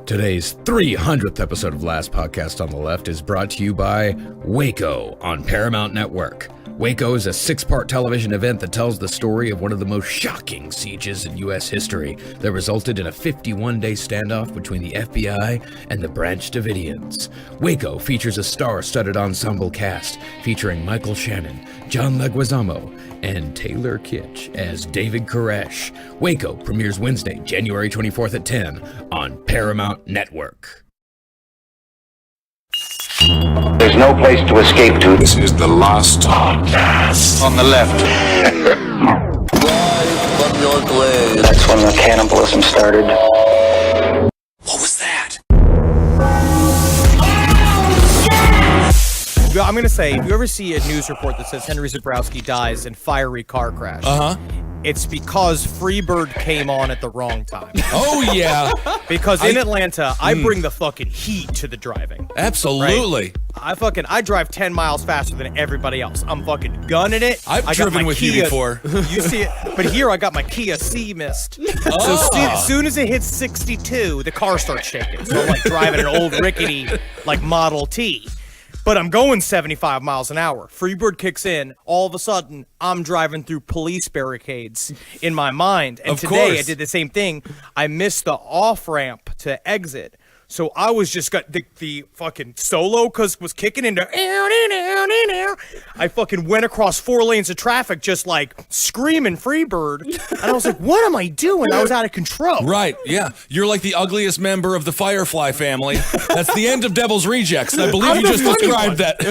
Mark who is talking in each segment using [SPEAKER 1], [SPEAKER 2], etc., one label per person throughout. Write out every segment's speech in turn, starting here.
[SPEAKER 1] Today's 300th episode of Last Podcast on the Left is brought to you by Waco on Paramount Network. Waco is a 6-part television event that tells the story of one of the most shocking sieges in U.S. history that resulted in a 51-day standoff between the FBI and the Branch Davidians. Waco features a star-studded ensemble cast featuring Michael Shannon, John Leguizamo, and Taylor Kitsch as David Koresh. Waco premieres Wednesday, January 24th at 10 on Paramount Network.
[SPEAKER 2] There's no place to escape to.
[SPEAKER 3] This is the Last Podcast
[SPEAKER 2] On the left.
[SPEAKER 4] From your grave.
[SPEAKER 2] That's when the cannibalism started.
[SPEAKER 3] What was that?
[SPEAKER 5] I'm going to say, if you ever see a news report that says Henry Zebrowski dies in fiery car crash, it's because Freebird came on at the wrong time.
[SPEAKER 6] Oh, yeah.
[SPEAKER 5] Because in Atlanta, I bring the fucking heat to the driving.
[SPEAKER 6] Absolutely.
[SPEAKER 5] Right? I drive 10 miles faster than everybody else. I'm fucking gunning it.
[SPEAKER 6] I've driven with you before.
[SPEAKER 5] You see it. But here I got my Kia C-Mist. So as soon as it hits 62, the car starts shaking. So I'm like driving an old rickety like Model T. But I'm going 75 miles an hour. Freebird kicks in. All of a sudden, I'm driving through police barricades in my mind. And today I did the same thing. I missed the off-ramp to exit. So I was just got the fucking solo was kicking into. I fucking went across 4 lanes of traffic just like screaming Freebird. And I was like, what am I doing? I was out of control.
[SPEAKER 6] Right, yeah. You're like the ugliest member of the Firefly family. That's the end of Devil's Rejects. I believe you just described that.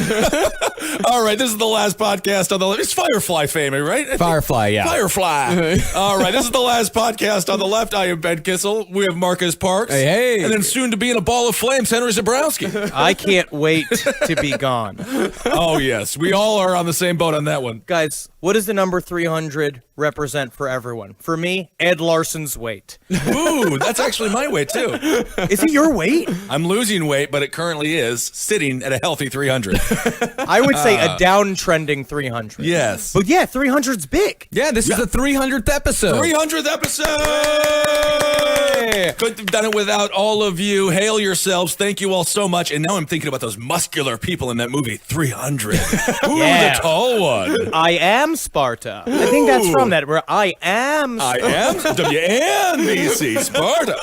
[SPEAKER 6] All right, this is the Last Podcast on the Left. It's Firefly family, right?
[SPEAKER 1] Firefly, yeah.
[SPEAKER 6] Firefly. All right, this is the Last Podcast on the Left. I am Ben Kissel. We have Marcus Parks.
[SPEAKER 1] Hey.
[SPEAKER 6] And then soon to be in a ball of flames, Henry Zebrowski.
[SPEAKER 5] I can't wait to be gone.
[SPEAKER 6] Oh, yes. We all are on the same boat on that one.
[SPEAKER 5] Guys, what does the number 300 represent for everyone? For me, Ed Larson's weight.
[SPEAKER 6] Ooh, that's actually my weight, too.
[SPEAKER 5] Is it your weight?
[SPEAKER 6] I'm losing weight, but it currently is sitting at a healthy 300.
[SPEAKER 5] I would say a downtrending 300.
[SPEAKER 6] Yes.
[SPEAKER 5] But yeah, 300's big.
[SPEAKER 1] Yeah, this is the 300th episode.
[SPEAKER 6] 300th episode! Couldn't have done it without all of you. Hail yourselves. Thank you all so much. And now I'm thinking about those muscular people in that movie, 300. Ooh,
[SPEAKER 5] Yeah.
[SPEAKER 6] the tall one.
[SPEAKER 5] I am Sparta. I think that's from that, where I am
[SPEAKER 6] I am WNBC Sparta.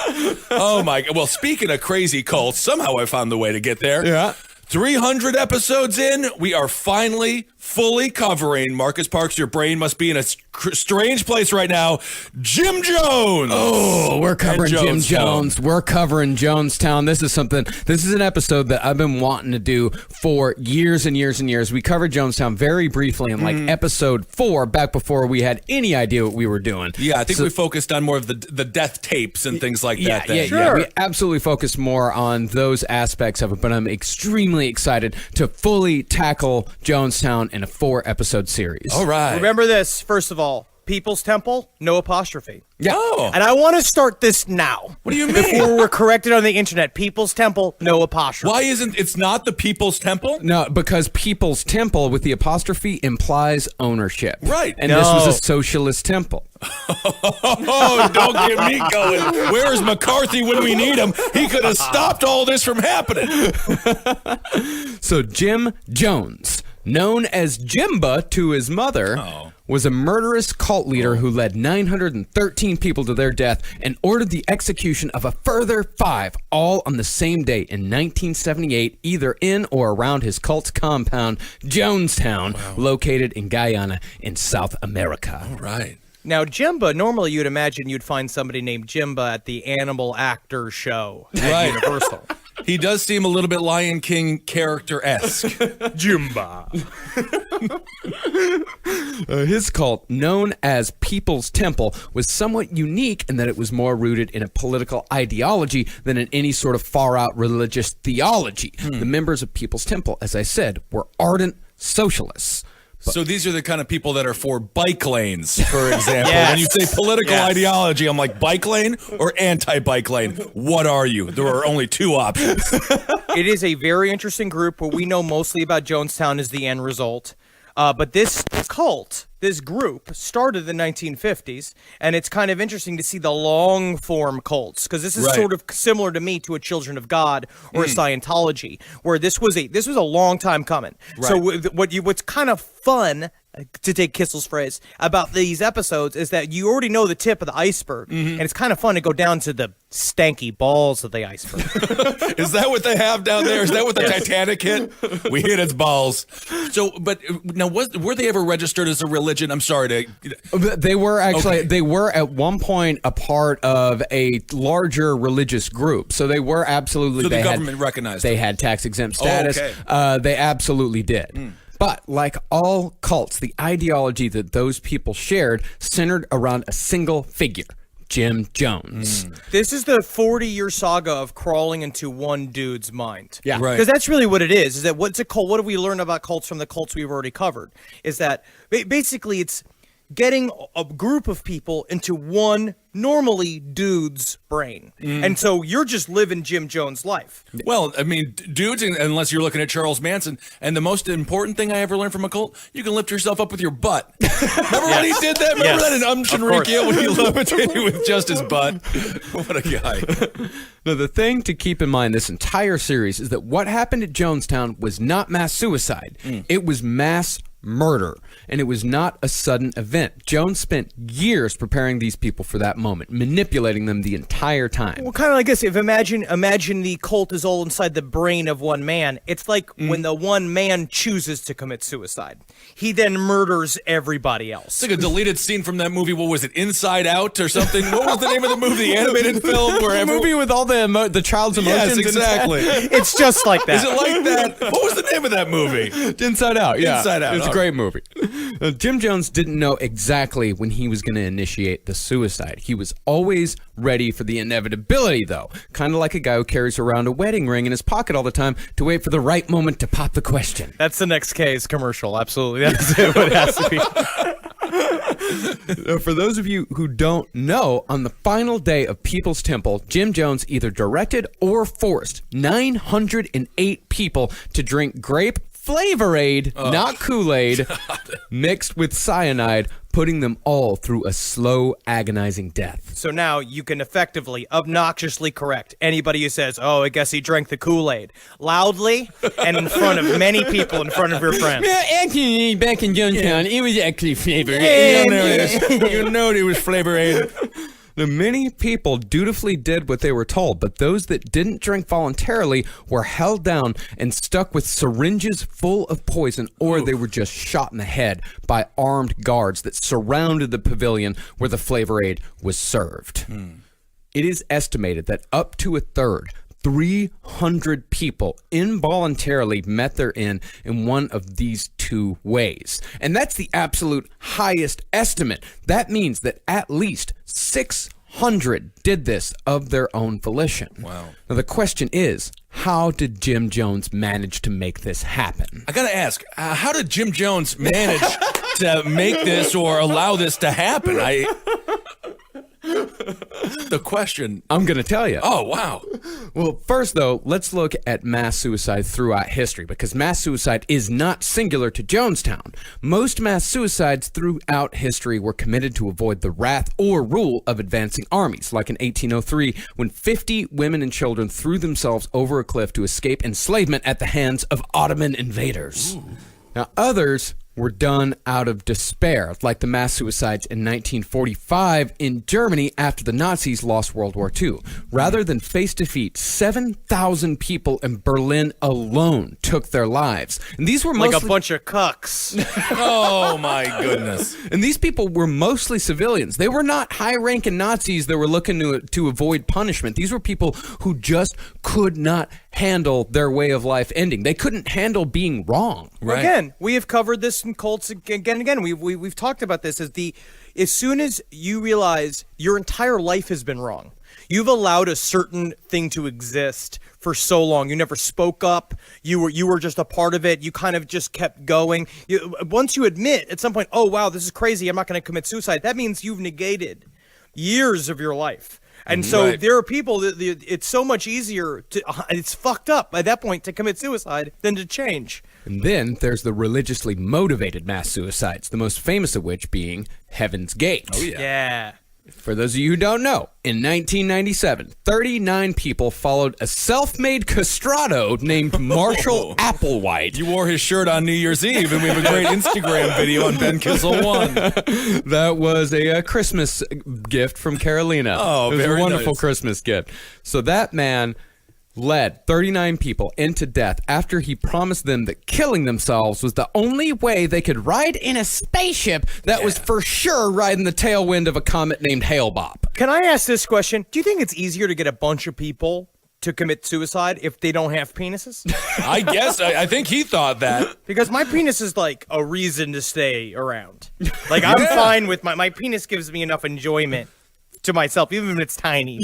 [SPEAKER 6] Oh my God. Well, speaking of crazy cults, somehow I found the way to get there.
[SPEAKER 1] Yeah.
[SPEAKER 6] 300 episodes in, we are finally fully covering, Marcus Parks, your brain must be in a strange place right now, Jim Jones.
[SPEAKER 1] Oh, we're covering Jim
[SPEAKER 6] Jonestown.
[SPEAKER 1] Jones. We're covering Jonestown. This is an episode that I've been wanting to do for years and years and years. We covered Jonestown very briefly in like episode 4, back before we had any idea what we were doing.
[SPEAKER 6] Yeah, I think we focused on more of the death tapes and things like that. then.
[SPEAKER 1] Yeah. We absolutely focused more on those aspects of it, but I'm extremely excited to fully tackle Jonestown in a 4-episode series.
[SPEAKER 6] All right.
[SPEAKER 5] Remember this, first of all, People's Temple, no apostrophe.
[SPEAKER 1] Yeah.
[SPEAKER 6] Oh.
[SPEAKER 5] And I want to start this now.
[SPEAKER 6] What do you mean?
[SPEAKER 5] Before we're corrected on the internet, People's Temple, no apostrophe.
[SPEAKER 6] Why isn't it's not the People's Temple?
[SPEAKER 1] No, because People's Temple with the apostrophe implies ownership.
[SPEAKER 6] Right.
[SPEAKER 1] And this was a socialist temple.
[SPEAKER 6] Oh, don't get me going. Where is McCarthy when we need him? He could have stopped all this from happening.
[SPEAKER 1] So Jim Jones, known as Jimba to his mother, was a murderous cult leader who led 913 people to their death and ordered the execution of a further 5, all on the same day in 1978, either in or around his cult's compound, Jonestown, located in Guyana in South America.
[SPEAKER 6] All right.
[SPEAKER 5] Now, Jimba, normally you'd imagine you'd find somebody named Jimba at the Animal Actor show at Universal.
[SPEAKER 6] He does seem a little bit Lion King character-esque.
[SPEAKER 5] Jimba.
[SPEAKER 1] His cult, known as People's Temple, was somewhat unique in that it was more rooted in a political ideology than in any sort of far-out religious theology. The members of People's Temple, as I said, were ardent socialists.
[SPEAKER 6] So these are the kind of people that are for bike lanes, for example.
[SPEAKER 5] Yes.
[SPEAKER 6] When you say political ideology, I'm like, bike lane or anti-bike lane? What are you? There are only 2 options.
[SPEAKER 5] It is a very interesting group. What we know mostly about Jonestown is the end result. But this cult, this group, started in the 1950s, and it's kind of interesting to see the long-form cults, because this is sort of similar to me to a Children of God or a Scientology, where this was a long time coming.
[SPEAKER 6] Right.
[SPEAKER 5] So what's kind of fun, to take Kissel's phrase, about these episodes is that you already know the tip of the iceberg, and it's kind of fun to go down to the stanky balls of the iceberg.
[SPEAKER 6] Is that what they have down there? Is that what the Titanic hit? We hit its balls. So, but now, were they ever registered as a religion? I'm sorry to...
[SPEAKER 1] They were actually, they were at one point a part of a larger religious group. So they were absolutely...
[SPEAKER 6] So the government recognized
[SPEAKER 1] They
[SPEAKER 6] them.
[SPEAKER 1] had tax-exempt status.
[SPEAKER 6] okay.
[SPEAKER 1] They absolutely did. But like all cults, the ideology that those people shared centered around a single figure, Jim Jones.
[SPEAKER 5] This is the 40-year saga of crawling into one dude's mind.
[SPEAKER 1] Yeah.
[SPEAKER 6] Right.
[SPEAKER 5] Because that's really what it is that what's a cult? What have we learned about cults from the cults we've already covered? Is that basically it's getting a group of people into one, normally, dude's brain. And so you're just living Jim Jones' life.
[SPEAKER 6] Well, I mean, dudes, unless you're looking at Charles Manson, and the most important thing I ever learned from a cult, you can lift yourself up with your butt. Remember when he did that? Remember that in Shinrikyo when he levitated with just his butt? What a guy.
[SPEAKER 1] Now, the thing to keep in mind this entire series is that what happened at Jonestown was not mass suicide. It was mass murder, and it was not a sudden event. Jones spent years preparing these people for that moment, manipulating them the entire time.
[SPEAKER 5] Well, kind of like this. If imagine the cult is all inside the brain of one man. It's like when the one man chooses to commit suicide. He then murders everybody else.
[SPEAKER 6] It's like a deleted scene from that movie. What was it, Inside Out or something? What was the name of the movie? The animated film where
[SPEAKER 1] The movie with all the child's emotions.
[SPEAKER 6] Yes, exactly.
[SPEAKER 5] It's just like that.
[SPEAKER 6] Is it like that? What was the name of that movie?
[SPEAKER 1] Inside Out, yeah.
[SPEAKER 6] Inside Out,
[SPEAKER 1] It's a great movie. Jim Jones didn't know exactly when he was going to initiate the suicide. He was always ready for the inevitability, though. Kind of like a guy who carries around a wedding ring in his pocket all the time to wait for the right moment to pop the question.
[SPEAKER 5] That's the next K's commercial. Absolutely. That's what it has to be.
[SPEAKER 1] For those of you who don't know, on the final day of People's Temple, Jim Jones either directed or forced 908 people to drink grape Flavor-Aid, not Kool-Aid, mixed with cyanide, putting them all through a slow, agonizing death.
[SPEAKER 5] So now you can effectively, obnoxiously correct anybody who says, oh, I guess he drank the Kool-Aid, loudly and in front of many people, in front of your friends.
[SPEAKER 1] Yeah, actually, back in Jonestown, it was actually Flavor-Aid.
[SPEAKER 6] You know it was Flavor-Aid.
[SPEAKER 1] Now, many people dutifully did what they were told, but those that didn't drink voluntarily were held down and stuck with syringes full of poison, or they were just shot in the head by armed guards that surrounded the pavilion where the Flavor-Aid was served. It is estimated that up to a third, 300 people involuntarily met their end in one of these two ways. And that's the absolute highest estimate. That means that at least 600 did this of their own volition.
[SPEAKER 6] Wow.
[SPEAKER 1] Now the question is, how did Jim Jones manage to make this happen?
[SPEAKER 6] I gotta ask, how did Jim Jones manage to make this or allow this to happen? The question.
[SPEAKER 1] I'm going to tell you.
[SPEAKER 6] Oh, wow.
[SPEAKER 1] Well, first, though, let's look at mass suicide throughout history, because mass suicide is not singular to Jonestown. Most mass suicides throughout history were committed to avoid the wrath or rule of advancing armies, like in 1803, when 50 women and children threw themselves over a cliff to escape enslavement at the hands of Ottoman invaders. Now, others were done out of despair, like the mass suicides in 1945 in Germany after the Nazis lost World War II. Rather than face defeat, 7,000 people in Berlin alone took their lives. And these were mostly
[SPEAKER 5] Like a bunch of cucks.
[SPEAKER 6] Oh, my goodness.
[SPEAKER 1] And these people were mostly civilians. They were not high-ranking Nazis that were looking to avoid punishment. These were people who just could not handle their way of life ending. They couldn't handle being wrong.
[SPEAKER 6] Right.
[SPEAKER 5] Again, we have covered this in cults again and again. We've talked about this as soon as you realize your entire life has been wrong. You've allowed a certain thing to exist for so long. You never spoke up. You were just a part of it. You kind of just kept going. Once you admit at some point, oh, wow, this is crazy, I'm not going to commit suicide, that means you've negated years of your life. And so
[SPEAKER 6] Right.
[SPEAKER 5] there are people that it's so much easier to, it's fucked up at that point to commit suicide than to change.
[SPEAKER 1] And then there's the religiously motivated mass suicides, the most famous of which being Heaven's Gate. Oh,
[SPEAKER 5] Yeah.
[SPEAKER 1] For those of you who don't know, in 1997, 39 people followed a self-made castrato named Marshall Applewhite.
[SPEAKER 6] You wore his shirt on New Year's Eve, and we have a great Instagram video on Ben Kissel 1.
[SPEAKER 1] That was a Christmas gift from Carolina.
[SPEAKER 6] Oh,
[SPEAKER 1] it was
[SPEAKER 6] very
[SPEAKER 1] a wonderful
[SPEAKER 6] nice.
[SPEAKER 1] Christmas gift. So that man led 39 people into death after he promised them that killing themselves was the only way they could ride in a spaceship that was for sure riding the tailwind of a comet named Hale-Bopp.
[SPEAKER 5] Can I ask this question? Do you think it's easier to get a bunch of people to commit suicide if they don't have penises?
[SPEAKER 6] I guess. I think he thought that.
[SPEAKER 5] Because my penis is like a reason to stay around. Like I'm fine with my penis gives me enough enjoyment to myself, even if it's tiny.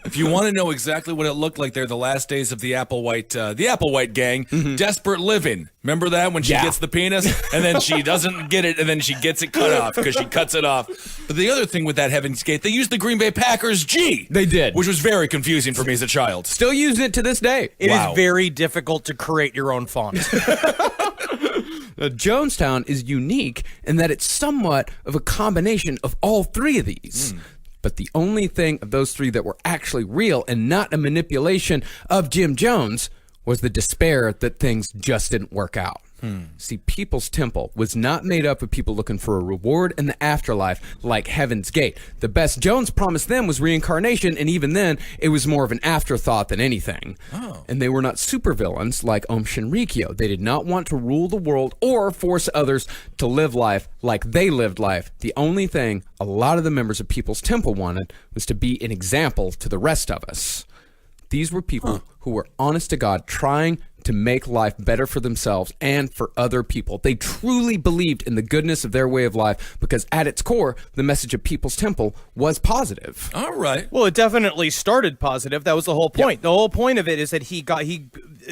[SPEAKER 6] If you want to know exactly what it looked like there the last days of the Applewhite gang, Desperate Living. Remember that when she gets the penis and then she doesn't get it and then she gets it cut off because she cuts it off. But the other thing with that Heaven's Gate, they used the Green Bay Packers G.
[SPEAKER 1] They did.
[SPEAKER 6] Which was very confusing for me as a child.
[SPEAKER 1] Still using it to this day.
[SPEAKER 5] It
[SPEAKER 6] Wow.
[SPEAKER 5] is very difficult to create your own font.
[SPEAKER 1] Jonestown is unique in that it's somewhat of a combination of all three of these. But the only thing of those three that were actually real and not a manipulation of Jim Jones was the despair that things just didn't work out. See, People's Temple was not made up of people looking for a reward in the afterlife like Heaven's Gate. The best Jones promised them was reincarnation, and even then, it was more of an afterthought than anything. And they were not supervillains like Om Shinrikyo. They did not want to rule the world or force others to live life like they lived life. The only thing a lot of the members of People's Temple wanted was to be an example to the rest of us. These were people who were honest to God, trying to make life better for themselves and for other people. They truly believed in the goodness of their way of life because at its core, the message of People's Temple was positive.
[SPEAKER 6] All right.
[SPEAKER 5] Well, it definitely started positive. That was the whole point. The whole point of it is that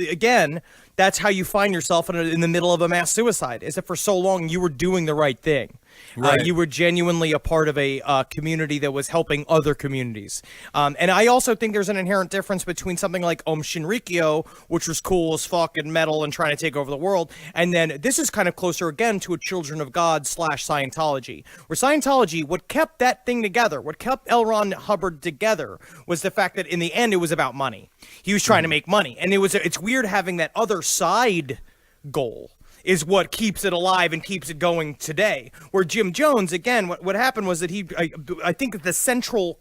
[SPEAKER 5] again, that's how you find yourself in the middle of a mass suicide, is that for so long you were doing the right thing.
[SPEAKER 6] Right.
[SPEAKER 5] You were genuinely a part of a community that was helping other communities. And I also think there's an inherent difference between something like Om Shinrikyo, which was cool as fuck and metal and trying to take over the world, and then this is kind of closer again to a Children of God / Scientology, where Scientology, what kept that thing together, what kept L. Ron Hubbard together, was the fact that in the end it was about money. He was trying to make money, and it's weird having that other side goal is what keeps it alive and keeps it going today. Where Jim Jones, again, what happened was that I think the central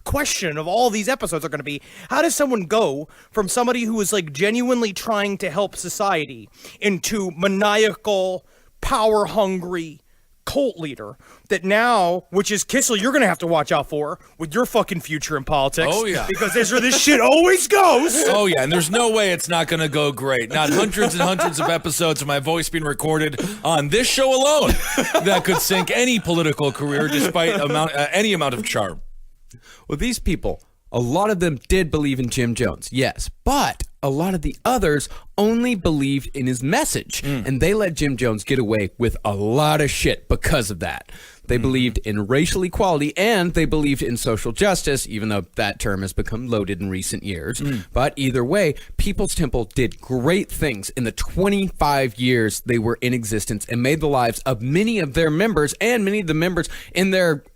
[SPEAKER 5] question of all these episodes are going to be, how does someone go from somebody who is like genuinely trying to help society into maniacal, power-hungry cult leader that now, which is Kissel, you're going to have to watch out for with your fucking future in politics.
[SPEAKER 6] Oh, yeah.
[SPEAKER 5] Because that's where this shit always goes.
[SPEAKER 6] Oh, yeah, and there's no way it's not going to go great. Not hundreds and hundreds of episodes of my voice being recorded on this show alone that could sink any political career despite any amount of charm.
[SPEAKER 1] Well, these people, a lot of them did believe in Jim Jones, yes, but a lot of the others only believed in his message, and they let Jim Jones get away with a lot of shit because of that. They believed in racial equality, and they believed in social justice, even though that term has become loaded in recent years. But either way, People's Temple did great things in the 25 years they were in existence and made the lives of many of their members and many of the members in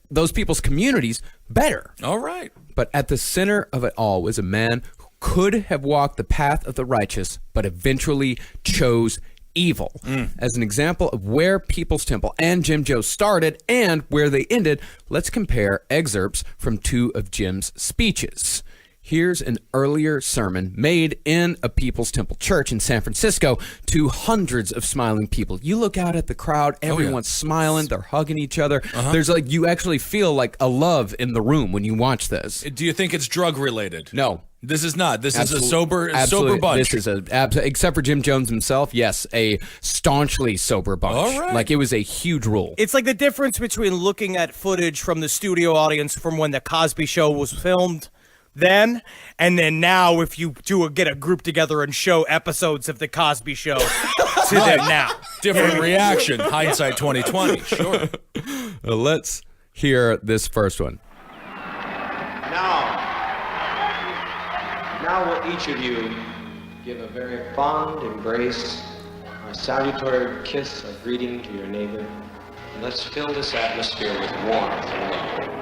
[SPEAKER 1] those people's communities better.
[SPEAKER 6] All right.
[SPEAKER 1] But at the center of it all was a man who could have walked the path of the righteous, but eventually chose evil. As an example of where People's Temple and Jim Jones started and where they ended, let's compare excerpts from two of Jim's speeches. Here's an earlier sermon made in a People's Temple church in San Francisco to hundreds of smiling people. You look out at the crowd, everyone's smiling, they're hugging each other. There's you actually feel like a love in the room when you watch this.
[SPEAKER 6] Do you think it's drug related?
[SPEAKER 1] No.
[SPEAKER 6] This is not. This is a
[SPEAKER 1] Absolutely.
[SPEAKER 6] sober bunch.
[SPEAKER 1] This is except for Jim Jones himself, yes, a staunchly sober bunch.
[SPEAKER 6] All right.
[SPEAKER 1] Like it was a huge rule.
[SPEAKER 5] It's like the difference between looking at footage from the studio audience from when the Cosby Show was filmed then, and then now if you get a group together and show episodes of the Cosby Show to them now.
[SPEAKER 6] Different reaction. Hindsight 2020. Sure.
[SPEAKER 1] Let's hear this first one.
[SPEAKER 4] now will each of you give a very fond embrace, a salutatory kiss, a greeting to your neighbor. Let's fill this atmosphere with warmth and love.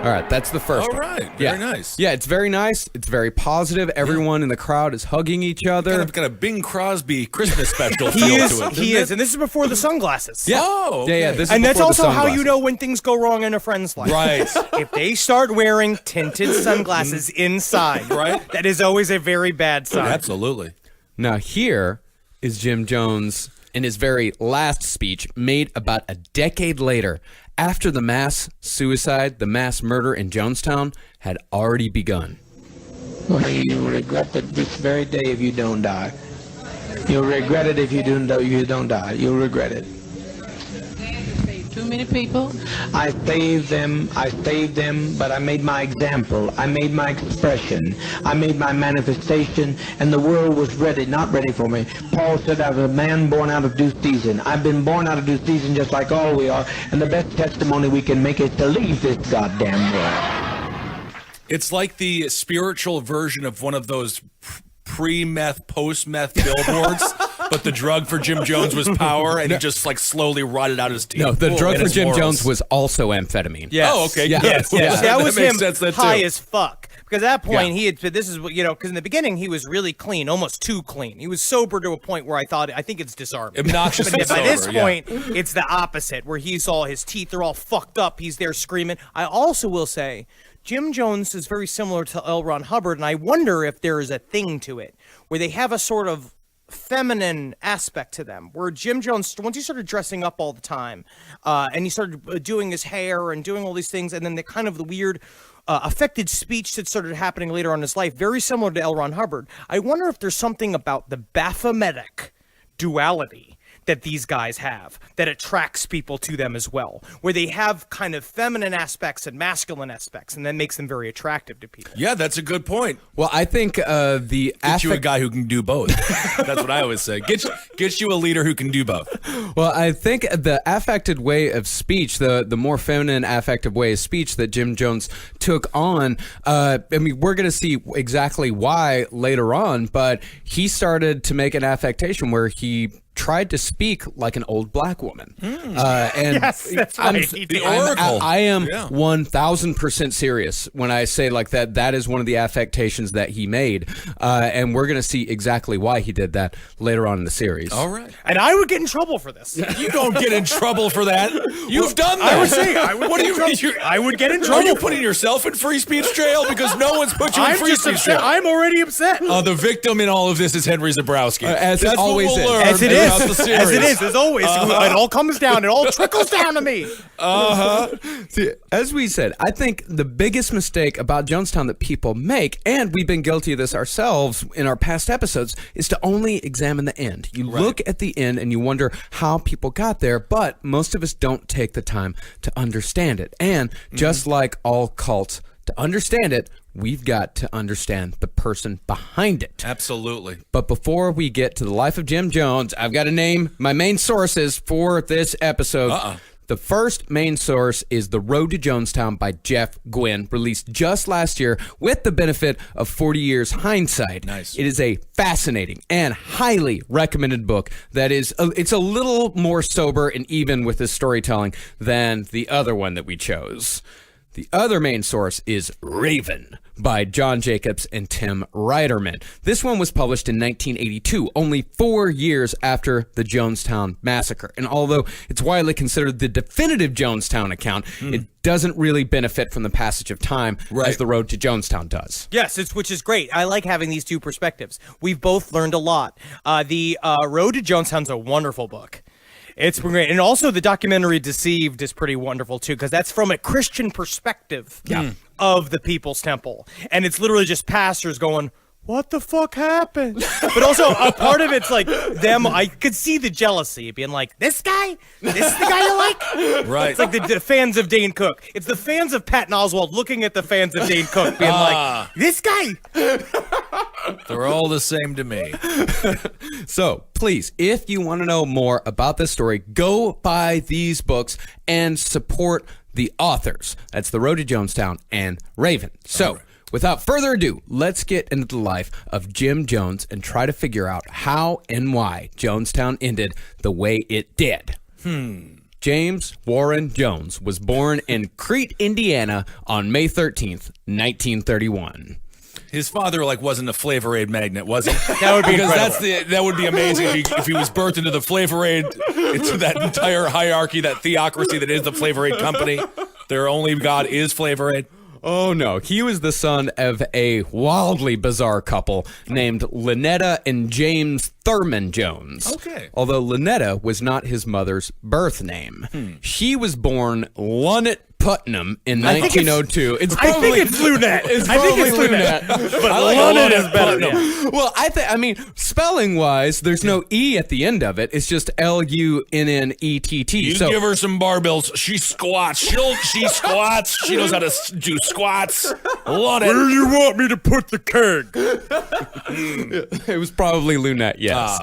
[SPEAKER 1] All right, that's the first
[SPEAKER 6] All
[SPEAKER 1] one.
[SPEAKER 6] right, very nice.
[SPEAKER 1] Yeah, it's very nice. It's very positive. Everyone in the crowd is hugging each other.
[SPEAKER 6] Kind of Bing Crosby Christmas special feel to it.
[SPEAKER 5] He is, and this is before the sunglasses.
[SPEAKER 1] Yeah.
[SPEAKER 6] Oh, okay.
[SPEAKER 1] Yeah. This is
[SPEAKER 5] And that's
[SPEAKER 1] before the
[SPEAKER 5] also how you
[SPEAKER 1] sunglasses.
[SPEAKER 5] know when things go wrong in a friend's life.
[SPEAKER 6] Right.
[SPEAKER 5] If they start wearing tinted sunglasses inside,
[SPEAKER 6] Right.
[SPEAKER 5] that is always a very bad sign.
[SPEAKER 6] Absolutely.
[SPEAKER 1] Now here is Jim Jones in his very last speech, made about a decade later, after the mass suicide, the mass murder in Jonestown had already begun.
[SPEAKER 7] Well, you'll regret it this very day if you don't die. You'll regret it if you don't die. You'll regret it.
[SPEAKER 8] Too many people?
[SPEAKER 7] I saved them, but I made my example. I made my expression. I made my manifestation, and the world was not ready for me. Paul said I was a man born out of due season. I've been born out of due season just like all we are, and the best testimony we can make is to leave this goddamn world.
[SPEAKER 6] It's like the spiritual version of one of those pre-meth, post-meth billboards, but the drug for Jim Jones was power, and he just like slowly rotted out his teeth.
[SPEAKER 1] No, the drug
[SPEAKER 6] and
[SPEAKER 1] for
[SPEAKER 6] his
[SPEAKER 1] Jim
[SPEAKER 6] morals.
[SPEAKER 1] Jones was also amphetamine.
[SPEAKER 5] Yes.
[SPEAKER 6] Oh, okay.
[SPEAKER 1] Yeah.
[SPEAKER 5] Yes,
[SPEAKER 1] Yeah.
[SPEAKER 5] yes. That was
[SPEAKER 6] makes
[SPEAKER 5] him
[SPEAKER 6] sense, that too.
[SPEAKER 5] high as fuck. Because at that point,
[SPEAKER 1] Yeah.
[SPEAKER 5] he had, this is, because in the beginning, he was really clean, almost too clean. He was sober to a point where I think it's disarming.
[SPEAKER 6] Obnoxiously
[SPEAKER 5] But by this
[SPEAKER 6] sober, yeah.
[SPEAKER 5] point, it's the opposite, where he's all, his teeth are all fucked up. He's there screaming. I also will say, Jim Jones is very similar to L. Ron Hubbard, and I wonder if there is a thing to it, where they have a sort of feminine aspect to them, where Jim Jones, once he started dressing up all the time, and he started doing his hair and doing all these things, and then the kind of the weird affected speech that started happening later on in his life, very similar to L. Ron Hubbard. I wonder if there's something about the Baphometic duality that these guys have that attracts people to them as well, where they have kind of feminine aspects and masculine aspects, and that makes them very attractive to people.
[SPEAKER 6] Yeah, that's a good point.
[SPEAKER 1] Well, I think the
[SPEAKER 6] Get you a guy who can do both. That's what I always say. Get you a leader who can do both.
[SPEAKER 1] Well, I think the affected way of speech, the more feminine affective way of speech that Jim Jones took on, I mean, we're going to see exactly why later on, but he started to make an affectation where he tried to speak like an old black woman. And
[SPEAKER 5] Yes, that's right. He did.
[SPEAKER 1] I am
[SPEAKER 6] Yeah.
[SPEAKER 1] 1000% serious when I say like that. That is one of the affectations that he made. And we're going to see exactly why he did that later on in the series.
[SPEAKER 6] All right.
[SPEAKER 5] And I would get in trouble for this.
[SPEAKER 6] You don't get in trouble for that. You've done that.
[SPEAKER 5] I would say I would.
[SPEAKER 6] What
[SPEAKER 5] get
[SPEAKER 6] do
[SPEAKER 5] in trouble.
[SPEAKER 6] you?
[SPEAKER 5] I would get in
[SPEAKER 6] Are
[SPEAKER 5] trouble.
[SPEAKER 6] you
[SPEAKER 5] for
[SPEAKER 6] putting
[SPEAKER 5] it.
[SPEAKER 6] yourself in free speech jail because no one's put you in
[SPEAKER 5] I'm
[SPEAKER 6] free
[SPEAKER 5] just
[SPEAKER 6] speech
[SPEAKER 5] upset.
[SPEAKER 6] jail?
[SPEAKER 5] I'm already upset.
[SPEAKER 6] The victim in all of this is Henry Zabrowski.
[SPEAKER 1] As it
[SPEAKER 6] That's
[SPEAKER 1] always
[SPEAKER 6] what we'll
[SPEAKER 1] is.
[SPEAKER 6] learn
[SPEAKER 5] As it
[SPEAKER 6] throughout
[SPEAKER 5] is.
[SPEAKER 6] the series.
[SPEAKER 5] As it is. As always. It all comes down. It all trickles down to me.
[SPEAKER 1] See, as we said, I think the biggest mistake about Jonestown that people make, and we've been guilty of this ourselves in our past episodes, is to only examine the end. You look at the end and you wonder how people got there, but most of us don't take the time to understand it. And just like all cults, to understand it, we've got to understand the person behind it.
[SPEAKER 6] Absolutely.
[SPEAKER 1] But before we get to the life of Jim Jones, I've got to name my main sources for this episode. The first main source is The Road to Jonestown by Jeff Gwynne, released just last year with the benefit of 40 years hindsight.
[SPEAKER 6] Nice.
[SPEAKER 1] It is a fascinating and highly recommended book that is, it's a little more sober and even with his storytelling than the other one that we chose. The other main source is Raven by John Jacobs and Tim Reiterman. This one was published in 1982, only 4 years after the Jonestown Massacre. And although it's widely considered the definitive Jonestown account, it doesn't really benefit from the passage of time as The Road to Jonestown does.
[SPEAKER 5] Yes, which is great. I like having these two perspectives. We've both learned a lot. The Road to Jonestown's a wonderful book. It's been great. And also the documentary Deceived is pretty wonderful too, because that's from a Christian perspective of the People's Temple. And it's literally just pastors going, what the fuck happened? But also a part of it's like them, I could see the jealousy being like, this guy? This is the guy you like?
[SPEAKER 6] Right.
[SPEAKER 5] It's like the fans of Dane Cook. It's the fans of Patton Oswalt looking at the fans of Dane Cook being like, this guy?
[SPEAKER 6] They're all the same to me.
[SPEAKER 1] So please, if you want to know more about this story, go buy these books and support the authors. That's The Road to Jonestown and Raven. So without further ado, let's get into the life of Jim Jones and try to figure out how and why Jonestown ended the way it did. James Warren Jones was born in Crete, Indiana on May 13th, 1931.
[SPEAKER 6] His father wasn't a Flavor Aid magnet, was he?
[SPEAKER 5] That would be
[SPEAKER 6] because that would be amazing if he was birthed into the Flavor Aid, into that entire hierarchy, that theocracy that is the Flavor Aid company. Their only god is Flavor Aid.
[SPEAKER 1] Oh no, he was the son of a wildly bizarre couple named Lynetta and James Thurman Jones.
[SPEAKER 6] Okay.
[SPEAKER 1] Although Lynetta was not his mother's birth name. She was born Lunett Putnam in 1902.
[SPEAKER 5] I think it's Lunette.
[SPEAKER 1] I think it's Lunette.
[SPEAKER 5] But
[SPEAKER 1] I like
[SPEAKER 5] Lunett is
[SPEAKER 1] Lunett
[SPEAKER 5] better.
[SPEAKER 1] Putnam.
[SPEAKER 5] Yeah.
[SPEAKER 1] Well, I mean, spelling wise, there's no E at the end of it. It's just Lunnett.
[SPEAKER 6] You give her some barbells, she squats. She squats. She knows how to do squats. Love it.
[SPEAKER 5] Where do you want me to put the keg?
[SPEAKER 1] It was probably Lunette, yes.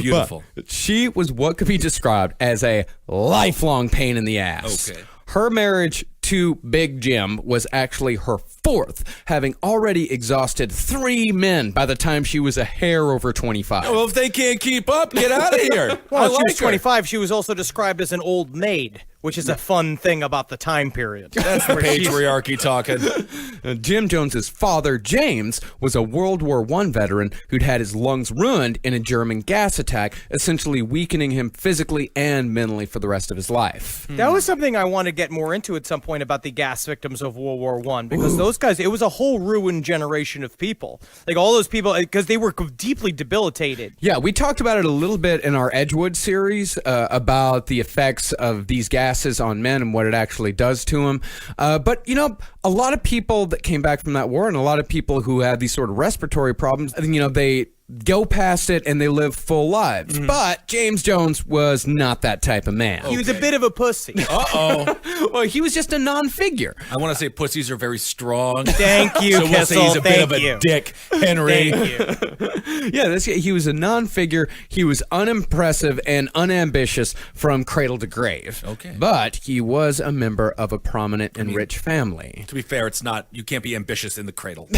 [SPEAKER 6] Beautiful.
[SPEAKER 1] But she was what could be described as a lifelong pain in the ass.
[SPEAKER 6] Okay.
[SPEAKER 1] Her marriage to Big Jim was actually her fourth, having already exhausted 3 men by the time she was a hair over 25.
[SPEAKER 6] Well, if they can't keep up, get out of here.
[SPEAKER 5] Well,
[SPEAKER 6] I
[SPEAKER 5] she
[SPEAKER 6] like
[SPEAKER 5] was 25. She was also described as an old maid, which is a fun thing about the time period.
[SPEAKER 6] That's the patriarchy talking.
[SPEAKER 1] Jim Jones's father, James, was a World War I veteran who'd had his lungs ruined in a German gas attack, essentially weakening him physically and mentally for the rest of his life.
[SPEAKER 5] That was something I want to get more into at some point about the gas victims of World War I, because those guys, it was a whole ruined generation of people. Like all those people, because they were deeply debilitated.
[SPEAKER 1] Yeah, we talked about it a little bit in our Edgewood series about the effects of these gases on men and what it actually does to them. But, you know, a lot of people that came back from that war and a lot of people who had these sort of respiratory problems, you know, they go past it and they live full lives. But James Jones was not that type of man.
[SPEAKER 5] He was a bit of a pussy.
[SPEAKER 1] Well, he was just a non-figure.
[SPEAKER 6] I want to say pussies are very strong.
[SPEAKER 5] Thank you,
[SPEAKER 6] So we'll say he's a
[SPEAKER 5] Kissel.
[SPEAKER 6] bit of
[SPEAKER 5] Thank
[SPEAKER 6] a
[SPEAKER 5] you.
[SPEAKER 6] dick, Henry.
[SPEAKER 5] Thank you.
[SPEAKER 1] Yeah, he was a non-figure. He was unimpressive and unambitious from cradle to grave.
[SPEAKER 6] Okay.
[SPEAKER 1] But he was a member of a prominent and rich family.
[SPEAKER 6] To be fair, it's not. You can't be ambitious in the cradle.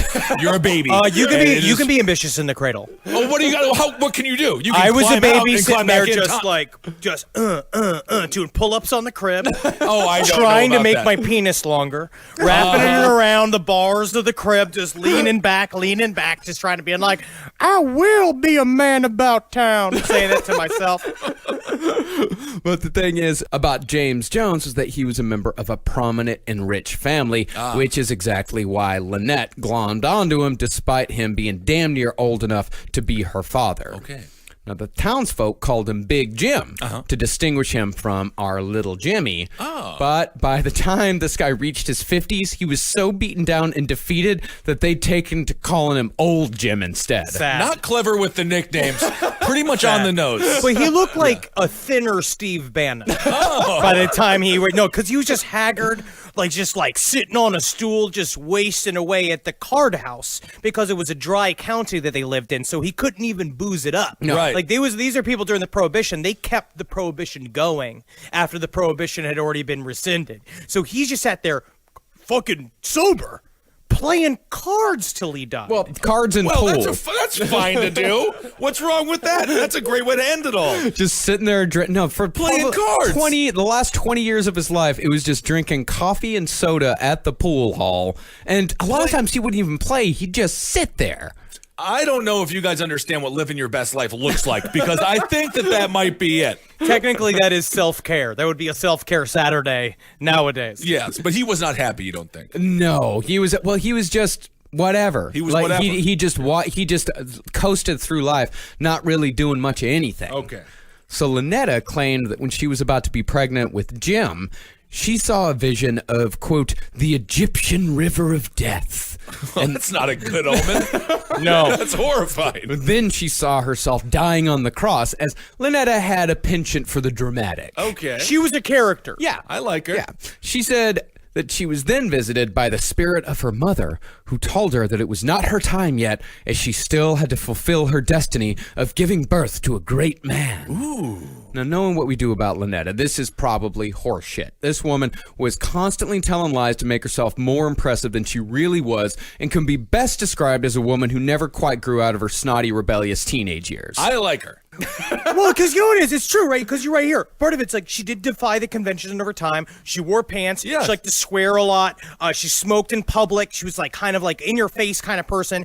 [SPEAKER 6] You're a baby.
[SPEAKER 5] You
[SPEAKER 6] And it is-
[SPEAKER 5] can be ambitious in the cradle.
[SPEAKER 6] Oh, what do you got? What can you do? You can
[SPEAKER 5] I was a
[SPEAKER 6] climb out
[SPEAKER 5] baby
[SPEAKER 6] and
[SPEAKER 5] sitting
[SPEAKER 6] climb
[SPEAKER 5] there
[SPEAKER 6] back in.
[SPEAKER 5] just doing pull-ups on the crib.
[SPEAKER 6] Oh, I don't
[SPEAKER 5] trying
[SPEAKER 6] know
[SPEAKER 5] to
[SPEAKER 6] about
[SPEAKER 5] make
[SPEAKER 6] that.
[SPEAKER 5] my penis longer, wrapping it around the bars of the crib, just leaning back, just trying to be like, I will be a man about town, saying that to myself.
[SPEAKER 1] But the thing is about James Jones is that he was a member of a prominent and rich family, which is exactly why Lynette glommed onto him despite him being damn near old enough to be her father.
[SPEAKER 6] Okay.
[SPEAKER 1] Now, the townsfolk called him Big Jim to distinguish him from our little Jimmy. But by the time this guy reached his 50s, he was so beaten down and defeated that they'd taken to calling him Old Jim instead.
[SPEAKER 5] Sad.
[SPEAKER 6] Not clever with the nicknames. Pretty much on the nose.
[SPEAKER 5] But he looked like a thinner Steve Bannon by the time because he was just haggard, just sitting on a stool, just wasting away at the card house because it was a dry county that they lived in, so he couldn't even booze it up.
[SPEAKER 1] No.
[SPEAKER 6] Right.
[SPEAKER 5] These are people during the Prohibition. They kept the Prohibition going after the Prohibition had already been rescinded. So he just sat there, fucking sober, playing cards till he died.
[SPEAKER 1] Well, cards and pool.
[SPEAKER 6] That's fine to do. What's wrong with that? That's a great way to end it all.
[SPEAKER 1] Just sitting there, for
[SPEAKER 6] Playing
[SPEAKER 1] probably
[SPEAKER 6] cards.
[SPEAKER 1] The last 20 years of his life, it was just drinking coffee and soda at the pool hall. And a lot of times he wouldn't even play. He'd just sit there.
[SPEAKER 6] I don't know if you guys understand what living your best life looks like, because I think that might be it.
[SPEAKER 5] Technically, that is self-care. That would be a self-care Saturday nowadays.
[SPEAKER 6] Yes, but he was not happy, you don't think?
[SPEAKER 1] No, he was just whatever.
[SPEAKER 6] He was whatever.
[SPEAKER 1] He just coasted through life, not really doing much of anything.
[SPEAKER 6] Okay.
[SPEAKER 1] So Lynetta claimed that when she was about to be pregnant with Jim, she saw a vision of, quote, the Egyptian river of death.
[SPEAKER 6] And that's not a good omen.
[SPEAKER 5] No.
[SPEAKER 6] That's horrifying.
[SPEAKER 1] Then she saw herself dying on the cross, as Lynetta had a penchant for the dramatic.
[SPEAKER 6] Okay.
[SPEAKER 5] She was a character.
[SPEAKER 1] Yeah.
[SPEAKER 6] I like her.
[SPEAKER 1] Yeah. She said that she was then visited by the spirit of her mother, who told her that it was not her time yet, as she still had to fulfill her destiny of giving birth to a great man. Ooh. Now, knowing what we do about Lynetta, this is probably horseshit. This woman was constantly telling lies to make herself more impressive than she really was, and can be best described as a woman who never quite grew out of her snotty, rebellious teenage years.
[SPEAKER 6] I like her.
[SPEAKER 5] Well, because you know what it is? It's true, right? Because you're right here. Part of it's like she did defy the conventions of her time. She wore pants.
[SPEAKER 6] Yes.
[SPEAKER 5] She liked to swear a lot. She smoked in public. She was like kind of like in your face kind of person.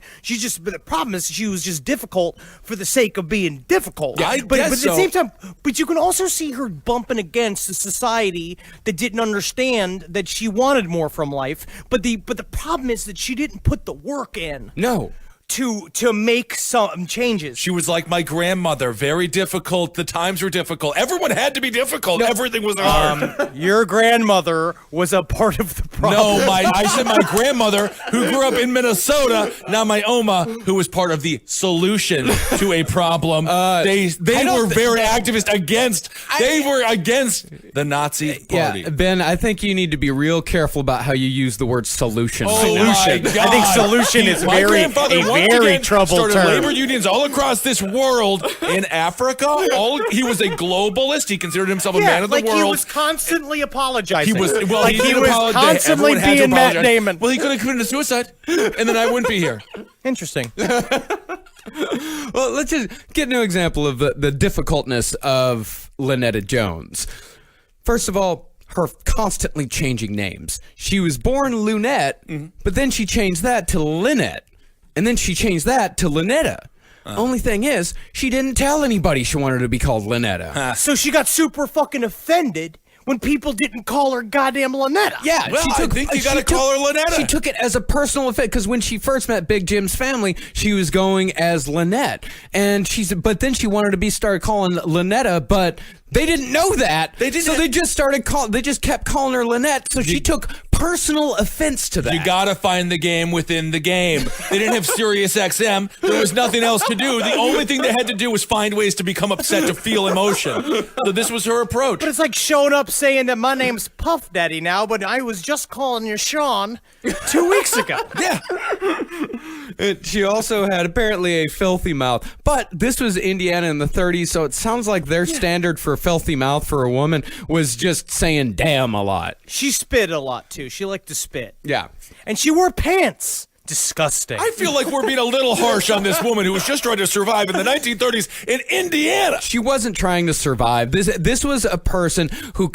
[SPEAKER 5] But the problem is she was just difficult for the sake of being difficult.
[SPEAKER 6] Yeah,
[SPEAKER 5] but
[SPEAKER 6] guess
[SPEAKER 5] at
[SPEAKER 6] so.
[SPEAKER 5] the same time, but you can also see her bumping against a society that didn't understand that she wanted more from life. But the problem is that she didn't put the work in.
[SPEAKER 1] No.
[SPEAKER 5] To make some changes.
[SPEAKER 6] She was like my grandmother, very difficult. The times were difficult. Everyone had to be difficult. Everything was hard.
[SPEAKER 5] Your grandmother was a part of the problem.
[SPEAKER 6] No, I said my grandmother, who grew up in Minnesota, not my Oma, who was part of the solution to a problem. They were very activist against. They were against the Nazi party.
[SPEAKER 1] Yeah, Ben, I think you need to be real careful about how you use the word solution.
[SPEAKER 6] Solution.
[SPEAKER 5] I think solution is
[SPEAKER 6] My
[SPEAKER 5] very
[SPEAKER 6] grandfather once
[SPEAKER 5] very
[SPEAKER 6] again
[SPEAKER 5] troubled
[SPEAKER 6] started
[SPEAKER 5] term.
[SPEAKER 6] labor unions all across this world. In Africa, he was a globalist. He considered himself a man of the
[SPEAKER 5] like
[SPEAKER 6] world.
[SPEAKER 5] he was constantly apologizing.
[SPEAKER 6] He was
[SPEAKER 5] like he
[SPEAKER 6] didn't
[SPEAKER 5] was
[SPEAKER 6] apologize.
[SPEAKER 5] constantly
[SPEAKER 6] Everyone had to
[SPEAKER 5] being Matt
[SPEAKER 6] apologize.
[SPEAKER 5] Damon.
[SPEAKER 6] Well, he could have committed suicide, and then I wouldn't be here.
[SPEAKER 5] Interesting.
[SPEAKER 1] Well, let's just get an example of the difficultness of Lynetta Jones. First of all, her constantly changing names. She was born Lunette, but then she changed that to Lynette, and then she changed that to Lynetta. Only thing is, she didn't tell anybody she wanted to be called Lynetta.
[SPEAKER 5] So she got super fucking offended when people didn't call her goddamn Lynetta.
[SPEAKER 1] Yeah,
[SPEAKER 6] Well, I think you gotta call her Lynetta.
[SPEAKER 1] She took it as a personal offense because when she first met Big Jim's family, she was going as Lynette, and but then she wanted to started calling Lynetta, but they didn't know that. They didn't. So they just They just kept calling her Lynette. So she took personal offense to that.
[SPEAKER 6] You gotta find the game within the game. They didn't have Sirius XM. There was nothing else to do. The only thing they had to do was find ways to become upset, to feel emotion. So this was her approach.
[SPEAKER 5] But it's like showing up saying that my name's Puff Daddy now, but I was just calling you Sean 2 weeks ago.
[SPEAKER 6] Yeah.
[SPEAKER 1] And she also had apparently a filthy mouth. But this was Indiana in the 30s, so it sounds like their standard for filthy mouth for a woman was just saying damn a lot.
[SPEAKER 5] She spit a lot too. She liked to spit.
[SPEAKER 1] Yeah.
[SPEAKER 5] And she wore pants. Disgusting.
[SPEAKER 6] I feel like we're being a little harsh on this woman who was just trying to survive in the 1930s in Indiana.
[SPEAKER 1] She wasn't trying to survive. This was a person who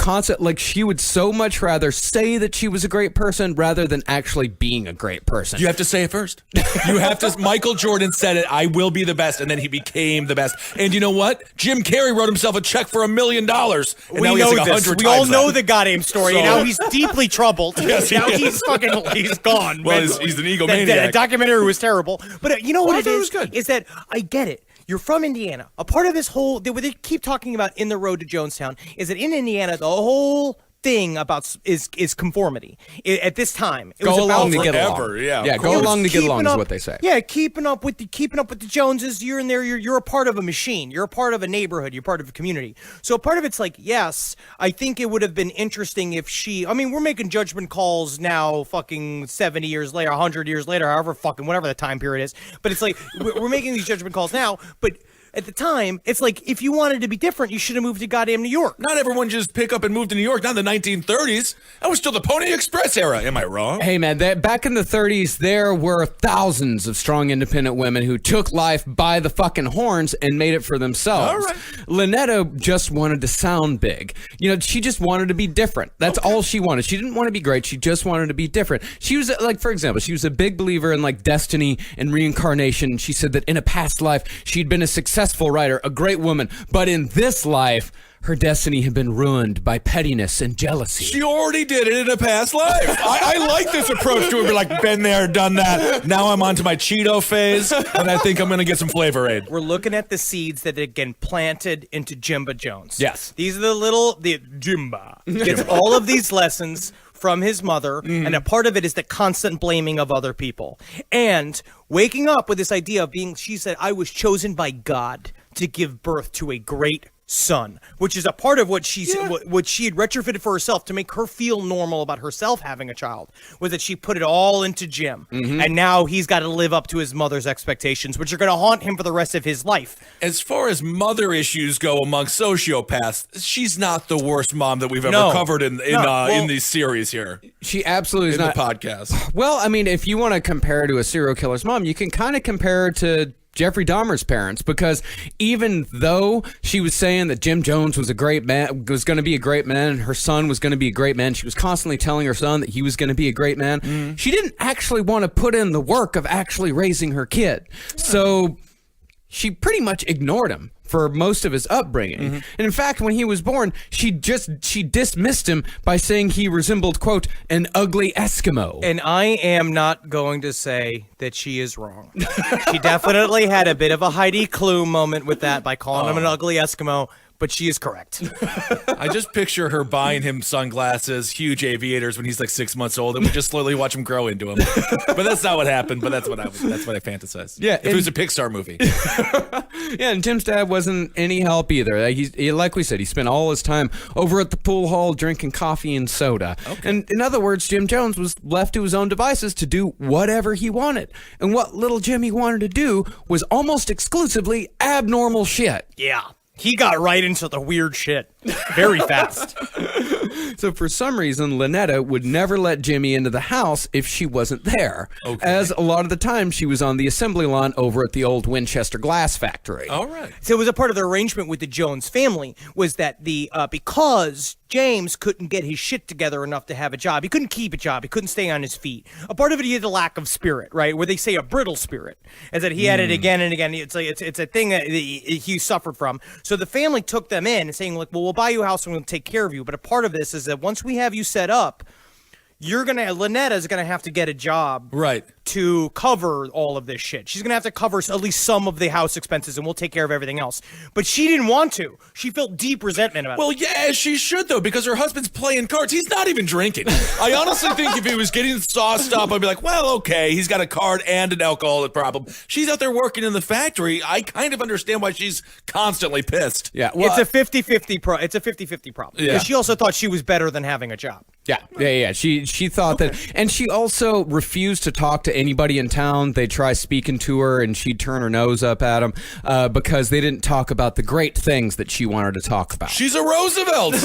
[SPEAKER 1] she would so much rather say that she was a great person rather than actually being a great person.
[SPEAKER 6] You have to say it first. You have to. Michael Jordan said it, I will be the best, and then he became the best. And you know what? Jim Carrey wrote himself a check for $1 million. And
[SPEAKER 5] We
[SPEAKER 6] now he has
[SPEAKER 5] know
[SPEAKER 6] like
[SPEAKER 5] this.
[SPEAKER 6] 100
[SPEAKER 5] We all
[SPEAKER 6] times
[SPEAKER 5] know
[SPEAKER 6] that.
[SPEAKER 5] the goddamn story.
[SPEAKER 6] So-
[SPEAKER 5] And now he's deeply troubled.
[SPEAKER 6] Yes, he
[SPEAKER 5] now
[SPEAKER 6] is.
[SPEAKER 5] he's gone.
[SPEAKER 6] Well,
[SPEAKER 5] mentally.
[SPEAKER 6] he's an egomaniac.
[SPEAKER 5] That documentary was terrible. But you know what
[SPEAKER 6] I
[SPEAKER 5] it
[SPEAKER 6] thought it
[SPEAKER 5] is?
[SPEAKER 6] was good.
[SPEAKER 5] Is that I get it. You're from Indiana. A part of this whole, what they keep talking about in the road to Jonestown is that in Indiana, the whole thing about is conformity. At this time, it was
[SPEAKER 1] Go along
[SPEAKER 5] about
[SPEAKER 1] to get along.
[SPEAKER 6] forever, yeah.
[SPEAKER 1] Yeah,
[SPEAKER 6] Of
[SPEAKER 1] go
[SPEAKER 5] It was
[SPEAKER 1] along to get along
[SPEAKER 5] keeping
[SPEAKER 1] is
[SPEAKER 5] up-
[SPEAKER 1] what they say.
[SPEAKER 5] Yeah, keeping up with the Joneses. You're in there. You're a part of a machine. You're a part of a neighborhood. You're part of a community. So part of it's like, yes, I think it would have been interesting if she. I mean, we're making judgment calls now, fucking 70 years later, 100 years later, however fucking whatever the time period is. But it's like we're making these judgment calls now, but. At the time, it's like, if you wanted to be different, you should have moved to goddamn New York.
[SPEAKER 6] Not everyone just pick up and moved to New York. Not in the 1930s. That was still the Pony Express era. Am I wrong?
[SPEAKER 1] Hey man, back in the 30s, there were thousands of strong, independent women who took life by the fucking horns and made it for themselves.
[SPEAKER 6] All right.
[SPEAKER 1] Lynetta just wanted to sound big. You know, she just wanted to be different. That's all she wanted. She didn't want to be great. She just wanted to be different. She was like, for example, she was a big believer in like destiny and reincarnation. She said that in a past life, she'd been a successful writer, a great woman, but in this life, her destiny had been ruined by pettiness and jealousy.
[SPEAKER 6] She already did it in a past life. I like this approach to it. Be like, been there, done that. Now I'm onto my Cheeto phase, and I think I'm going to get some Flavor Aid.
[SPEAKER 5] We're looking at the seeds that are getting planted into Jimba Jones.
[SPEAKER 1] Yes.
[SPEAKER 5] These are the Jimba. Gets all of these lessons from his mother, and a part of it is the constant blaming of other people. And waking up with this idea of being, she said, I was chosen by God to give birth to a great son, which is a part of what she had retrofitted for herself to make her feel normal about herself having a child, was that she put it all into Jim. And now he's got to live up to his mother's expectations, which are going to haunt him for the rest of his life.
[SPEAKER 6] As far as mother issues go among sociopaths, she's not the worst mom that we've ever covered in these series here.
[SPEAKER 1] She absolutely is
[SPEAKER 6] in
[SPEAKER 1] not.
[SPEAKER 6] The podcast.
[SPEAKER 1] Well, I mean, if you want to compare her to a serial killer's mom, you can kind of compare her to Jeffrey Dahmer's parents, because even though she was saying that Jim Jones was a great man, was going to be a great man, and her son was going to be a great man, she was constantly telling her son that he was going to be a great man. She didn't actually want to put in the work of actually raising her kid. So she pretty much ignored him for most of his upbringing. And in fact, when he was born, she dismissed him by saying he resembled, quote, an ugly Eskimo.
[SPEAKER 5] And I am not going to say that she is wrong. She definitely had a bit of a Heidi Klum moment with that by calling him an ugly Eskimo, but she is correct.
[SPEAKER 6] I just picture her buying him sunglasses, huge aviators when he's like 6 months old, and we just slowly watch him grow into them. But that's not what happened. But that's what I fantasized.
[SPEAKER 1] Yeah,
[SPEAKER 6] if it was a Pixar movie.
[SPEAKER 1] Yeah, and Jim's dad wasn't any help either. Like we said, he spent all his time over at the pool hall drinking coffee and soda. Okay. And in other words, Jim Jones was left to his own devices to do whatever he wanted. And what little Jimmy wanted to do was almost exclusively abnormal shit.
[SPEAKER 5] Yeah. He got right into the weird shit very fast.
[SPEAKER 1] So for some reason, Lynetta would never let Jimmy into the house if she wasn't there. Okay. As a lot of the time, she was on the assembly line over at the old Winchester glass factory.
[SPEAKER 6] All right.
[SPEAKER 5] So it was a part of the arrangement with the Jones family, was that because James couldn't get his shit together enough to have a job. He couldn't keep a job. He couldn't stay on his feet. A part of it, he had a lack of spirit, right? Where they say a brittle spirit, is that he had it again and again. It's like it's a thing that he suffered from. So the family took them in and saying, like, well, we'll buy you a house and we'll take care of you. But a part of this is that once we have you set up, Lynetta's gonna have to get a job,
[SPEAKER 6] right,
[SPEAKER 5] to cover all of this shit. She's gonna have to cover at least some of the house expenses, and we'll take care of everything else. But she didn't want to. She felt deep resentment about it.
[SPEAKER 6] Well, yeah, she should though, because her husband's playing cards. He's not even drinking. I honestly think if he was getting sauced up, I'd be like, well, okay, he's got a card and an alcoholic problem. She's out there working in the factory. I kind of understand why she's constantly pissed.
[SPEAKER 5] Yeah, well, it's a 50-50 problem.
[SPEAKER 6] Yeah.
[SPEAKER 5] She also thought she was better than having a job.
[SPEAKER 1] Yeah. She thought that, and she also refused to talk to anybody in town. They'd try speaking to her, and she'd turn her nose up at them because they didn't talk about the great things that she wanted to talk about.
[SPEAKER 6] She's a Roosevelt.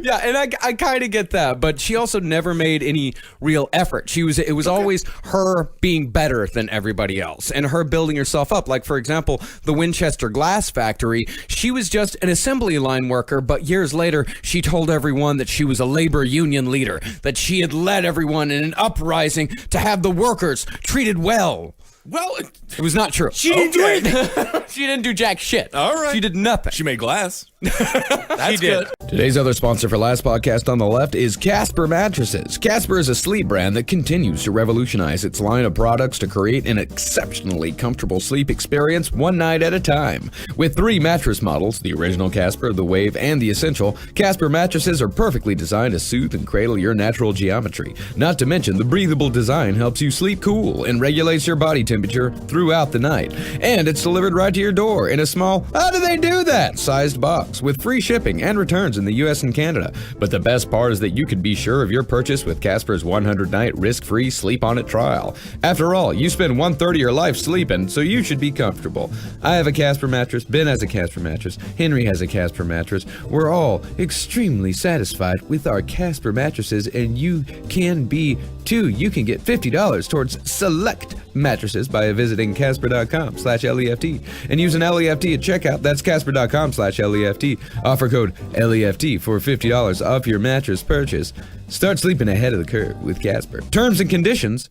[SPEAKER 1] Yeah, and I kind of get that, but she also never made any real effort. It was always her being better than everybody else, and her building herself up. Like, for example, the Winchester Glass Factory, she was just an assembly line worker, but years later, she told everyone that she was a labor union leader, that she had led everyone in an uprising to have the workers treated well.
[SPEAKER 6] Well,
[SPEAKER 1] it was not true.
[SPEAKER 5] She didn't do anything.
[SPEAKER 1] She didn't do jack shit.
[SPEAKER 6] All right.
[SPEAKER 1] She did nothing.
[SPEAKER 6] She made glass. That's good.
[SPEAKER 1] Today's other sponsor for Last Podcast on the Left is Casper Mattresses. Casper is a sleep brand that continues to revolutionize its line of products to create an exceptionally comfortable sleep experience one night at a time. With 3 mattress models, the original Casper, the Wave, and the Essential, Casper mattresses are perfectly designed to soothe and cradle your natural geometry. Not to mention, the breathable design helps you sleep cool and regulates your body temperature throughout the night. And it's delivered right to your door in a small, how do they do that, sized box, with free shipping and returns in the US and Canada. But the best part is that you can be sure of your purchase with Casper's 100-night risk-free Sleep On It trial. After all, you spend 1/3 of your life sleeping, so you should be comfortable. I have a Casper mattress, Ben has a Casper mattress, Henry has a Casper mattress. We're all extremely satisfied with our Casper mattresses, and you can be too. You can get $50 towards select mattresses by visiting casper.com/LEFT and using LEFT at checkout. That's casper.com/LEFT. Offer code LEFT for $50 off your mattress purchase. Start sleeping ahead of the curve with Casper. Terms and conditions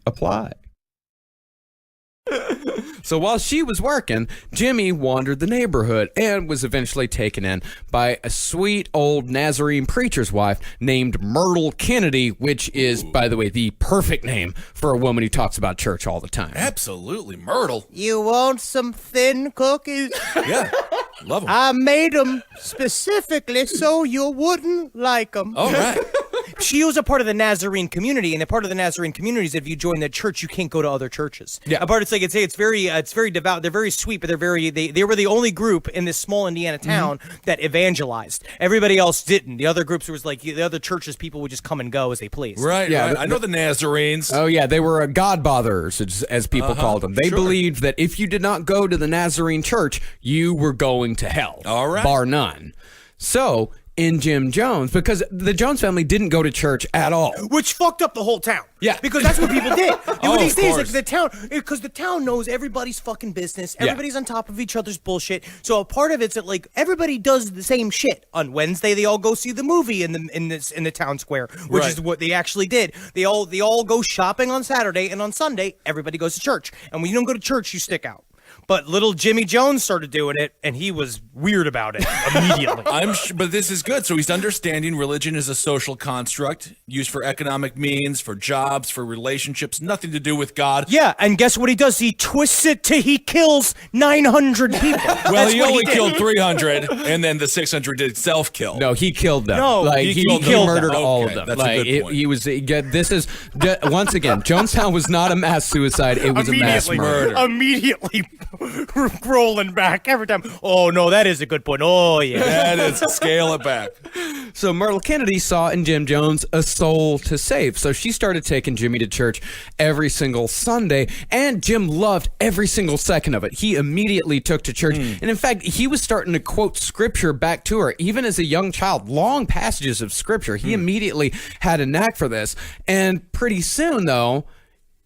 [SPEAKER 1] apply. So while she was working, Jimmy wandered the neighborhood and was eventually taken in by a sweet old Nazarene preacher's wife named Myrtle Kennedy, which is, by the way, the perfect name for a woman who talks about church all the time.
[SPEAKER 6] Absolutely, Myrtle.
[SPEAKER 5] You want some thin cookies?
[SPEAKER 6] Yeah, love them.
[SPEAKER 5] I made them specifically so you wouldn't like them.
[SPEAKER 6] All right.
[SPEAKER 5] she was a part of the Nazarene community, and a part of the Nazarene community is if you join that church, you can't go to other churches.
[SPEAKER 1] Yeah.
[SPEAKER 5] A part it's like it's very devout. They're very sweet, but they were the only group in this small Indiana town that evangelized. Everybody else didn't. The other groups was like the other churches, people would just come and go as they pleased.
[SPEAKER 6] Right.
[SPEAKER 1] Yeah,
[SPEAKER 6] Right. I know the Nazarenes.
[SPEAKER 1] Oh yeah, they were God botherers, as people called them. They believed that if you did not go to the Nazarene church, you were going to hell.
[SPEAKER 6] All right.
[SPEAKER 1] Bar none. So in Jim Jones, because the Jones family didn't go to church at all.
[SPEAKER 5] Which fucked up the whole town.
[SPEAKER 1] Yeah.
[SPEAKER 5] Because that's what people did. These
[SPEAKER 6] of
[SPEAKER 5] days,
[SPEAKER 6] course.
[SPEAKER 5] the town, because the town knows everybody's fucking business. Everybody's on top of each other's bullshit. So a part of it's that like everybody does the same shit. On Wednesday, they all go see the movie in the town square, which is what they actually did. They all go shopping on Saturday, and on Sunday, everybody goes to church. And when you don't go to church, you stick out. But little Jimmy Jones started doing it, and he was weird about it immediately.
[SPEAKER 6] But this is good. So he's understanding religion is a social construct used for economic means, for jobs, for relationships, nothing to do with God.
[SPEAKER 5] Yeah, and guess what he does? He twists it till he kills 900 people.
[SPEAKER 6] Well,
[SPEAKER 5] That's
[SPEAKER 6] he
[SPEAKER 5] what
[SPEAKER 6] only
[SPEAKER 5] did.
[SPEAKER 6] killed 300, and then the 600 did self-kill.
[SPEAKER 1] No, he killed them.
[SPEAKER 5] No,
[SPEAKER 1] like,
[SPEAKER 5] he
[SPEAKER 1] he
[SPEAKER 5] killed
[SPEAKER 1] murdered
[SPEAKER 5] them.
[SPEAKER 1] all
[SPEAKER 6] Okay,
[SPEAKER 1] of them.
[SPEAKER 6] that's a
[SPEAKER 1] like,
[SPEAKER 6] good point.
[SPEAKER 1] He was. This is once again, Jonestown was not a mass suicide. It was a mass murder.
[SPEAKER 5] Immediately rolling back every time. Oh no, that is a good point. Oh yeah.
[SPEAKER 6] That is, scale it back.
[SPEAKER 1] So Myrtle Kennedy saw in Jim Jones a soul to save. So she started taking Jimmy to church every single Sunday, and Jim loved every single second of it. He immediately took to church. And in fact, he was starting to quote scripture back to her, even as a young child, long passages of scripture. He immediately had a knack for this. And pretty soon, though,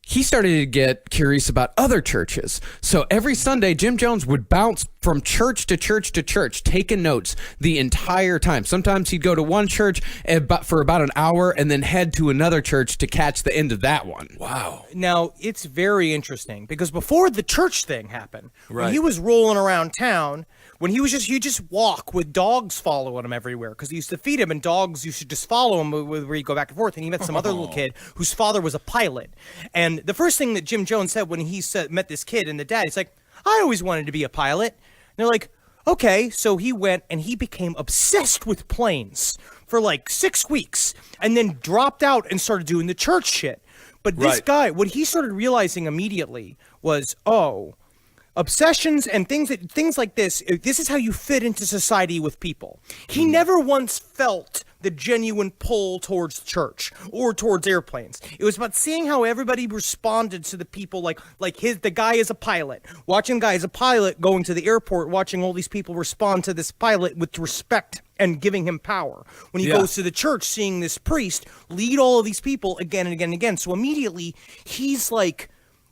[SPEAKER 1] he started to get curious about other churches. So every Sunday, Jim Jones would bounce from church to church to church, taking notes the entire time. Sometimes he'd go to one church for about an hour and then head to another church to catch the end of that one.
[SPEAKER 6] Wow.
[SPEAKER 5] Now it's very interesting because before the church thing happened, when
[SPEAKER 6] Right.
[SPEAKER 5] he was rolling around town, when he just walk with dogs following him everywhere because he used to feed him, and dogs used to just follow him where he'd go back and forth. And he met some other little kid whose father was a pilot. And the first thing that Jim Jones said when he met this kid and the dad, he's like, "I always wanted to be a pilot." And they're like, "Okay." So he went and he became obsessed with planes for like 6 weeks, and then dropped out and started doing the church shit. But this
[SPEAKER 6] Right.
[SPEAKER 5] guy, what he started realizing immediately was, obsessions and things like this is how you fit into society with people. He never once felt the genuine pull towards church or towards airplanes. It was about seeing how everybody responded to the people, the guy is a pilot. Watching guy as a pilot going to the airport, watching all these people respond to this pilot with respect and giving him power. When he goes to the church, seeing this priest lead all of these people again and again and again. So immediately he's like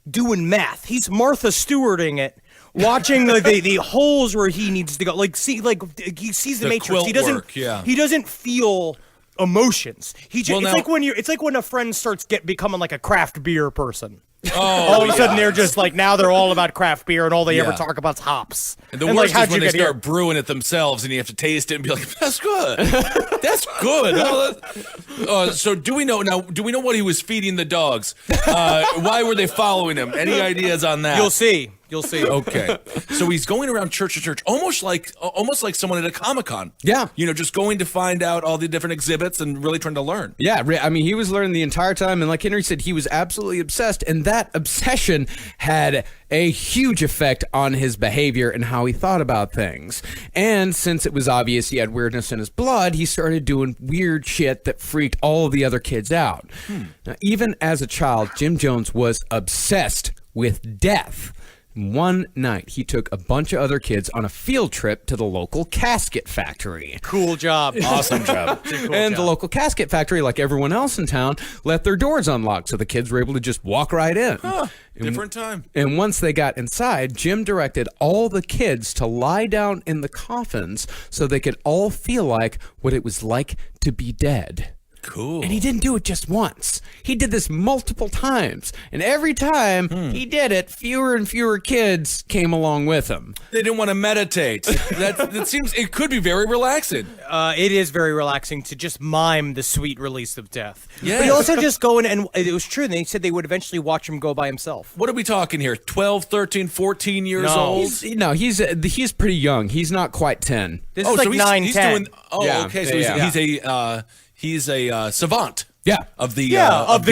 [SPEAKER 5] doing math. He's Martha Stewarting it, watching the holes where he needs to go. He sees the Matrix.
[SPEAKER 6] quilt
[SPEAKER 5] He doesn't.
[SPEAKER 6] work, yeah.
[SPEAKER 5] He doesn't feel emotions. He just.
[SPEAKER 6] Well,
[SPEAKER 5] It's like when a friend starts becoming like a craft beer person.
[SPEAKER 6] Oh,
[SPEAKER 5] All of a sudden, they're just like, now they're all about craft beer, and all they ever
[SPEAKER 6] Yeah.
[SPEAKER 5] talk about is hops.
[SPEAKER 6] And the
[SPEAKER 5] like,
[SPEAKER 6] worst
[SPEAKER 5] how'd
[SPEAKER 6] is when
[SPEAKER 5] you
[SPEAKER 6] they
[SPEAKER 5] get here?
[SPEAKER 6] start brewing it themselves, and you have to taste it and be like, "That's good, that's good." So do we know now? Do we know what he was feeding the dogs? Why were they following him? Any ideas on that?
[SPEAKER 5] You'll see. You'll see.
[SPEAKER 6] Okay, so he's going around church to church, almost like someone at a Comic-Con.
[SPEAKER 1] Yeah.
[SPEAKER 6] Just going to find out all the different exhibits and really trying to learn.
[SPEAKER 1] Yeah, I mean, he was learning the entire time, and like Henry said, he was absolutely obsessed, and that obsession had a huge effect on his behavior and how he thought about things. And since it was obvious he had weirdness in his blood, he started doing weird shit that freaked all of the other kids out. Now, even as a child, Jim Jones was obsessed with death. One night, he took a bunch of other kids on a field trip to the local casket factory.
[SPEAKER 5] Cool job.
[SPEAKER 6] Awesome job.
[SPEAKER 1] And the local casket factory, like everyone else in town, left their doors unlocked so the kids were able to just walk right in.
[SPEAKER 6] Different time.
[SPEAKER 1] And once they got inside, Jim directed all the kids to lie down in the coffins so they could all feel like what it was like to be dead.
[SPEAKER 6] Cool.
[SPEAKER 1] And he didn't do it just once. He did this multiple times. And every time he did it, fewer and fewer kids came along with him.
[SPEAKER 6] They didn't want to meditate. That seems it could be very relaxing.
[SPEAKER 5] It is very relaxing to just mime the sweet release of death.
[SPEAKER 6] Yes.
[SPEAKER 5] But he also just go in, and it was true. They said they would eventually watch him go by himself.
[SPEAKER 6] What are we talking here? 12, 13, 14 years
[SPEAKER 5] No.
[SPEAKER 6] old?
[SPEAKER 1] He's pretty young. He's not quite 10.
[SPEAKER 5] This is like
[SPEAKER 6] so
[SPEAKER 5] 9,
[SPEAKER 6] he's
[SPEAKER 5] 10.
[SPEAKER 6] doing. Oh,
[SPEAKER 1] Yeah,
[SPEAKER 6] okay. So
[SPEAKER 1] yeah.
[SPEAKER 6] he's a He's a savant.
[SPEAKER 1] Yeah.
[SPEAKER 6] Of the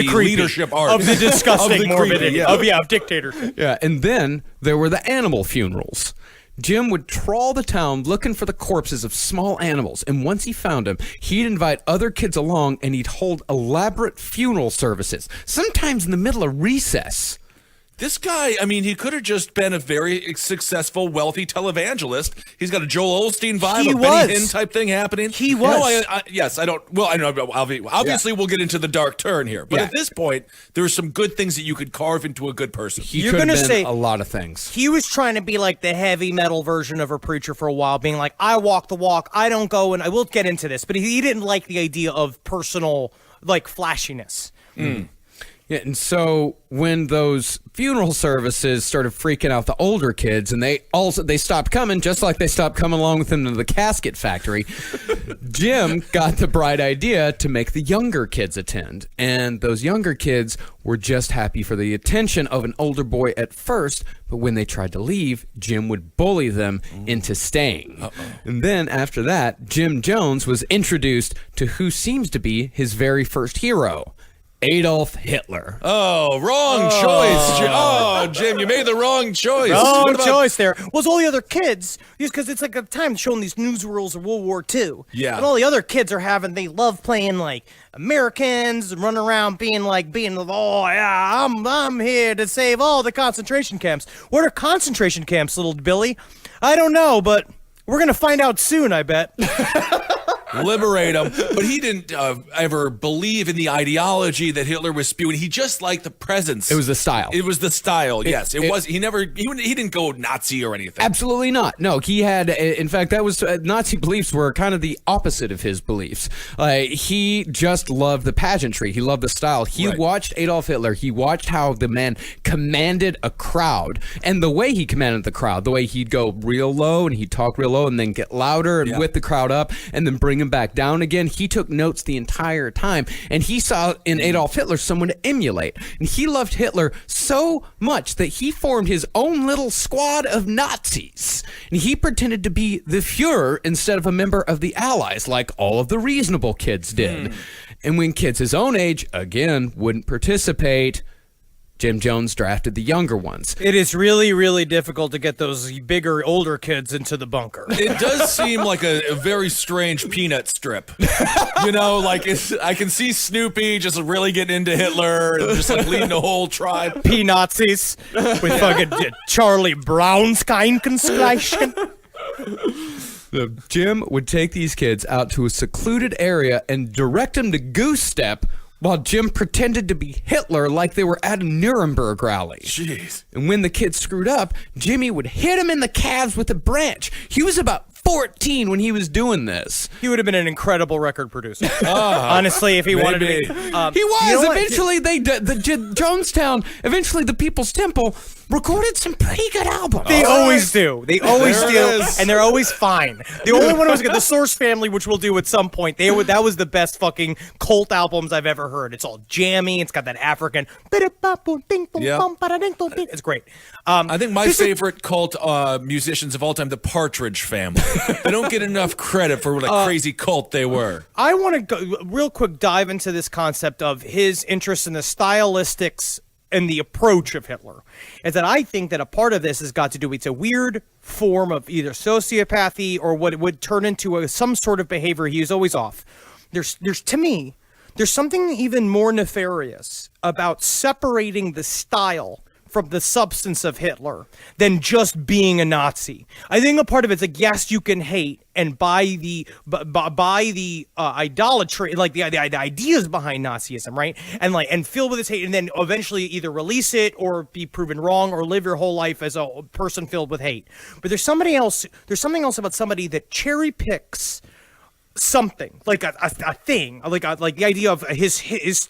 [SPEAKER 5] creepy,
[SPEAKER 6] leadership art.
[SPEAKER 5] of the disgusting
[SPEAKER 6] Of the
[SPEAKER 5] morbidity,
[SPEAKER 6] creepy,
[SPEAKER 5] of dictatorship.
[SPEAKER 1] Yeah, and then there were the animal funerals. Jim would trawl the town looking for the corpses of small animals, and once he found them, he'd invite other kids along and he'd hold elaborate funeral services, sometimes in the middle of recess.
[SPEAKER 6] This guy, I mean, he could have just been a very successful, wealthy televangelist. He's got a Joel Osteen vibe,
[SPEAKER 5] He
[SPEAKER 6] a
[SPEAKER 5] was.
[SPEAKER 6] Benny Hinn type thing happening.
[SPEAKER 5] He was.
[SPEAKER 6] I know. Obviously, we'll get into the dark turn here. But at this point, there's some good things that you could carve into a good person.
[SPEAKER 1] He
[SPEAKER 5] You're
[SPEAKER 1] could have
[SPEAKER 5] gonna
[SPEAKER 1] been
[SPEAKER 5] say-
[SPEAKER 1] a lot of things.
[SPEAKER 5] He was trying to be like the heavy metal version of a preacher for a while, being like, I walk the walk, I don't go, and I will get into this, but he didn't like the idea of personal, like, flashiness.
[SPEAKER 1] Yeah, and so when those funeral services started freaking out the older kids, and they stopped coming, just like they stopped coming along with him to the casket factory, Jim got the bright idea to make the younger kids attend. And those younger kids were just happy for the attention of an older boy at first, but when they tried to leave, Jim would bully them into staying. And then after that, Jim Jones was introduced to who seems to be his very first hero, Adolf Hitler.
[SPEAKER 6] Oh, wrong choice. Jim, you made the wrong choice.
[SPEAKER 5] Wrong choice there. Well, it's all the other kids, because it's like a time showing these newsreels of World War II.
[SPEAKER 6] Yeah.
[SPEAKER 5] And all the other kids they love playing like Americans and running around being, oh, yeah, I'm here to save all the concentration camps. What are concentration camps, little Billy? I don't know, but we're going to find out soon, I bet.
[SPEAKER 6] Liberate him. But he didn't ever believe in the ideology that Hitler was spewing. He just liked the presence.
[SPEAKER 1] It was the style.
[SPEAKER 6] It was the style. Yes, it was. He didn't go Nazi or anything.
[SPEAKER 1] Absolutely not. No, he had, in fact, that was, Nazi beliefs were kind of the opposite of his beliefs. He just loved the pageantry. He loved the style. He watched Adolf Hitler. He watched how the man commanded a crowd, and the way he commanded the crowd, the way he'd go real low and he'd talk real low and then get louder and whip the crowd up and then bring him back down again. He took notes the entire time, and he saw in Adolf Hitler someone to emulate. And he loved Hitler so much that he formed his own little squad of Nazis. And he pretended to be the Fuhrer instead of a member of the Allies, like all of the reasonable kids did. And when kids his own age, again, wouldn't participate, Jim Jones drafted the younger ones.
[SPEAKER 5] It is really, really difficult to get those bigger, older kids into the bunker.
[SPEAKER 6] It does seem like a very strange Peanut strip. I can see Snoopy just really getting into Hitler and just leading the whole tribe.
[SPEAKER 5] P-Nazis with fucking Charlie Brown's kind conscription.
[SPEAKER 1] Jim would take these kids out to a secluded area and direct them to goose step while Jim pretended to be Hitler like they were at a Nuremberg rally.
[SPEAKER 6] Jeez.
[SPEAKER 1] And when the kids screwed up, Jimmy would hit him in the calves with a branch. He was about 14 when he was doing this.
[SPEAKER 5] He would have been an incredible record producer. Honestly, if he wanted to be.
[SPEAKER 1] He was. Eventually, Jonestown, eventually the People's Temple recorded some pretty good albums.
[SPEAKER 5] They always do. They always
[SPEAKER 6] There
[SPEAKER 5] do.
[SPEAKER 6] it is.
[SPEAKER 5] And they're always fine. The only one was the Source Family, which we'll do at some point. That was the best fucking cult albums I've ever heard. It's all jammy. It's got that African. It's great.
[SPEAKER 6] I think my favorite cult musicians of all time, the Partridge Family. They don't get enough credit for what a crazy cult they were.
[SPEAKER 5] I want to go real quick dive into this concept of his interest in the stylistics and the approach of Hitler. Is that I think that a part of this has got to do with it's a weird form of either sociopathy or what it would turn into some sort of behavior he was always off. There's to me, there's something even more nefarious about separating the style from the substance of Hitler than just being a Nazi. I think a part of it's like, yes, you can hate and buy the idolatry, like the ideas behind Nazism, right? And fill with this hate, and then eventually either release it or be proven wrong or live your whole life as a person filled with hate. But there's something else about somebody that cherry picks something like a thing, like the idea of his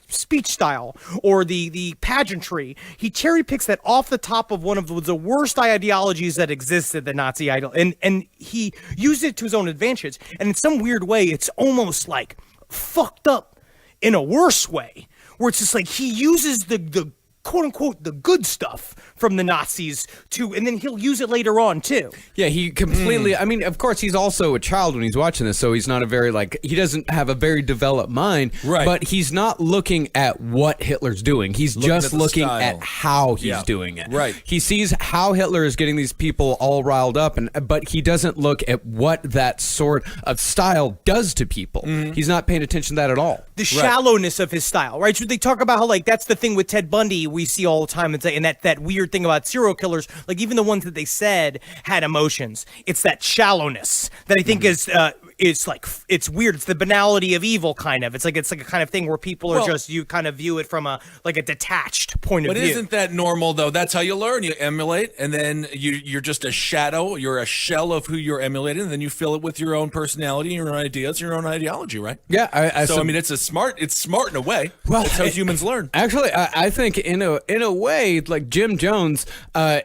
[SPEAKER 5] speech style or the pageantry. He cherry picks that off the top of one of the worst ideologies that existed, the Nazi idol, and he used it to his own advantage. And in some weird way, it's almost like fucked up in a worse way, where it's just like he uses the quote unquote the good stuff from the Nazis too, and then he'll use it later on too.
[SPEAKER 1] Yeah, he completely. I mean, of course, he's also a child when he's watching this, so he's not a very he doesn't have a very developed mind.
[SPEAKER 6] Right.
[SPEAKER 1] But he's not looking at what Hitler's doing. He's just looking at how he's doing it.
[SPEAKER 6] Right.
[SPEAKER 1] He sees how Hitler is getting these people all riled up, but he doesn't look at what that sort of style does to people. He's not paying attention to that at all.
[SPEAKER 5] The shallowness of his style, right? So they talk about how that's the thing with Ted Bundy we see all the time, and that weird thing about serial killers, even the ones that they said had emotions. It's that shallowness that I think is it's weird. It's the banality of evil, kind of. It's like a kind of thing where people are you kind of view it from a detached point of view.
[SPEAKER 6] But isn't that normal though? That's how you learn. You emulate, and then you're just a shadow. You're a shell of who you're emulating, and then you fill it with your own personality, your own ideas, your own ideology, right?
[SPEAKER 1] Yeah. I
[SPEAKER 6] mean, it's smart in a way.
[SPEAKER 1] Well,
[SPEAKER 6] that's how humans learn.
[SPEAKER 1] Actually, I think in a way, Jim Jones,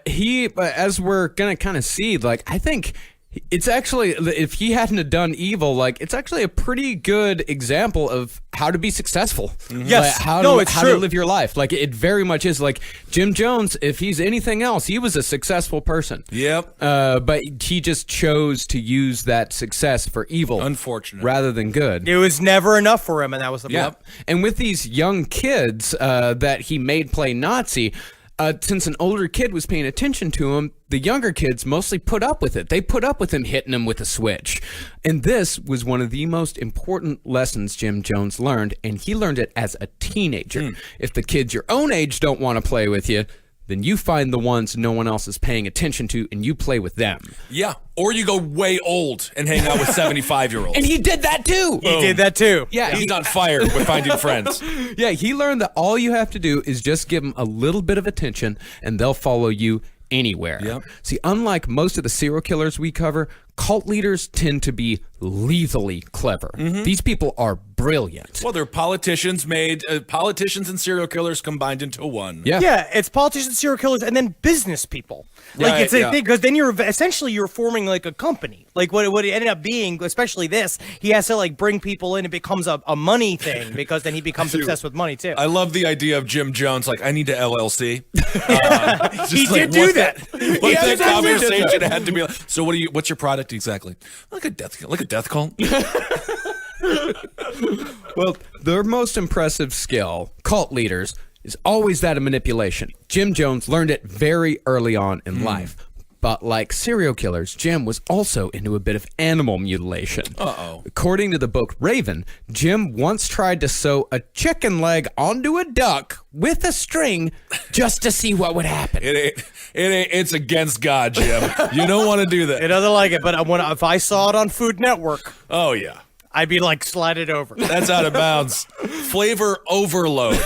[SPEAKER 1] he, as we're gonna kind of see, I think it's actually, if he hadn't have done evil, it's actually a pretty good example of how to be successul.
[SPEAKER 5] Yes,
[SPEAKER 1] how to live your life. It very much is. Jim Jones, if he's anything else, he was a successful person.
[SPEAKER 6] Yep.
[SPEAKER 1] But he just chose to use that success for evil,
[SPEAKER 6] unfortunate,
[SPEAKER 1] rather than good.
[SPEAKER 5] It was never enough for him, and that was the problem.
[SPEAKER 1] And with these young kids that he made play Nazi, since an older kid was paying attention to him, the younger kids mostly put up with it. They put up with him hitting them with a switch. And this was one of the most important lessons Jim Jones learned, and he learned it as a teenager. If the kids your own age don't want to play with you, then you find the ones no one else is paying attention to, and you play with them.
[SPEAKER 6] Yeah, or you go way old and hang out with 75-year-olds.
[SPEAKER 1] And he did that too.
[SPEAKER 5] He did that too.
[SPEAKER 1] Yeah,
[SPEAKER 6] he's on fire with finding friends.
[SPEAKER 1] Yeah, he learned that all you have to do is just give them a little bit of attention, and they'll follow you anywhere.
[SPEAKER 6] Yep.
[SPEAKER 1] See, unlike most of the serial killers we cover, cult leaders tend to be lethally clever. These people are brilliant.
[SPEAKER 6] Well, they're politicians politicians and serial killers combined into one.
[SPEAKER 5] Yeah, it's politicians, serial killers, and then business people. It's a thing, because then you're forming a company. What it ended up being, especially this, he has to bring people in. It becomes a money thing, because then he becomes obsessed with money too.
[SPEAKER 6] I love the idea of Jim Jones. I need to LLC.
[SPEAKER 5] He did do that.
[SPEAKER 6] What that conversation had to be. So what's your product exactly? Like a death cult.
[SPEAKER 1] Well, their most impressive skill, cult leaders, is always that of manipulation. Jim Jones learned it very early on in life. But like serial killers, Jim was also into a bit of animal mutilation.
[SPEAKER 6] Uh-oh. According
[SPEAKER 1] to the book Raven, Jim once tried to sew a chicken leg onto a duck with a string just to see what would happen.
[SPEAKER 6] It's against God, Jim. You don't want to do that.
[SPEAKER 5] He doesn't like it, but if I saw it on Food Network,
[SPEAKER 6] oh yeah,
[SPEAKER 5] I'd be slide it over.
[SPEAKER 6] That's out of bounds. Flavor overload.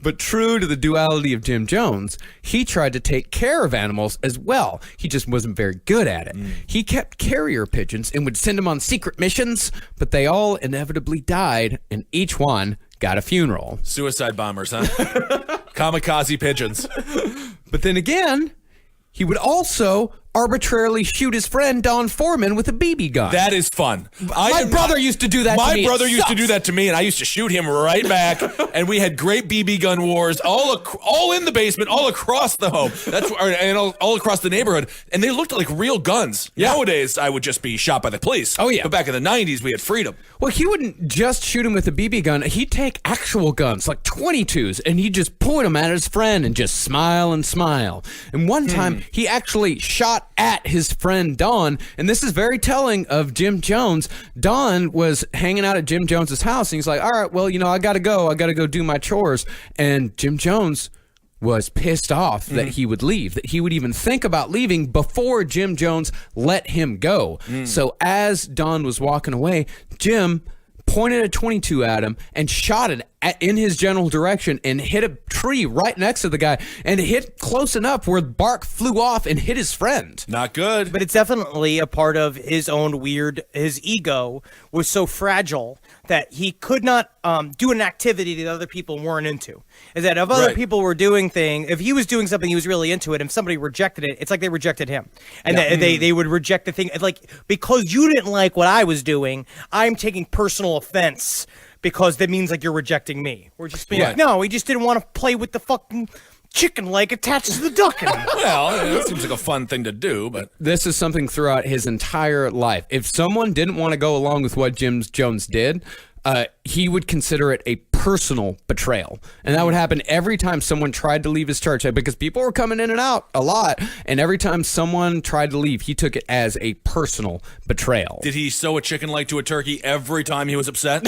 [SPEAKER 1] But true to the duality of Jim Jones, he tried to take care of animals as well. He just wasn't very good at it. He kept carrier pigeons and would send them on secret missions, but they all inevitably died, and each one got a funeral.
[SPEAKER 6] Suicide bombers, huh? Kamikaze pigeons.
[SPEAKER 1] But then again, he would also arbitrarily shoot his friend Don Foreman with a BB gun.
[SPEAKER 6] That is fun.
[SPEAKER 1] My brother used to do that to me.
[SPEAKER 6] My brother used to do that to me, and I used to shoot him right back. And we had great BB gun wars all in the basement, all across the home. And all across the neighborhood. And they looked like real guns. Yeah. Nowadays, I would just be shot by the police.
[SPEAKER 1] Oh, yeah.
[SPEAKER 6] But back in the 90s, we had freedom.
[SPEAKER 1] Well, he wouldn't just shoot him with a BB gun. He'd take actual guns, like 22s, and he'd just point them at his friend and just smile and smile. And one time, he actually shot at his friend Don, and this is very telling of Jim Jones. Don was hanging out at Jim Jones's house, and he's like, all right, well, I gotta go do my chores. And Jim Jones was pissed off that he would leave, that he would even think about leaving before Jim Jones let him go. So as Don was walking away, Jim pointed a 22 at him and shot it in his general direction and hit a tree right next to the guy, and hit close enough where bark flew off and hit his friend.
[SPEAKER 6] Not good.
[SPEAKER 5] But it's definitely a part of his own his ego was so fragile that he could not do an activity that other people weren't into. Is that if other people were doing if he was doing something he was really into it, and if somebody rejected it, it's like they rejected him. And they would reject the thing. Because you didn't like what I was doing, I'm taking personal offense because that means like you're rejecting me. We're just being
[SPEAKER 6] Right.
[SPEAKER 5] like, no, he just didn't want to play with the fucking chicken leg attached to the duck anymore.
[SPEAKER 6] Well, it seems like a fun thing to do, but
[SPEAKER 1] This is something throughout his entire life. If someone didn't want to go along with what Jim Jones did, he would consider it a personal betrayal. And that would happen every time someone tried to leave his church, because people were coming in and out a lot. And every time someone tried to leave, he took it as a personal betrayal.
[SPEAKER 6] did he sew a chicken leg to a turkey every time he was upset?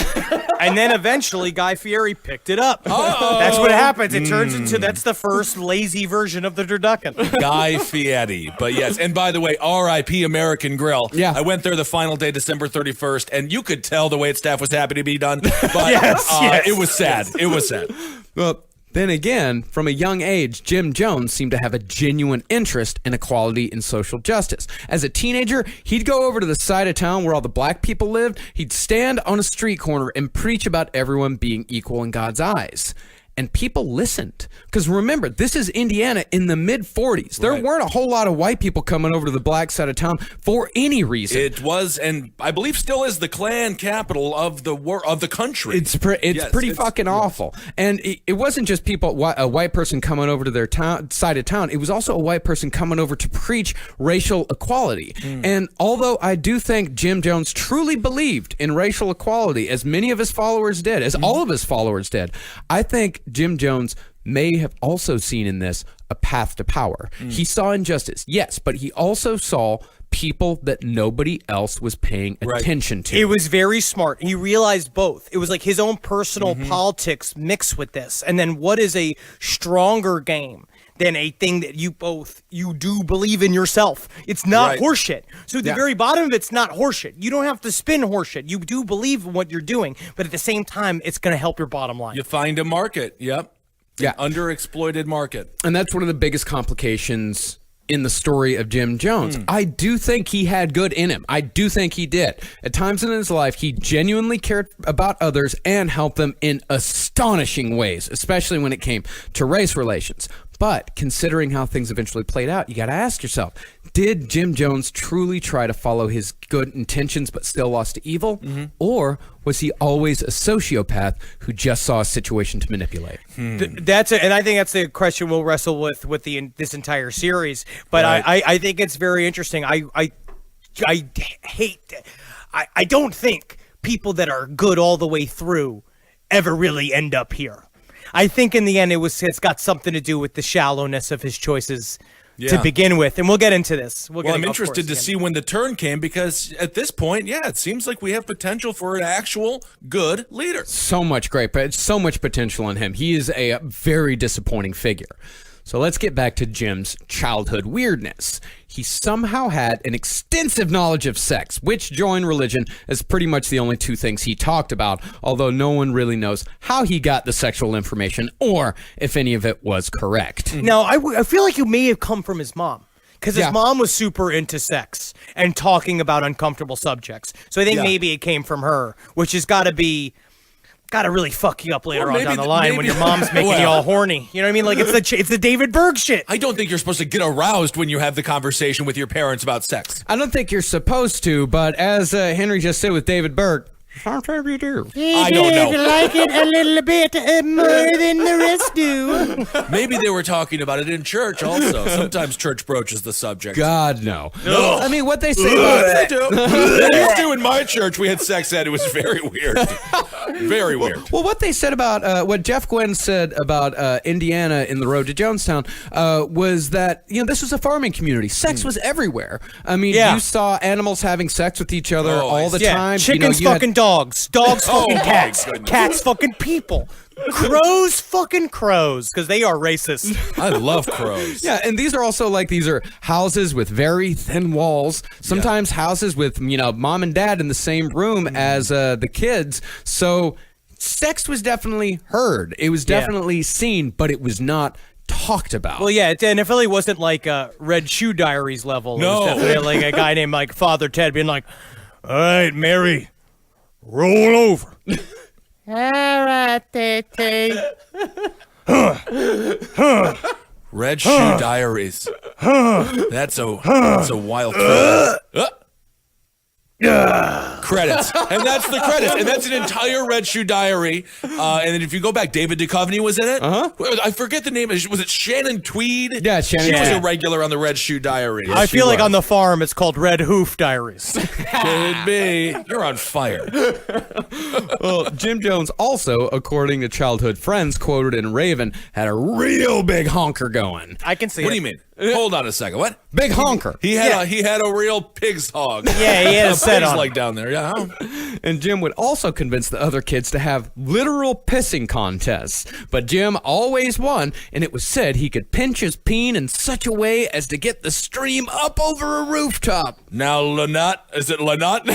[SPEAKER 5] And then eventually Guy Fieri picked it up. That's what happens. It turns into, that's the first lazy version of the turducken.
[SPEAKER 6] Guy Fieri. But yes, and by the way, R.I.P. American Grill.
[SPEAKER 1] Yeah.
[SPEAKER 6] I went there the final day, December 31st, and you could tell the wait staff was happy to be done. But
[SPEAKER 5] Yes.
[SPEAKER 6] it was sad. It was sad.
[SPEAKER 1] Well, then again, from a young age, Jim Jones seemed to have a genuine interest in equality and social justice. As a teenager, he'd go over to the side of town where all the black people lived. He'd stand on a street corner and preach about everyone being equal in God's eyes. And people listened. Because remember, this is Indiana in the mid-40s. There weren't a whole lot of white people coming over to the black side of town for any reason.
[SPEAKER 6] It was, and I believe still is, the Klan capital of the country.
[SPEAKER 1] It's pretty fucking awful. And it wasn't just a white person coming over to their side of town. It was also a white person coming over to preach racial equality. And although I do think Jim Jones truly believed in racial equality, as many of his followers did, as all of his followers did, I think Jim Jones may have also seen in this a path to power. He saw injustice, yes, but he also saw people that nobody else was paying attention to.
[SPEAKER 5] It was very smart. He realized both. It was like his own personal politics mixed with this. And then what is a stronger game than a thing that you do believe in yourself? It's not horseshit. So at the very bottom of it's not horseshit. You don't have to spin horseshit. You do believe in what you're doing, but at the same time, it's going to help your bottom line.
[SPEAKER 6] You find a market. Yep.
[SPEAKER 1] Yeah.
[SPEAKER 6] Underexploited market.
[SPEAKER 1] And that's one of the biggest complications in the story of Jim Jones. I do think he had good in him. I do think he did. At times in his life, he genuinely cared about others and helped them in astonishing ways, especially when it came to race relations. But considering how things eventually played out, you got to ask yourself, did Jim Jones truly try to follow his good intentions but still lost to evil? Or was he always a sociopath who just saw a situation to manipulate?
[SPEAKER 5] And I think that's the question we'll wrestle with this entire series. But I think it's very interesting. I don't think people that are good all the way through ever really end up here. I think in the end it's got something to do with the shallowness of his choices to begin with, and we'll get into this.
[SPEAKER 6] Well, I'm interested to see when the turn came, because at this point, it seems like we have potential for an actual good leader.
[SPEAKER 1] So much so much potential in him. He is a very disappointing figure. So let's get back to Jim's childhood weirdness. He somehow had an extensive knowledge of sex, which joined religion as pretty much the only two things he talked about, although no one really knows how he got the sexual information or if any of it was correct.
[SPEAKER 5] Now, I feel like it may have come from his mom. Because his mom was super into sex and talking about uncomfortable subjects. So I think maybe it came from her, which has got to really fuck you up later on down the line when your mom's making you all horny. You know what I mean? Like it's the David Berg shit.
[SPEAKER 6] I don't think you're supposed to get aroused when you have the conversation with your parents about sex.
[SPEAKER 1] I don't think you're supposed to, but as Henry just said with David Berg, sometimes you do.
[SPEAKER 6] I don't know.
[SPEAKER 5] Like it a little bit more than the rest do.
[SPEAKER 6] Maybe they were talking about it in church also. Sometimes church broaches the subject.
[SPEAKER 1] God, no.
[SPEAKER 6] No.
[SPEAKER 1] I mean, what they say about
[SPEAKER 6] They do. They used to in my church. We had sex ed. It was very weird. Very weird.
[SPEAKER 1] Well, what they said about what Jeff Gwen said about Indiana in the road to Jonestown was that this was a farming community. Sex was everywhere. I mean, you saw animals having sex with each other all the time.
[SPEAKER 5] Chickens fucking dogs fucking cats, cats fucking people. Crows fucking crows, because they are racist.
[SPEAKER 6] I love crows.
[SPEAKER 1] Yeah, and these are houses with very thin walls. Sometimes houses with mom and dad in the same room as the kids. So sex was definitely heard. It was definitely seen, but it was not talked about.
[SPEAKER 5] Well, yeah, and it really wasn't like a Red Shoe Diaries level.
[SPEAKER 6] No.
[SPEAKER 5] It was definitely like a guy named like Father Ted being like, "All right, Mary, roll over." All right, Ted.
[SPEAKER 6] Red Shoe Diaries. That's a wild film. Credits. And that's the credits. And that's an entire Red Shoe Diary. And then if you go back, David Duchovny was in it. I forget the name. Was it Shannon Tweed?
[SPEAKER 1] Yeah, Shannon
[SPEAKER 6] She was
[SPEAKER 1] Tweed.
[SPEAKER 6] a regular on the Red Shoe Diary.
[SPEAKER 5] I feel like on the farm it's called Red Hoof Diaries.
[SPEAKER 6] Could be. You're on fire.
[SPEAKER 1] Well, Jim Jones also, according to childhood friends quoted in Raven, had a real big honker going.
[SPEAKER 5] I can see
[SPEAKER 6] What
[SPEAKER 5] it.
[SPEAKER 6] do you mean? Hold on a second. What?
[SPEAKER 1] Big honker.
[SPEAKER 6] He had a real pig's hog.
[SPEAKER 5] Yeah, he had a set
[SPEAKER 6] pigs
[SPEAKER 5] on
[SPEAKER 6] like
[SPEAKER 5] him.
[SPEAKER 6] down there. Yeah.
[SPEAKER 1] And Jim would also convince the other kids to have literal pissing contests. But Jim always won, and it was said he could pinch his peen in such a way as to get the stream up over a rooftop.
[SPEAKER 6] Now, Lynette, is it Lynette?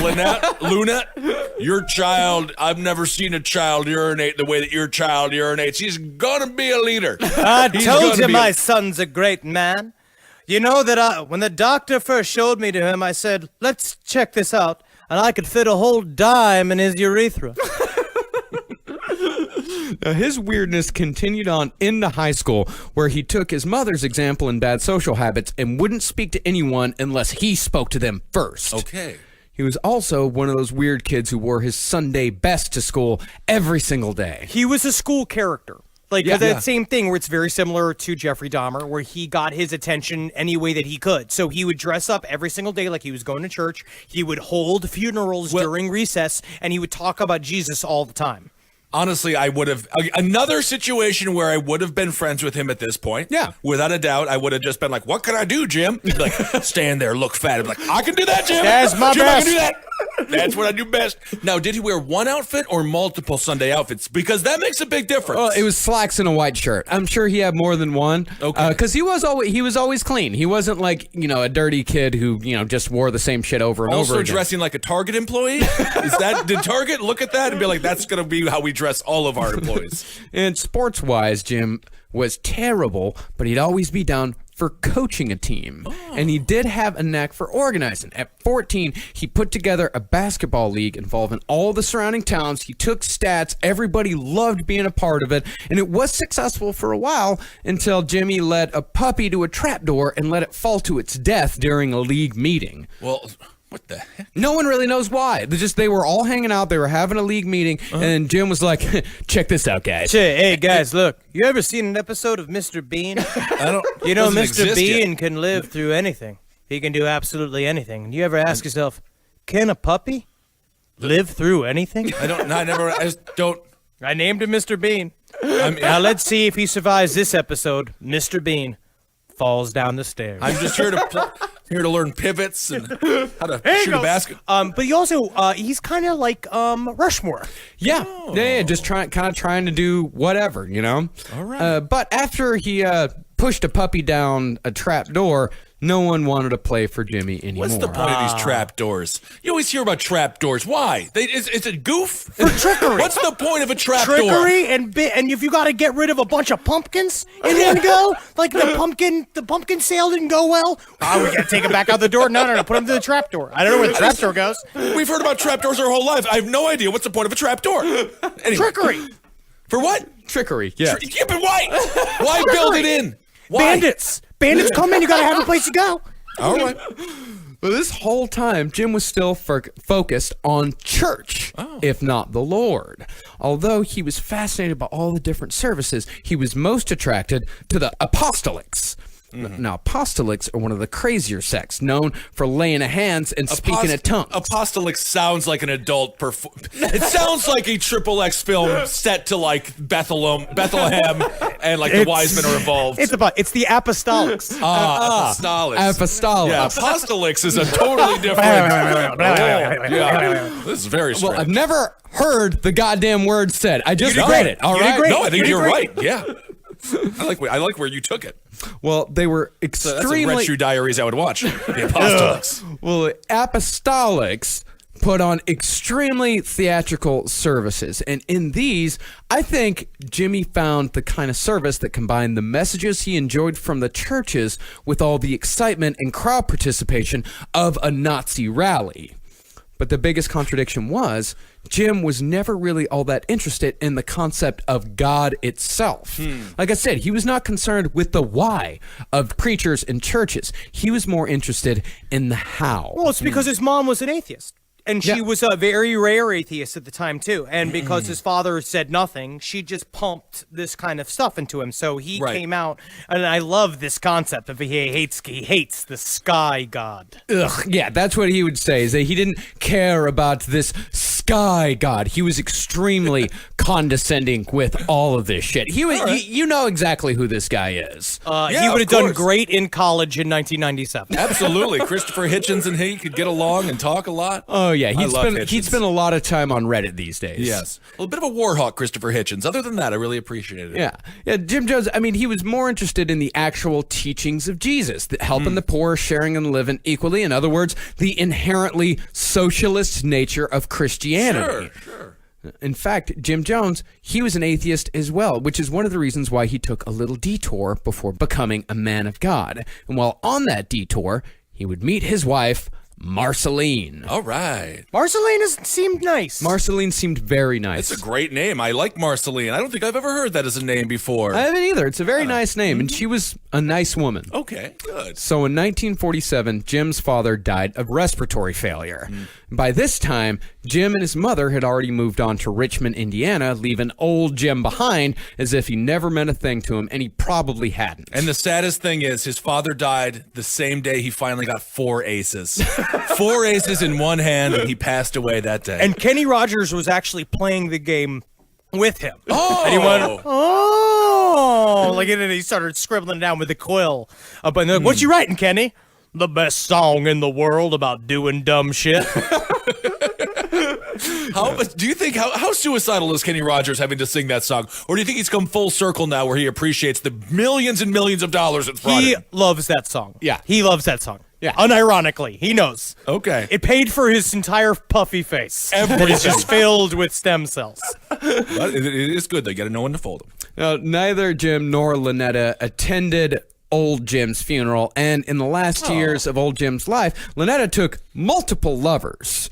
[SPEAKER 6] Lunette? Your child, I've never seen a child urinate the way that your child urinates. He's gonna be a leader.
[SPEAKER 5] I
[SPEAKER 6] He's
[SPEAKER 5] told
[SPEAKER 6] gonna
[SPEAKER 5] you
[SPEAKER 6] be
[SPEAKER 5] my son's a great man. You know that when the doctor first showed me to him, I said, let's check this out. And I could fit a whole dime in his urethra.
[SPEAKER 1] Now, his weirdness continued on into high school, where he took his mother's example in bad social habits and wouldn't speak to anyone unless he spoke to them first.
[SPEAKER 6] Okay.
[SPEAKER 1] He was also one of those weird kids who wore his Sunday best to school every single day.
[SPEAKER 5] He was a school character. Like,
[SPEAKER 1] Yeah.
[SPEAKER 5] that same thing where it's very similar to Jeffrey Dahmer, where he got his attention any way that he could. So he would dress up every single day like he was going to church. He would hold funerals during recess, and he would talk about Jesus all the time.
[SPEAKER 6] Honestly, I would have another situation where I would have been friends with him at this point.
[SPEAKER 1] Yeah.
[SPEAKER 6] Without a doubt, I would have just been like, "What can I do, Jim?" He'd be like, stand there, look fat. I'd be like, "I can do that, Jim.
[SPEAKER 5] That's my
[SPEAKER 6] Jim,
[SPEAKER 5] best."
[SPEAKER 6] I can do that. That's what I do best." Now, did he wear one outfit or multiple Sunday outfits? Because that makes a big difference.
[SPEAKER 1] Well, it was slacks and a white shirt. I'm sure he had more than one.
[SPEAKER 6] Okay.
[SPEAKER 1] Because he was always clean. He wasn't like, a dirty kid who, just wore the same shit over and
[SPEAKER 6] Also
[SPEAKER 1] over again.
[SPEAKER 6] dressing like a Target employee? Did Target look at that and be like, that's going to be how we dress all of our employees?
[SPEAKER 1] And sports-wise, Jim was terrible, but he'd always be down for coaching a team. And he did have a knack for organizing. At 14, he put together a basketball league involving all the surrounding towns. He took stats. Everybody loved being a part of it. And it was successful for a while until Jimmy led a puppy to a trapdoor and let it fall to its death during a league meeting.
[SPEAKER 6] Well, what the heck?
[SPEAKER 1] No one really knows why. They were all hanging out. They were having a league meeting. And Jim was like, check this out, guys.
[SPEAKER 5] Hey, guys, look. You ever seen an episode of Mr. Bean?
[SPEAKER 6] I don't.
[SPEAKER 5] You know,
[SPEAKER 6] doesn't
[SPEAKER 5] Mr.
[SPEAKER 6] exist
[SPEAKER 5] Bean
[SPEAKER 6] yet.
[SPEAKER 5] can live through anything. He can do absolutely anything. You ever ask yourself, can a puppy live through anything?
[SPEAKER 6] I just don't.
[SPEAKER 5] I named him Mr. Bean.
[SPEAKER 6] I mean,
[SPEAKER 5] Now let's see if he survives this episode. Mr. Bean falls down the stairs.
[SPEAKER 6] I'm just here to learn pivots and how to shoot a basket.
[SPEAKER 5] But he also he's kind of like Rushmore.
[SPEAKER 1] Yeah, just trying to do whatever, All right. But after he pushed a puppy down a trap door, no one wanted to play for Jimmy anymore.
[SPEAKER 6] What's the point of these trap doors? You always hear about trap doors. Why? Is it goof?
[SPEAKER 5] For trickery.
[SPEAKER 6] What's the point of a trap door?
[SPEAKER 5] Trickery and if you got to get rid of a bunch of pumpkins in one go, like the pumpkin sale didn't go well. Oh, we got to take it back out the door. No, put them to the trap door. I don't know where the trap door goes.
[SPEAKER 6] We've heard about trap doors our whole life. I have no idea what's the point of a trap door. Anyway.
[SPEAKER 5] Trickery.
[SPEAKER 6] For what?
[SPEAKER 1] Trickery? Yeah.
[SPEAKER 6] Yeah, but why? Why build it in? Why?
[SPEAKER 5] Bandits come in. You got to have a place to go.
[SPEAKER 6] All right.
[SPEAKER 1] Well, this whole time, Jim was still focused on church, if not the Lord. Although he was fascinated by all the different services, he was most attracted to the apostolics. Now, apostolics are one of the crazier sects, known for laying of hands and speaking in tongues.
[SPEAKER 6] Apostolic sounds like an adult It sounds like a XXX film set to like Bethlehem, and like the wise men are involved.
[SPEAKER 5] It's the apostolics.
[SPEAKER 6] Apostolics.
[SPEAKER 1] Apostolics.
[SPEAKER 6] Yeah, apostolics is a totally different. Yeah. This is very strange.
[SPEAKER 1] Well, I've never heard the goddamn word said. I just read it. All right.
[SPEAKER 6] No, I think you're right. Yeah. I like where you took it.
[SPEAKER 1] Well, they were
[SPEAKER 6] So that's
[SPEAKER 1] extremely.
[SPEAKER 6] a Red Shoe Diaries I would watch. The Apostolics.
[SPEAKER 1] Well, the apostolics put on extremely theatrical services. And in these, I think Jimmy found the kind of service that combined the messages he enjoyed from the churches with all the excitement and crowd participation of a Nazi rally. But the biggest contradiction was Jim was never really all that interested in the concept of God itself. Like I said, he was not concerned with the why of preachers and churches. He was more interested in the how.
[SPEAKER 5] Well, it's because his mom was an atheist. And she was a very rare atheist at the time, too. And because his father said nothing, she just pumped this kind of stuff into him. So he came out, and I love this concept of he hates the sky god.
[SPEAKER 1] Ugh, yeah, that's what he would say, is that he didn't care about this sky god. He was extremely condescending with all of this shit. He was, you know exactly who this guy is.
[SPEAKER 5] He would have done great in college in 1997.
[SPEAKER 6] Absolutely. Christopher Hitchens and he could get along and talk a lot.
[SPEAKER 1] Oh, yeah. He'd
[SPEAKER 6] Hitchens.
[SPEAKER 1] spend a lot of time on Reddit these days.
[SPEAKER 6] Yes. Well, a bit of a war hawk, Christopher Hitchens. Other than that, I really appreciated it.
[SPEAKER 1] Yeah, Jim Jones, I mean, he was more interested in the actual teachings of Jesus, helping the poor, sharing and living equally. In other words, the inherently socialist nature of Christianity.
[SPEAKER 6] Sure.
[SPEAKER 1] In fact, Jim Jones, he was an atheist as well, which is one of the reasons why he took a little detour before becoming a man of God. And while on that detour, he would meet his wife, Marceline.
[SPEAKER 6] All right.
[SPEAKER 5] Marceline seemed nice.
[SPEAKER 1] Marceline seemed very nice.
[SPEAKER 6] It's a great name. I like Marceline. I don't think I've ever heard that as a name before.
[SPEAKER 1] I haven't either. It's a very nice name, and she was a nice woman.
[SPEAKER 6] Okay, good.
[SPEAKER 1] So in 1947, Jim's father died of respiratory failure. By this time, Jim and his mother had already moved on to Richmond, Indiana, leaving old Jim behind as if he never meant a thing to him, and he probably hadn't.
[SPEAKER 6] And the saddest thing is his father died the same day he finally got 4 aces. 4 aces in one hand, and he passed away that day.
[SPEAKER 5] And Kenny Rogers was actually playing the game with him.
[SPEAKER 6] Oh!
[SPEAKER 5] And he went, oh! Like, and he started scribbling down with the quill. But they're like, what you writing, Kenny? The best song in the world about doing dumb shit.
[SPEAKER 6] Do you think how suicidal is Kenny Rogers having to sing that song, or do you think he's come full circle now, where he appreciates the millions and millions of dollars it's brought
[SPEAKER 5] He
[SPEAKER 6] in?
[SPEAKER 5] loves that song.
[SPEAKER 1] Yeah.
[SPEAKER 5] He loves that song.
[SPEAKER 1] Yeah.
[SPEAKER 5] Unironically, he knows.
[SPEAKER 6] Okay.
[SPEAKER 5] It paid for his entire puffy face. It's just filled with stem cells.
[SPEAKER 6] But it is good. They got to know when to fold them.
[SPEAKER 1] Now, neither Jim nor Lynetta attended old Jim's funeral, and in the last years of old Jim's life, Lynetta took multiple lovers.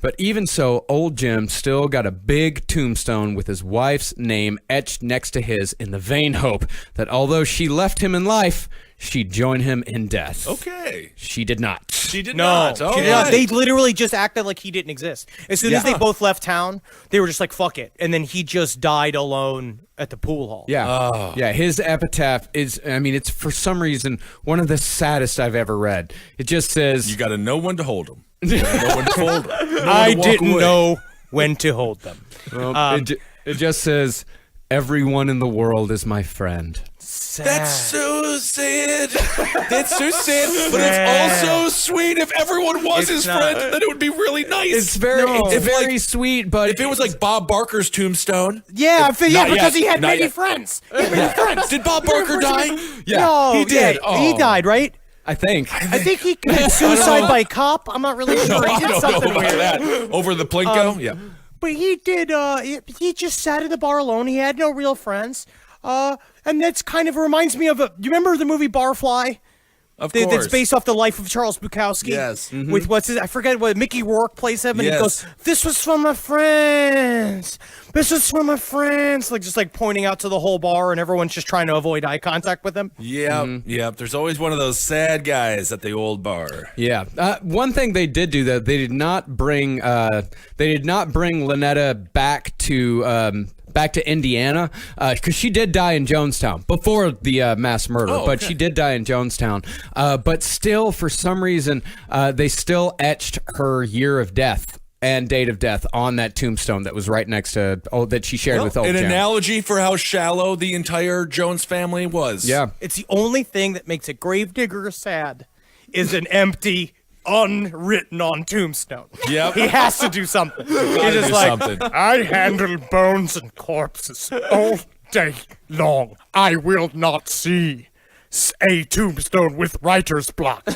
[SPEAKER 1] But even so, old Jim still got a big tombstone with his wife's name etched next to his in the vain hope that although she left him in life, she'd join him in death.
[SPEAKER 6] Okay.
[SPEAKER 1] She did not.
[SPEAKER 6] She did
[SPEAKER 5] No,
[SPEAKER 6] not.
[SPEAKER 5] she
[SPEAKER 6] All
[SPEAKER 5] did not.
[SPEAKER 6] right.
[SPEAKER 5] They literally just acted like he didn't exist. As soon as
[SPEAKER 1] Yeah.
[SPEAKER 5] they both left town, they were just like, fuck it. And then he just died alone at the pool hall.
[SPEAKER 1] Yeah. Yeah, his epitaph is, I mean, it's for some reason one of the saddest I've ever read. It just says,
[SPEAKER 6] You got to know when to hold them. You gotta know when to fold them. Know when
[SPEAKER 5] I
[SPEAKER 6] to walk
[SPEAKER 5] didn't
[SPEAKER 6] away.
[SPEAKER 5] know when to hold them.
[SPEAKER 1] well, it just says, everyone in the world is my friend.
[SPEAKER 6] That's so sad. That's so sad. But it's also sweet. If everyone was
[SPEAKER 5] It's
[SPEAKER 6] his
[SPEAKER 5] not.
[SPEAKER 6] friend, then it would be really nice.
[SPEAKER 1] It's very, it's
[SPEAKER 6] If, like,
[SPEAKER 1] very sweet, but
[SPEAKER 6] If it was like Bob Barker's tombstone.
[SPEAKER 5] Yeah,
[SPEAKER 6] Not
[SPEAKER 5] because
[SPEAKER 6] yet.
[SPEAKER 5] he had
[SPEAKER 6] Not
[SPEAKER 5] many
[SPEAKER 6] yet.
[SPEAKER 5] friends. He had many friends.
[SPEAKER 6] Did Bob Barker die? Yeah,
[SPEAKER 5] No,
[SPEAKER 6] he did.
[SPEAKER 5] yeah, he died, right?
[SPEAKER 1] I think.
[SPEAKER 5] I think he committed suicide by cop. I'm not really sure. He
[SPEAKER 6] I
[SPEAKER 5] did
[SPEAKER 6] don't know
[SPEAKER 5] something
[SPEAKER 6] about
[SPEAKER 5] weird.
[SPEAKER 6] that. Over the Plinko? Yeah.
[SPEAKER 5] But he did, he just sat in the bar alone. He had no real friends. And that's kind of reminds me of do you remember the movie Barfly?
[SPEAKER 6] Of course.
[SPEAKER 5] That's based off the life of Charles Bukowski.
[SPEAKER 6] Yes. Mm-hmm.
[SPEAKER 5] With I forget what, Mickey Rourke plays him, and
[SPEAKER 6] Yes.
[SPEAKER 5] he goes, this was for my friends. This was for my friends. Like, just like pointing out to the whole bar, and everyone's just trying to avoid eye contact with him.
[SPEAKER 6] Yeah, yeah. There's always one of those sad guys at the old bar.
[SPEAKER 1] Yeah. One thing they did do, though, they did not bring Lynetta back to Indiana, because she did die in Jonestown before the mass murder, but she did die in Jonestown. But still, for some reason, they still etched her year of death and date of death on that tombstone that was right next to that she shared with old
[SPEAKER 6] An
[SPEAKER 1] Jim.
[SPEAKER 6] analogy for how shallow the entire Jones family was.
[SPEAKER 1] Yeah.
[SPEAKER 5] It's the only thing that makes a gravedigger sad is an empty, unwritten on tombstone.
[SPEAKER 6] Yep.
[SPEAKER 5] He has to do something. He's
[SPEAKER 6] gotta
[SPEAKER 5] just
[SPEAKER 6] do
[SPEAKER 5] like,
[SPEAKER 6] something.
[SPEAKER 5] I handle bones and corpses all day long. I will not see a tombstone with writer's block.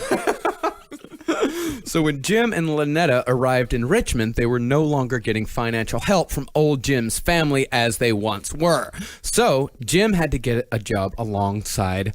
[SPEAKER 1] So when Jim and Lynetta arrived in Richmond, they were no longer getting financial help from old Jim's family as they once were. So Jim had to get a job alongside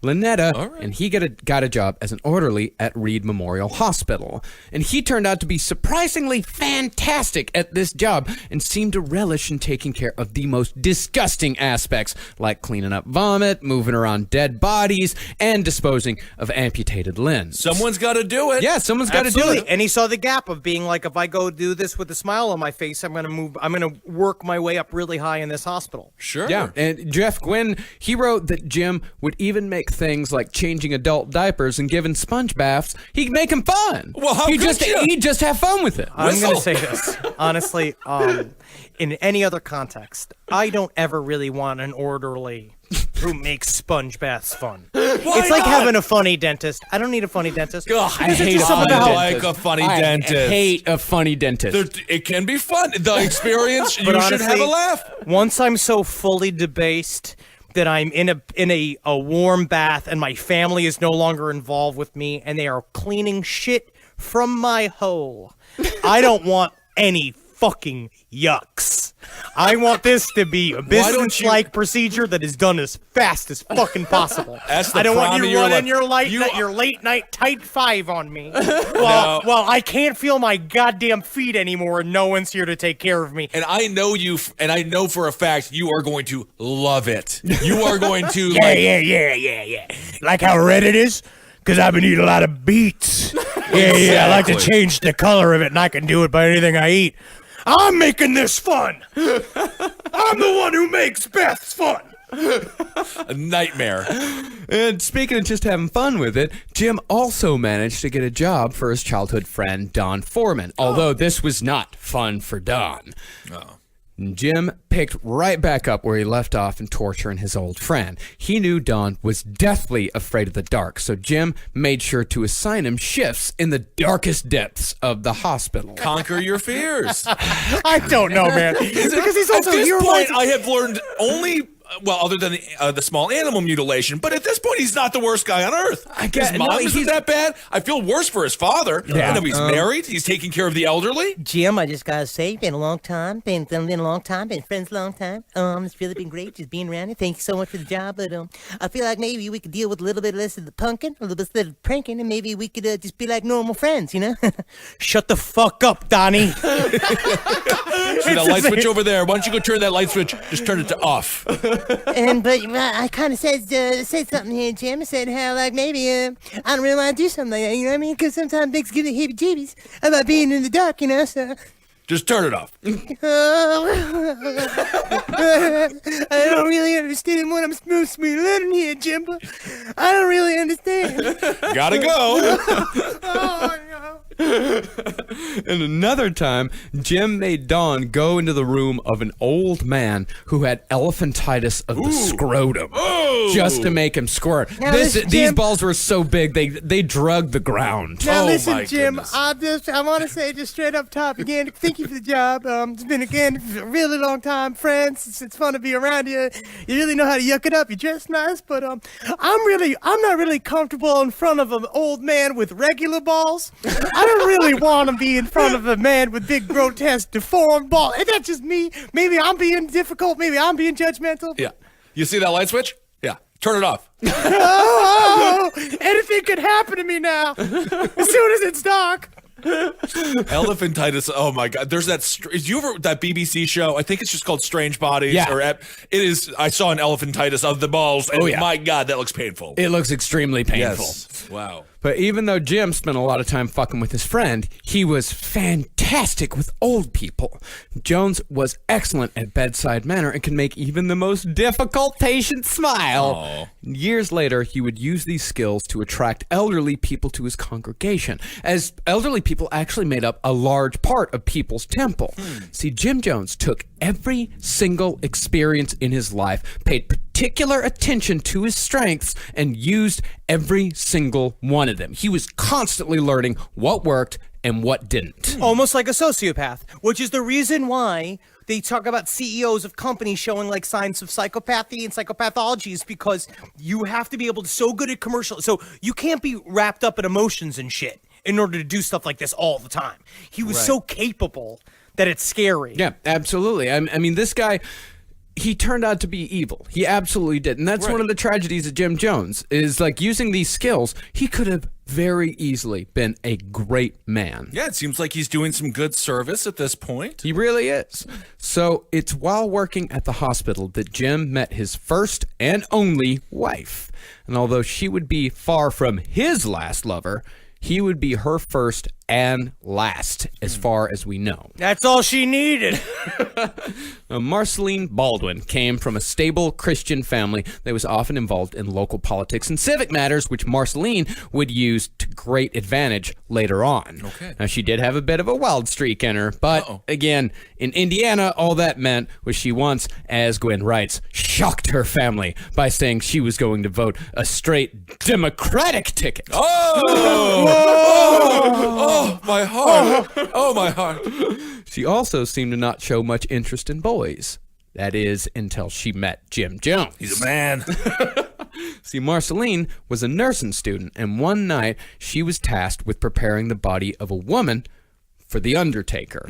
[SPEAKER 1] Lynetta, and he got a job as an orderly at Reed Memorial Hospital. And he turned out to be surprisingly fantastic at this job and seemed to relish in taking care of the most disgusting aspects, like cleaning up vomit, moving around dead bodies, and disposing of amputated limbs.
[SPEAKER 6] Someone's got to do it.
[SPEAKER 1] Yeah, someone's got to do it.
[SPEAKER 5] And he saw the gap of being like, if I go do this with a smile on my face, I'm going to work my way up really high in this hospital.
[SPEAKER 6] Sure.
[SPEAKER 1] Yeah, and Jeff Gwynne, he wrote that Jim would even make things like changing adult diapers and giving sponge baths. He'd make them fun.
[SPEAKER 6] Well, how
[SPEAKER 1] he'd
[SPEAKER 6] could
[SPEAKER 1] just have fun with it.
[SPEAKER 5] I'm going to say this. Honestly, in any other context, I don't ever really want an orderly who makes sponge baths fun. It's like having a funny dentist. I don't need a funny dentist.
[SPEAKER 1] Ugh, I hate
[SPEAKER 6] a funny dentist.
[SPEAKER 1] I hate a funny dentist.
[SPEAKER 6] It can be fun. The experience, you
[SPEAKER 5] honestly,
[SPEAKER 6] should have a laugh.
[SPEAKER 5] Once I'm so fully debased that I'm in a warm bath and my family is no longer involved with me and they are cleaning shit from my hole, I don't want any fucking yucks. I want this to be a business-like procedure that is done as fast as fucking possible. I don't want you running your late night tight five on me while I can't feel my goddamn feet anymore and no one's here to take care of me.
[SPEAKER 6] And I know you, and I know for a fact you are going to love it. You are going to
[SPEAKER 5] Yeah. Like how red it is? Because I've been eating a lot of beets. Yeah, I like to change the color of it, and I can do it by anything I eat. I'm making this fun. I'm the one who makes Beth's fun.
[SPEAKER 6] a nightmare.
[SPEAKER 1] And speaking of just having fun with it, Jim also managed to get a job for his childhood friend, Don Foreman, although this was not fun for Don.
[SPEAKER 6] Oh.
[SPEAKER 1] Jim picked right back up where he left off in torturing his old friend. He knew Don was deathly afraid of the dark, so Jim made sure to assign him shifts in the darkest depths of the hospital.
[SPEAKER 6] Conquer your fears.
[SPEAKER 5] I don't know, man. Because he's also
[SPEAKER 6] At this
[SPEAKER 5] your
[SPEAKER 6] point, I have learned only... Well, other than the small animal mutilation, but at this point, he's not the worst guy on earth.
[SPEAKER 1] I guess
[SPEAKER 6] his mom isn't that bad. I feel worse for his father.
[SPEAKER 1] Yeah.
[SPEAKER 6] I know he's married. He's taking care of the elderly.
[SPEAKER 9] Jim, I just gotta say, been a long time. Been a long time. Been friends a long time. It's really been great just being around you. Thank you so much for the job. But I feel like maybe we could deal with a little bit less of the punking, a little bit less of the pranking, and maybe we could just be like normal friends, you know?
[SPEAKER 5] Shut the fuck up, Donnie.
[SPEAKER 6] See that light switch over there. Why don't you go turn that light switch? Just turn it to off.
[SPEAKER 9] But I kind of said something here, Jim. I said how, like, maybe I don't really want to do something like that, you know what I mean? Because sometimes things give me heebie-jeebies about being in the dark, you know, so...
[SPEAKER 6] Just turn it off.
[SPEAKER 9] I don't really understand what I'm supposed to be learning here, Jim, but I don't really understand.
[SPEAKER 6] Gotta go.
[SPEAKER 9] Oh, no.
[SPEAKER 1] And another time, Jim made Don go into the room of an old man who had elephantitis of the scrotum, just to make him squirt.
[SPEAKER 9] Now
[SPEAKER 1] These balls were so big they drug the ground.
[SPEAKER 9] Now
[SPEAKER 6] Oh,
[SPEAKER 9] listen,
[SPEAKER 6] my
[SPEAKER 9] Jim,
[SPEAKER 6] goodness.
[SPEAKER 9] I want to say just straight up top again, thank you for the job. It's been, again, a really long time, friends. It's fun to be around you. You really know how to yuck it up. You dress nice, but I'm not really comfortable in front of an old man with regular balls. I don't really want to be in front of a man with big, grotesque, deformed balls. Is that just me? Maybe I'm being difficult. Maybe I'm being judgmental.
[SPEAKER 6] Yeah. You see that light switch? Yeah. Turn it off.
[SPEAKER 9] Oh, anything could happen to me now. As soon as it's dark.
[SPEAKER 6] Elephantitis. Oh my God. There's that. Is you ever that BBC show? I think it's just called Strange Bodies.
[SPEAKER 1] Yeah.
[SPEAKER 6] It is. I saw an elephantitis of the balls. And
[SPEAKER 1] Oh, yeah.
[SPEAKER 6] My God, that looks painful.
[SPEAKER 1] It looks extremely painful.
[SPEAKER 6] Yes. Wow.
[SPEAKER 1] But even though Jim spent a lot of time fucking with his friend, he was fantastic with old people. Jones was excellent at bedside manner and could make even the most difficult patient smile.
[SPEAKER 6] Aww.
[SPEAKER 1] Years later, he would use these skills to attract elderly people to his congregation, as elderly people actually made up a large part of people's temple. See, Jim Jones took every single experience in his life, paid particular attention to his strengths, and used every single one of them. He was constantly learning what worked and what didn't.
[SPEAKER 5] Almost like a sociopath, which is the reason why they talk about CEOs of companies showing like signs of psychopathy and psychopathology, is because you have to be able to so good at commercial. So you can't be wrapped up in emotions and shit in order to do stuff like this all the time. He was so capable that it's scary.
[SPEAKER 1] Yeah, absolutely. I mean, this guy, he turned out to be evil. He absolutely did. And that's one of the tragedies of Jim Jones, is like using these skills, he could have very easily been a great man.
[SPEAKER 6] Yeah, it seems like he's doing some good service at this point.
[SPEAKER 1] He really is. So it's while working at the hospital that Jim met his first and only wife. And although she would be far from his last lover, he would be her first and last, as far as we know.
[SPEAKER 5] That's all she needed.
[SPEAKER 1] Marceline Baldwin came from a stable Christian family that was often involved in local politics and civic matters, which Marceline would use to great advantage later on.
[SPEAKER 6] Okay.
[SPEAKER 1] Now, she did have a bit of a wild streak in her, but again, in Indiana, all that meant was she once, as Gwen writes, shocked her family by saying she was going to vote a straight Democratic ticket.
[SPEAKER 6] Oh, my heart. Oh, my heart.
[SPEAKER 1] She also seemed to not show much interest in boys. That is, until she met Jim Jones.
[SPEAKER 6] He's a man.
[SPEAKER 1] See, Marceline was a nursing student, and one night she was tasked with preparing the body of a woman for the undertaker.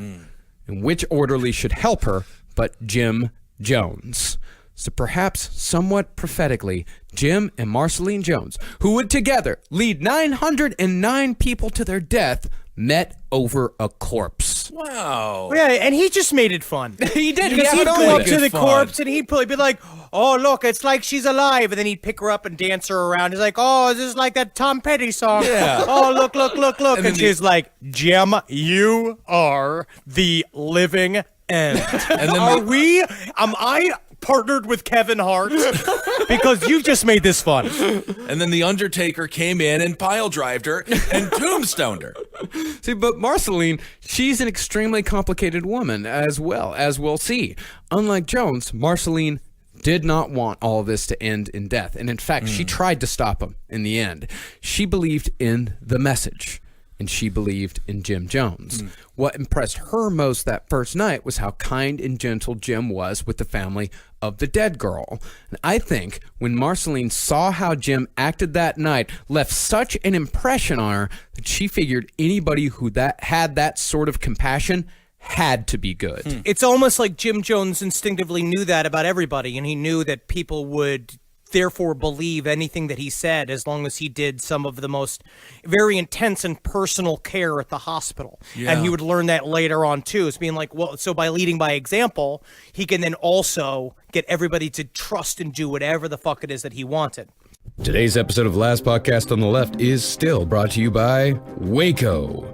[SPEAKER 1] And which orderly should help her but Jim Jones? So perhaps somewhat prophetically, Jim and Marceline Jones, who would together lead 909 people to their death, met over a corpse.
[SPEAKER 6] Wow.
[SPEAKER 5] Yeah, and he just made it fun.
[SPEAKER 1] He did.
[SPEAKER 5] Because he'd go up to the
[SPEAKER 6] fun.
[SPEAKER 5] corpse and he'd be like, oh, look, it's like she's alive. And then he'd pick her up and dance her around. He's like, oh, this is like that Tom Petty song.
[SPEAKER 6] Yeah.
[SPEAKER 5] Oh, look, look, look, look.
[SPEAKER 6] And
[SPEAKER 5] And
[SPEAKER 6] then
[SPEAKER 5] she's like, Jim, you are the living end.
[SPEAKER 6] And then
[SPEAKER 5] am I partnered with Kevin Hart? Because you just made this fun.
[SPEAKER 6] And then the Undertaker came in and pile-drived her and tombstoned her.
[SPEAKER 1] See, but Marceline, she's an extremely complicated woman as well, as we'll see. Unlike Jones, Marceline did not want all this to end in death. And in fact, she tried to stop him in the end. She believed in the message. And she believed in Jim Jones. What impressed her most that first night was how kind and gentle Jim was with the family of the dead girl. And I think when Marceline saw how Jim acted that night, left such an impression on her that she figured anybody who had that sort of compassion had to be good.
[SPEAKER 5] It's almost like Jim Jones instinctively knew that about everybody, and he knew that people would therefore believe anything that he said as long as he did some of the most very intense and personal care at the hospital.
[SPEAKER 6] Yeah.
[SPEAKER 5] And he would learn that later on too. It's being like, well, so by leading by example, he can then also get everybody to trust and do whatever the fuck it is that he wanted.
[SPEAKER 1] Today's episode of Last Podcast on the Left is still brought to you by Waco.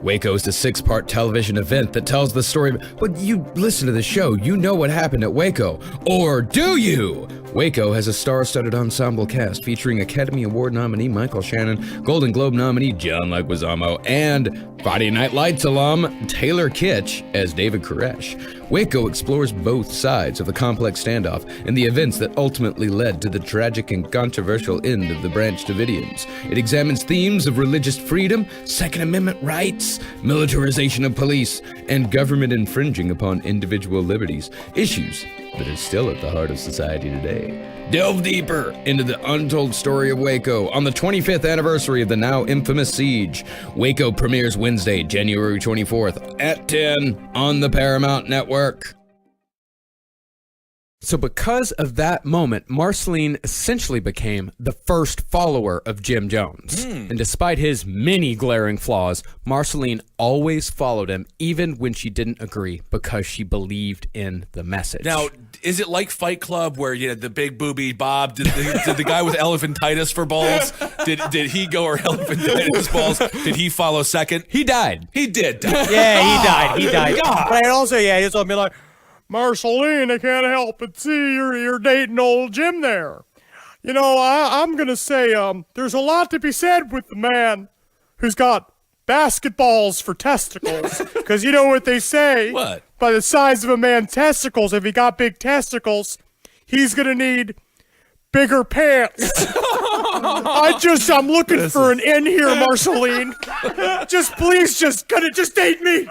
[SPEAKER 1] Waco is a 6-part television event that tells the story. But you listen to the show, you know what happened at Waco. Or do you? Waco has a star-studded ensemble cast featuring Academy Award nominee Michael Shannon, Golden Globe nominee John Leguizamo, and Friday Night Lights alum Taylor Kitsch as David Koresh. Waco explores both sides of the complex standoff and the events that ultimately led to the tragic and controversial end of the Branch Davidians. It examines themes of religious freedom, Second Amendment rights, militarization of police, and government infringing upon individual liberties, issues that are still at the heart of society today. Delve deeper into the untold story of Waco on the 25th anniversary of the now infamous siege. Waco premieres Wednesday, January 24th at 10 on the Paramount Network. So because of that moment, Marceline essentially became the first follower of Jim Jones. And despite his many glaring flaws, Marceline always followed him, even when she didn't agree, because she believed in the message.
[SPEAKER 6] Now, is it like Fight Club where you had the big booby Bob? Did the guy with elephantitis for balls? Did he go, or elephantitis balls? Did he follow second?
[SPEAKER 1] He died.
[SPEAKER 6] He did.
[SPEAKER 5] Yeah, he died. He died.
[SPEAKER 6] God.
[SPEAKER 5] But I'd also, he's gonna be like, Marceline, I can't help but see you're dating old Jim there. You know, I'm gonna say, there's a lot to be said with the man who's got basketballs for testicles. Because you know what they say?
[SPEAKER 6] What?
[SPEAKER 5] By the size of a man's testicles, if he got big testicles, he's gonna need bigger pants. I'm looking for an in here, Marceline. Please date me.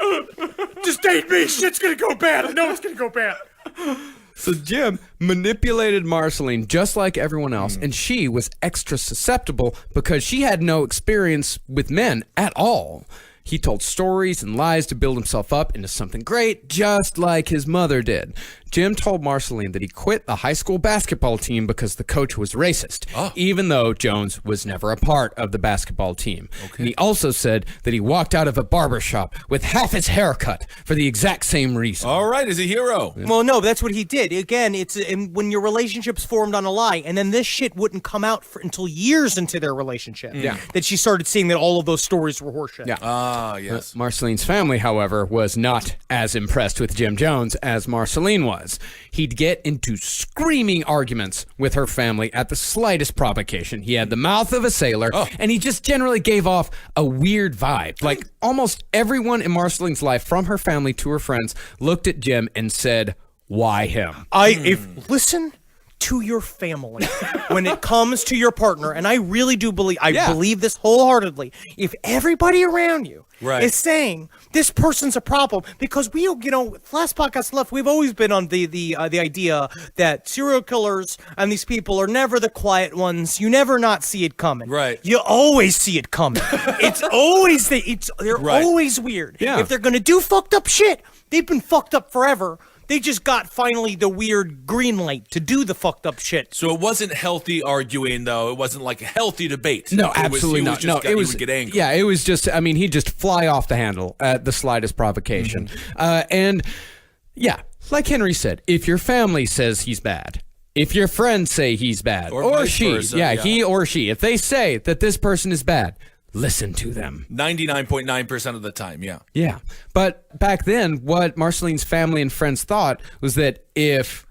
[SPEAKER 5] Just date me. Shit's gonna go bad. I know it's gonna go bad.
[SPEAKER 1] So Jim manipulated Marceline just like everyone else, and she was extra susceptible because she had no experience with men at all. He told stories and lies to build himself up into something great, just like his mother did. Jim told Marceline that he quit the high school basketball team because the coach was racist, even though Jones was never a part of the basketball team. And he also said that he walked out of a barber shop with half his hair cut for the exact same reason.
[SPEAKER 6] All right, is a hero.
[SPEAKER 5] Well, no, that's what he did. Again, it's when your relationship's formed on a lie, and then this shit wouldn't come out until years into their relationship.
[SPEAKER 1] Yeah.
[SPEAKER 5] That she started seeing that all of those stories were horseshit.
[SPEAKER 1] Yeah.
[SPEAKER 6] Ah, yes.
[SPEAKER 1] Marceline's family, however, was not as impressed with Jim Jones as Marceline was. He'd get into screaming arguments with her family at the slightest provocation. He had the mouth of a sailor, and he just generally gave off a weird vibe. Like almost everyone in Marceline's life, from her family to her friends, looked at Jim and said, "Why him?"
[SPEAKER 5] Listen to your family when it comes to your partner, and I really do believe believe this wholeheartedly. If everybody around you is saying this person's a problem, because last podcast left, we've always been on the idea that serial killers and these people are never the quiet ones. You never not see it coming.
[SPEAKER 6] Right.
[SPEAKER 5] You always see it coming. It's always they're always weird.
[SPEAKER 1] Yeah.
[SPEAKER 5] If they're gonna do fucked up shit, they've been fucked up forever. They just got finally the weird green light to do the fucked up shit.
[SPEAKER 6] So it wasn't healthy arguing, though. It wasn't like a healthy debate.
[SPEAKER 1] No, absolutely not.
[SPEAKER 6] He would get angry.
[SPEAKER 1] Yeah, it was just, I mean, he'd just fly off the handle at the slightest provocation. And yeah, like Henry said, if your family says he's bad, if your friends say he's bad, or
[SPEAKER 6] vice
[SPEAKER 1] she,
[SPEAKER 6] versa,
[SPEAKER 1] he or she, if they say that this person is bad, listen to them.
[SPEAKER 6] 99.9% of the time, yeah.
[SPEAKER 1] Yeah. But back then, what Marceline's family and friends thought was that if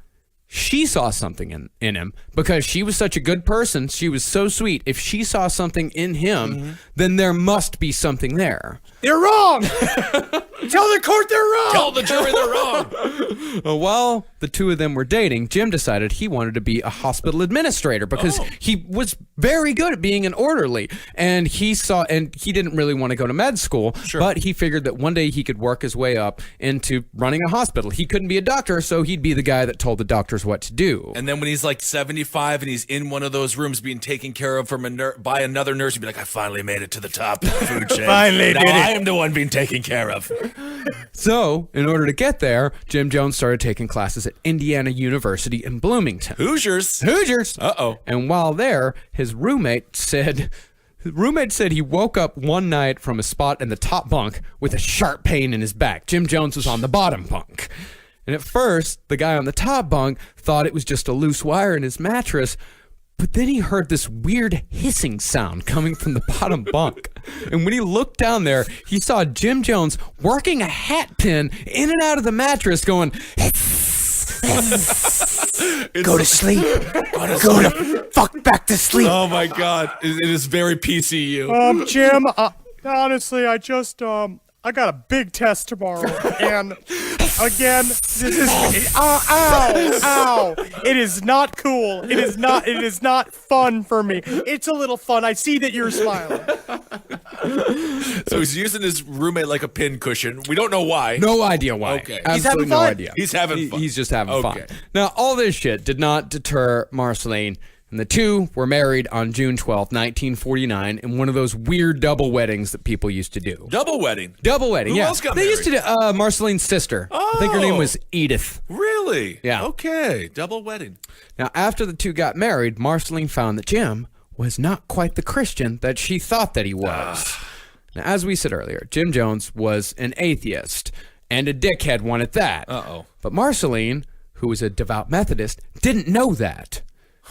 [SPEAKER 1] she saw something in him, because she was such a good person, she was so sweet, if she saw something in him, then there must be something there.
[SPEAKER 5] They're wrong! Tell the court they're wrong!
[SPEAKER 6] Tell the jury they're wrong!
[SPEAKER 1] While the two of them were dating, Jim decided he wanted to be a hospital administrator because he was very good at being an orderly. And he didn't really want to go to med school, but he figured that one day he could work his way up into running a hospital. He couldn't be a doctor, so he'd be the guy that told the doctors what to do.
[SPEAKER 6] And then when he's like 75 and he's in one of those rooms being taken care of by another nurse, he'd be like, I finally made it to the top of the food chain.
[SPEAKER 5] Finally
[SPEAKER 6] now
[SPEAKER 5] did it.
[SPEAKER 6] I am the one being taken care of.
[SPEAKER 1] So, in order to get there, Jim Jones started taking classes at Indiana University in Bloomington.
[SPEAKER 6] Hoosiers.
[SPEAKER 1] Uh-oh. And while there, his roommate said he woke up one night from a spot in the top bunk with a sharp pain in his back. Jim Jones was on the bottom bunk. And at first, the guy on the top bunk thought it was just a loose wire in his mattress, but then he heard this weird hissing sound coming from the bottom bunk. And when he looked down there, he saw Jim Jones working a hat pin in and out of the mattress going,
[SPEAKER 5] Go to sleep. Go to fuck back to sleep.
[SPEAKER 6] Oh my God. It is very PCU.
[SPEAKER 9] Jim, honestly, I got a big test tomorrow, and again, this is ow. It is not cool. It is not fun for me. It's a little fun. I see that you're smiling.
[SPEAKER 6] So he's using his roommate like a pin cushion. We don't know why.
[SPEAKER 1] No idea why.
[SPEAKER 6] Okay.
[SPEAKER 1] Absolutely
[SPEAKER 5] He's having
[SPEAKER 1] no
[SPEAKER 5] fun.
[SPEAKER 1] idea.
[SPEAKER 6] He's having fun.
[SPEAKER 1] He's just having fun.
[SPEAKER 6] Okay.
[SPEAKER 1] Now, all this shit did not deter Marceline, and the two were married on June 12th, 1949, in one of those weird double weddings that people used to do.
[SPEAKER 6] Double wedding.
[SPEAKER 1] Double wedding,
[SPEAKER 6] Who
[SPEAKER 1] yeah.
[SPEAKER 6] else got
[SPEAKER 1] They used to do Marceline's sister. I think her name was Edith.
[SPEAKER 6] Really?
[SPEAKER 1] Yeah.
[SPEAKER 6] Okay. Double wedding.
[SPEAKER 1] Now, after the two got married, Marceline found that Jim was not quite the Christian that she thought that he was. Now, as we said earlier, Jim Jones was an atheist, and a dickhead one at that.
[SPEAKER 6] Uh-oh.
[SPEAKER 1] But Marceline, who was a devout Methodist, didn't know that.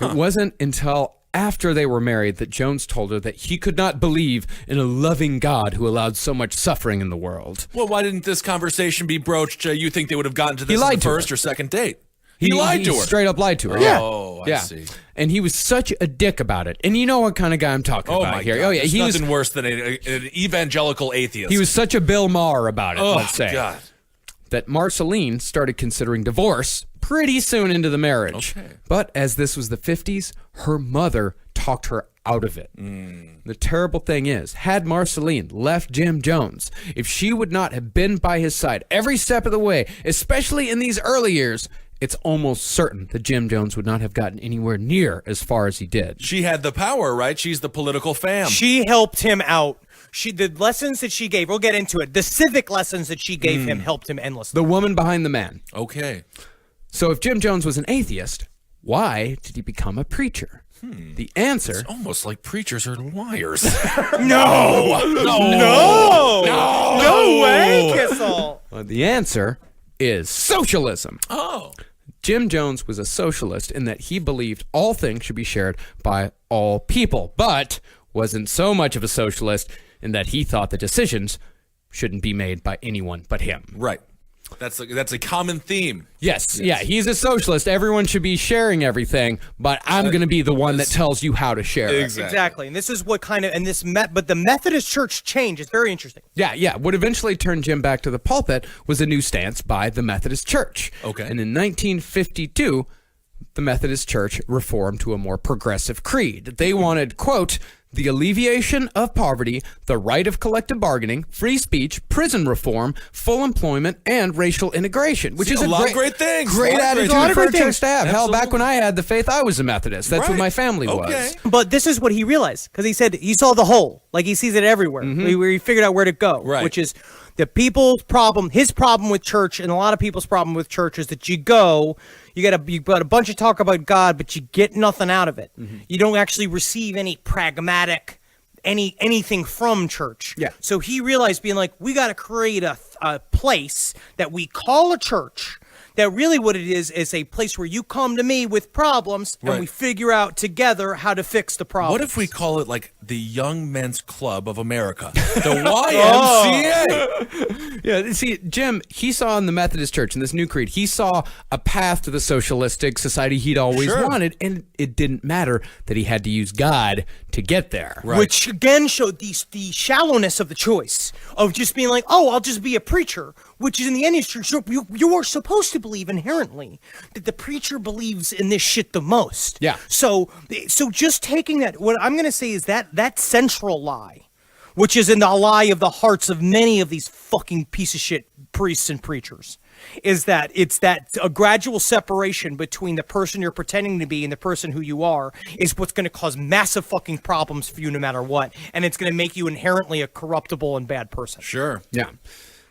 [SPEAKER 1] It wasn't until after they were married that Jones told her that he could not believe in a loving God who allowed so much suffering in the world.
[SPEAKER 6] Well, why didn't this conversation be broached? You think they would have gotten to this on the first or second date? He lied to her.
[SPEAKER 1] Straight up lied to her.
[SPEAKER 6] Oh,
[SPEAKER 1] yeah.
[SPEAKER 6] I see.
[SPEAKER 1] And he was such a dick about it. And you know what kind of guy I'm talking
[SPEAKER 6] Oh,
[SPEAKER 1] about
[SPEAKER 6] my
[SPEAKER 1] here.
[SPEAKER 6] God.
[SPEAKER 1] Oh, yeah.
[SPEAKER 6] There's
[SPEAKER 1] He
[SPEAKER 6] nothing
[SPEAKER 1] was,
[SPEAKER 6] worse than an evangelical atheist.
[SPEAKER 1] he was such a Bill Maher about it,
[SPEAKER 6] Oh,
[SPEAKER 1] let's say.
[SPEAKER 6] God.
[SPEAKER 1] That Marceline started considering divorce pretty soon into the marriage.
[SPEAKER 6] Okay.
[SPEAKER 1] But as this was the 50s, her mother talked her out of it. The terrible thing is, had Marceline left Jim Jones, if she would not have been by his side every step of the way, especially in these early years, it's almost certain that Jim Jones would not have gotten anywhere near as far as he did.
[SPEAKER 6] She had the power, right? She's the political fam.
[SPEAKER 5] She helped him out. The lessons that she gave, we'll get into it. The civic lessons that she gave him helped him endlessly.
[SPEAKER 1] The woman behind the man.
[SPEAKER 6] Okay.
[SPEAKER 1] So if Jim Jones was an atheist, why did he become a preacher? The answer...
[SPEAKER 6] It's almost like preachers are liars.
[SPEAKER 5] No way, Kissel.
[SPEAKER 1] The answer is socialism.
[SPEAKER 6] Oh.
[SPEAKER 1] Jim Jones was a socialist in that he believed all things should be shared by all people, but wasn't so much of a socialist in that he thought the decisions shouldn't be made by anyone but him.
[SPEAKER 6] Right. That's a common theme.
[SPEAKER 1] Yes. Yeah, he's a socialist. Everyone should be sharing everything, but I'm going to be the one that tells you how to share it.
[SPEAKER 5] Exactly. And this is what kind of, and this, but the Methodist Church change is very interesting.
[SPEAKER 1] Yeah. What eventually turned Jim back to the pulpit was a new stance by the Methodist Church.
[SPEAKER 6] Okay.
[SPEAKER 1] And in 1952, the Methodist Church reformed to a more progressive creed. They wanted, quote, the alleviation of poverty, the right of collective bargaining, free speech, prison reform, full employment, and racial integration, which is
[SPEAKER 6] a lot of great things.
[SPEAKER 1] Great attitude for a church to have. Hell,
[SPEAKER 6] Absolutely.
[SPEAKER 1] back when I had the faith, I was a Methodist. That's what my family was.
[SPEAKER 5] But this is what he realized, because he said he saw the whole, like he sees it everywhere, where he figured out where to go, which is the people's problem, his problem with church, and a lot of people's problem with church is that you got a bunch of talk about God, but you get nothing out of it. You don't actually receive any pragmatic, anything from church.
[SPEAKER 1] Yeah.
[SPEAKER 5] So he realized, being like, we got to create a place that we call a church. That really what it is a place where you come to me with problems and we figure out together how to fix the problem.
[SPEAKER 6] What if we call it like the Young Men's Club of America? The YMCA.
[SPEAKER 1] Yeah, see, Jim, he saw in the Methodist Church, in this new creed, he saw a path to the socialistic society he'd always wanted, and it didn't matter that he had to use God to get there.
[SPEAKER 6] Right.
[SPEAKER 5] Which again showed the shallowness of the choice of just being like, oh, I'll just be a preacher, which is in the end, you are supposed to believe inherently that the preacher believes in this shit the most.
[SPEAKER 1] Yeah.
[SPEAKER 5] So just taking that, what I'm going to say is that central lie, which is in the lie of the hearts of many of these fucking piece of shit priests and preachers, is that it's that a gradual separation between the person you're pretending to be and the person who you are is what's going to cause massive fucking problems for you no matter what. And it's going to make you inherently a corruptible and bad person.
[SPEAKER 6] Sure.
[SPEAKER 1] Yeah.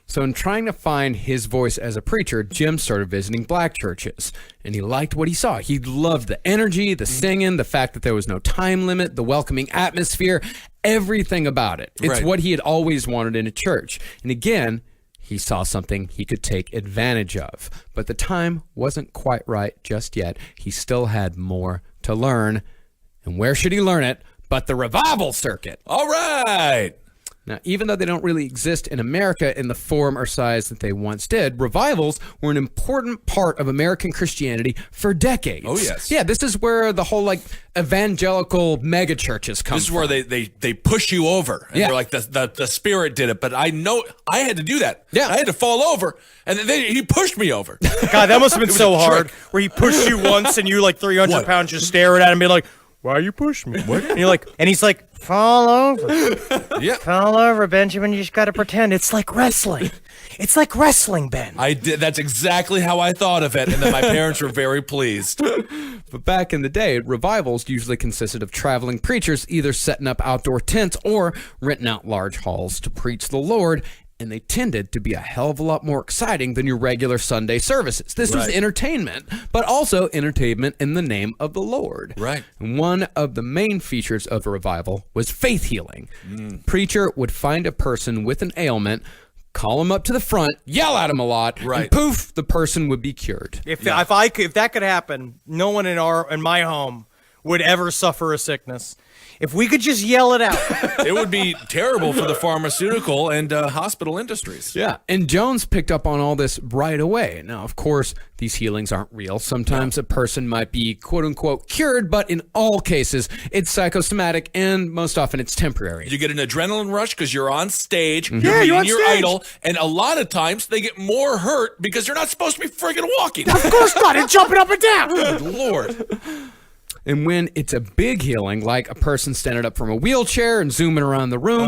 [SPEAKER 1] So in trying to find his voice as a preacher, Jim started visiting black churches, and he liked what he saw. He loved the energy, the singing, the fact that there was no time limit, the welcoming atmosphere, everything about it. It's what he had always wanted in a church. And again, he saw something he could take advantage of. But the time wasn't quite right just yet. He still had more to learn. And where should he learn it but the revival circuit?
[SPEAKER 6] All right.
[SPEAKER 1] Now, even though they don't really exist in America in the form or size that they once did, revivals were an important part of American Christianity for decades.
[SPEAKER 6] Oh, yes.
[SPEAKER 1] Yeah, this is where the whole, evangelical megachurches come from.
[SPEAKER 6] This is where they push you over. And they're like, the Spirit did it, but I know I had to do that.
[SPEAKER 1] Yeah.
[SPEAKER 6] I had to fall over, and then he pushed me over.
[SPEAKER 5] God, that must have been so hard, where he pushed you once and you, 300 pounds, just staring at him and be like, why you push me? What? And he's like, fall over.
[SPEAKER 6] Yeah.
[SPEAKER 5] Fall over, Benjamin. You just got to pretend. It's like wrestling. It's like wrestling, Ben.
[SPEAKER 6] I did. That's exactly how I thought of it, and then my parents were very pleased.
[SPEAKER 1] But back in the day, revivals usually consisted of traveling preachers either setting up outdoor tents or renting out large halls to preach the Lord, and they tended to be a hell of a lot more exciting than your regular Sunday services. This was entertainment, but also entertainment in the name of the Lord.
[SPEAKER 6] Right.
[SPEAKER 1] And one of the main features of a revival was faith healing. Preacher would find a person with an ailment, call him up to the front, yell at him a lot, and poof, the person would be cured.
[SPEAKER 5] If that could happen, no one in my home would ever suffer a sickness. If we could just yell it out.
[SPEAKER 6] It would be terrible for the pharmaceutical and hospital industries.
[SPEAKER 1] Yeah, and Jones picked up on all this right away. Now, of course, these healings aren't real. Sometimes a person might be quote-unquote cured, but in all cases, it's psychosomatic, and most often it's temporary.
[SPEAKER 6] You get an adrenaline rush because you're on stage,
[SPEAKER 5] Yeah,
[SPEAKER 6] you're
[SPEAKER 5] you're on
[SPEAKER 6] meeting your
[SPEAKER 5] stage.
[SPEAKER 6] idol, and a lot of times they get more hurt because you're not supposed to be friggin' walking.
[SPEAKER 5] Of course not. And jumping up and down.
[SPEAKER 6] Good Lord.
[SPEAKER 1] And when it's a big healing, like a person standing up from a wheelchair and zooming around the room,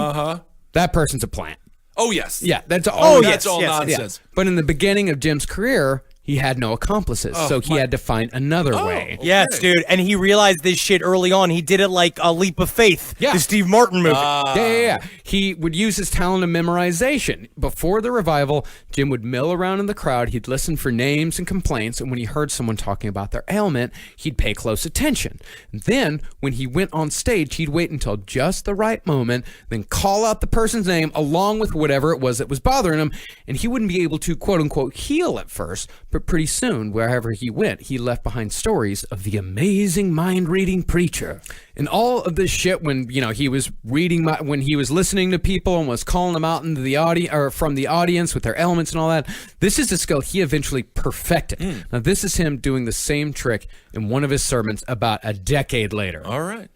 [SPEAKER 1] that person's a plant.
[SPEAKER 6] Oh, yes.
[SPEAKER 1] Yeah, that's all.
[SPEAKER 6] That's all nonsense.
[SPEAKER 1] Yeah. But in the beginning of Jim's career, he had no accomplices, so he had to find another way.
[SPEAKER 5] Yes, dude. And he realized this shit early on. He did it like a leap of faith.
[SPEAKER 1] Yeah.
[SPEAKER 5] The Steve Martin movie.
[SPEAKER 1] Yeah. He would use his talent of memorization. Before the revival, Jim would mill around in the crowd. He'd listen for names and complaints, and when he heard someone talking about their ailment, he'd pay close attention. And then, when he went on stage, he'd wait until just the right moment, then call out the person's name along with whatever it was that was bothering him, and he wouldn't be able to, quote-unquote, heal at first, but pretty soon, wherever he went, he left behind stories of the amazing mind-reading preacher. And all of this shit, when he was when he was listening to people and was calling them out into the audience or from the audience with their elements and all that, this is a skill he eventually perfected. Now, this is him doing the same trick in one of his sermons about a decade later.
[SPEAKER 6] All right.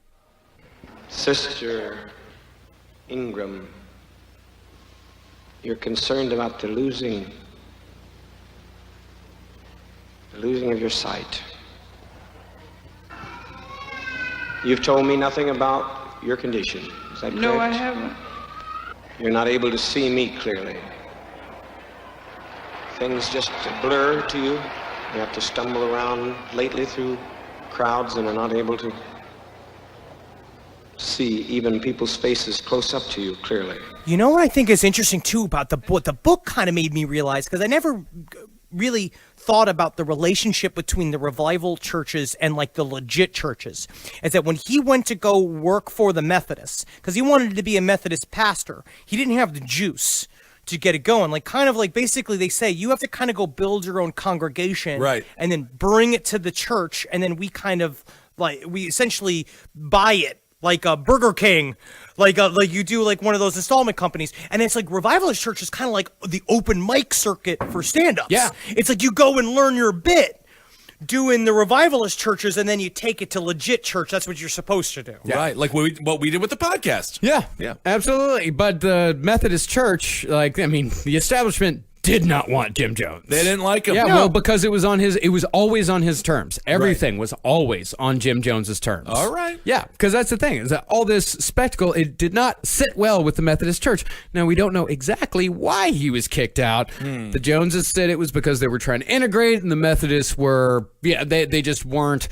[SPEAKER 4] Sister Ingram, you're concerned about the losing of your sight. You've told me nothing about your condition. Is that correct?
[SPEAKER 8] No, I haven't.
[SPEAKER 4] You're not able to see me clearly. Things just blur to you. You have to stumble around lately through crowds and are not able to see even people's faces close up to you clearly.
[SPEAKER 5] You know what I think is interesting too about what the book kind of made me realize, because I never really thought about the relationship between the revival churches and like the legit churches, is that when he went to go work for the Methodists, because he wanted to be a Methodist pastor, he didn't have the juice to get it going. Like kind of like basically they say you have to kind of go build your own congregation,
[SPEAKER 6] right,
[SPEAKER 5] and then bring it to the church, and then we essentially buy it like a Burger King, like you do like one of those installment companies. And it's like Revivalist Church is kind of like the open mic circuit for stand-ups.
[SPEAKER 1] Yeah.
[SPEAKER 5] It's like you go and learn your bit doing the Revivalist churches, and then you take it to legit church. That's what you're supposed to do.
[SPEAKER 6] Yeah. Right, like what we did with the podcast.
[SPEAKER 1] Yeah, absolutely. But the Methodist Church, the establishment did not want Jim Jones.
[SPEAKER 6] They didn't like him.
[SPEAKER 1] Yeah, well, because it was always on his terms. Everything was always on Jim Jones's terms.
[SPEAKER 6] All right.
[SPEAKER 1] Yeah, because that's the thing, is that all this spectacle, it did not sit well with the Methodist Church. Now, we don't know exactly why he was kicked out. The Joneses said it was because they were trying to integrate, and the Methodists were, they just weren't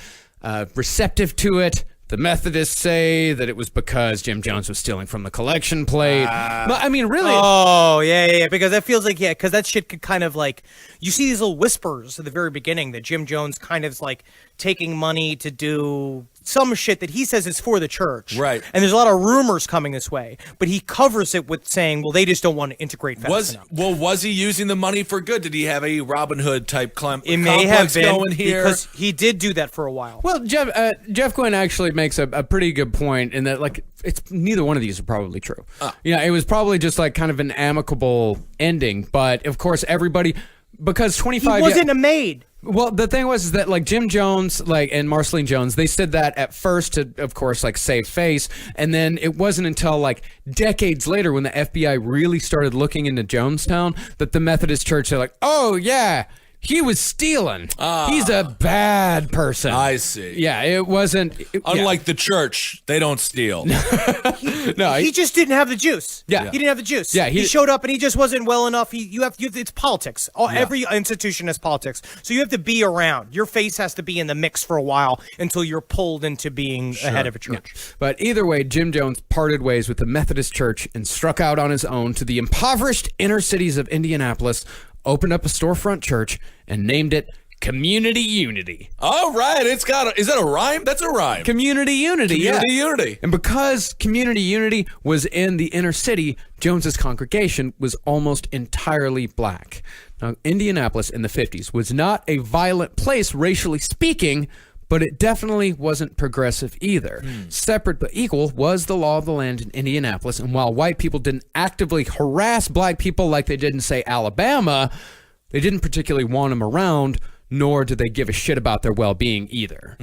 [SPEAKER 1] receptive to it. The Methodists say that it was because Jim Jones was stealing from the collection plate. But, I mean, really...
[SPEAKER 5] Oh, yeah, because that feels like, because that shit could kind of like... You see these little whispers at the very beginning that Jim Jones kind of is like taking money to do some shit that he says is for the church.
[SPEAKER 6] Right.
[SPEAKER 5] And there's a lot of rumors coming this way, but he covers it with saying, well, they just don't want to integrate fast enough.
[SPEAKER 6] Was he using the money for good? Did he have a Robin Hood type
[SPEAKER 5] It may have been,
[SPEAKER 6] going here?
[SPEAKER 5] because he did do that for a while.
[SPEAKER 1] Well, Jeff Quinn actually makes a pretty good point in that, like, it's neither one of these are probably true. It was probably just like kind of an amicable ending, but of course everybody, because 25
[SPEAKER 5] He wasn't a maid.
[SPEAKER 1] Well, the thing was is that like Jim Jones, and Marceline Jones, they said that at first to, of course, like save face, and then it wasn't until like decades later when the FBI really started looking into Jonestown that the Methodist Church are like, oh yeah, he was stealing. He's a bad person.
[SPEAKER 6] I see.
[SPEAKER 1] Yeah, it wasn't.
[SPEAKER 6] Unlike the church, they don't steal.
[SPEAKER 5] He just didn't have the juice.
[SPEAKER 1] Yeah.
[SPEAKER 5] He didn't have the juice.
[SPEAKER 1] Yeah,
[SPEAKER 5] he showed up and he just wasn't well enough. It's politics. Every institution has politics. So you have to be around. Your face has to be in the mix for a while until you're pulled into being a head of a church.
[SPEAKER 1] Yeah. But either way, Jim Jones parted ways with the Methodist Church and struck out on his own to the impoverished inner cities of Indianapolis, opened up a storefront church, and named it Community Unity.
[SPEAKER 6] All right, is that a rhyme? That's a rhyme.
[SPEAKER 1] Community Unity,
[SPEAKER 6] Community Unity.
[SPEAKER 1] And because Community Unity was in the inner city, Jones's congregation was almost entirely black. Now, Indianapolis in the 50s was not a violent place, racially speaking, but it definitely wasn't progressive either. Separate but equal was the law of the land in Indianapolis, and while white people didn't actively harass black people like they did in, say, Alabama, they didn't particularly want them around, nor did they give a shit about their well-being either.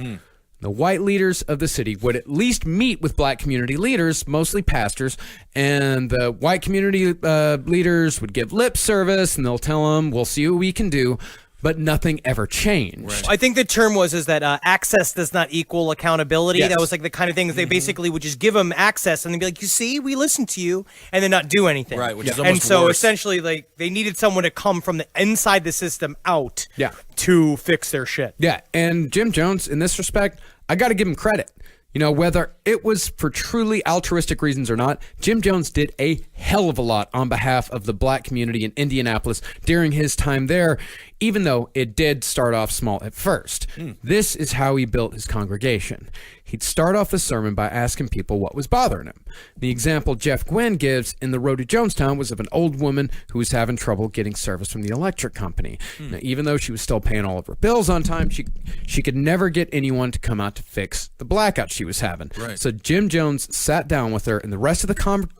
[SPEAKER 1] The white leaders of the city would at least meet with black community leaders, mostly pastors, and the white community leaders would give lip service, and they'll tell them, we'll see what we can do.
[SPEAKER 10] but nothing ever changed.
[SPEAKER 6] Right.
[SPEAKER 5] I think the term is that access does not equal accountability.
[SPEAKER 10] Yes.
[SPEAKER 5] That was like the kind of thing that they basically would just give them access and they'd be like, you see, we listened to you, and then not do anything.
[SPEAKER 6] Right, which is
[SPEAKER 5] and
[SPEAKER 6] almost
[SPEAKER 5] so
[SPEAKER 6] worse.
[SPEAKER 5] essentially, like, they needed someone to come from the inside the system out
[SPEAKER 10] Yeah.
[SPEAKER 5] to fix their shit.
[SPEAKER 10] Yeah, and Jim Jones, in this respect, I got to give him credit. You know, whether it was for truly altruistic reasons or not, Jim Jones did a hell of a lot on behalf of the black community in Indianapolis during his time there, even though it did start off small at first. This is how he built his congregation. He'd start off the sermon by asking people what was bothering him. The example Jeff Gwynn gives in The Road to Jonestown was of an old woman who was having trouble getting service from the electric company. Now, even though she was still paying all of her bills on time, she could never get anyone to come out to fix the blackout she was having.
[SPEAKER 6] Right.
[SPEAKER 10] So Jim Jones sat down with her and the rest of the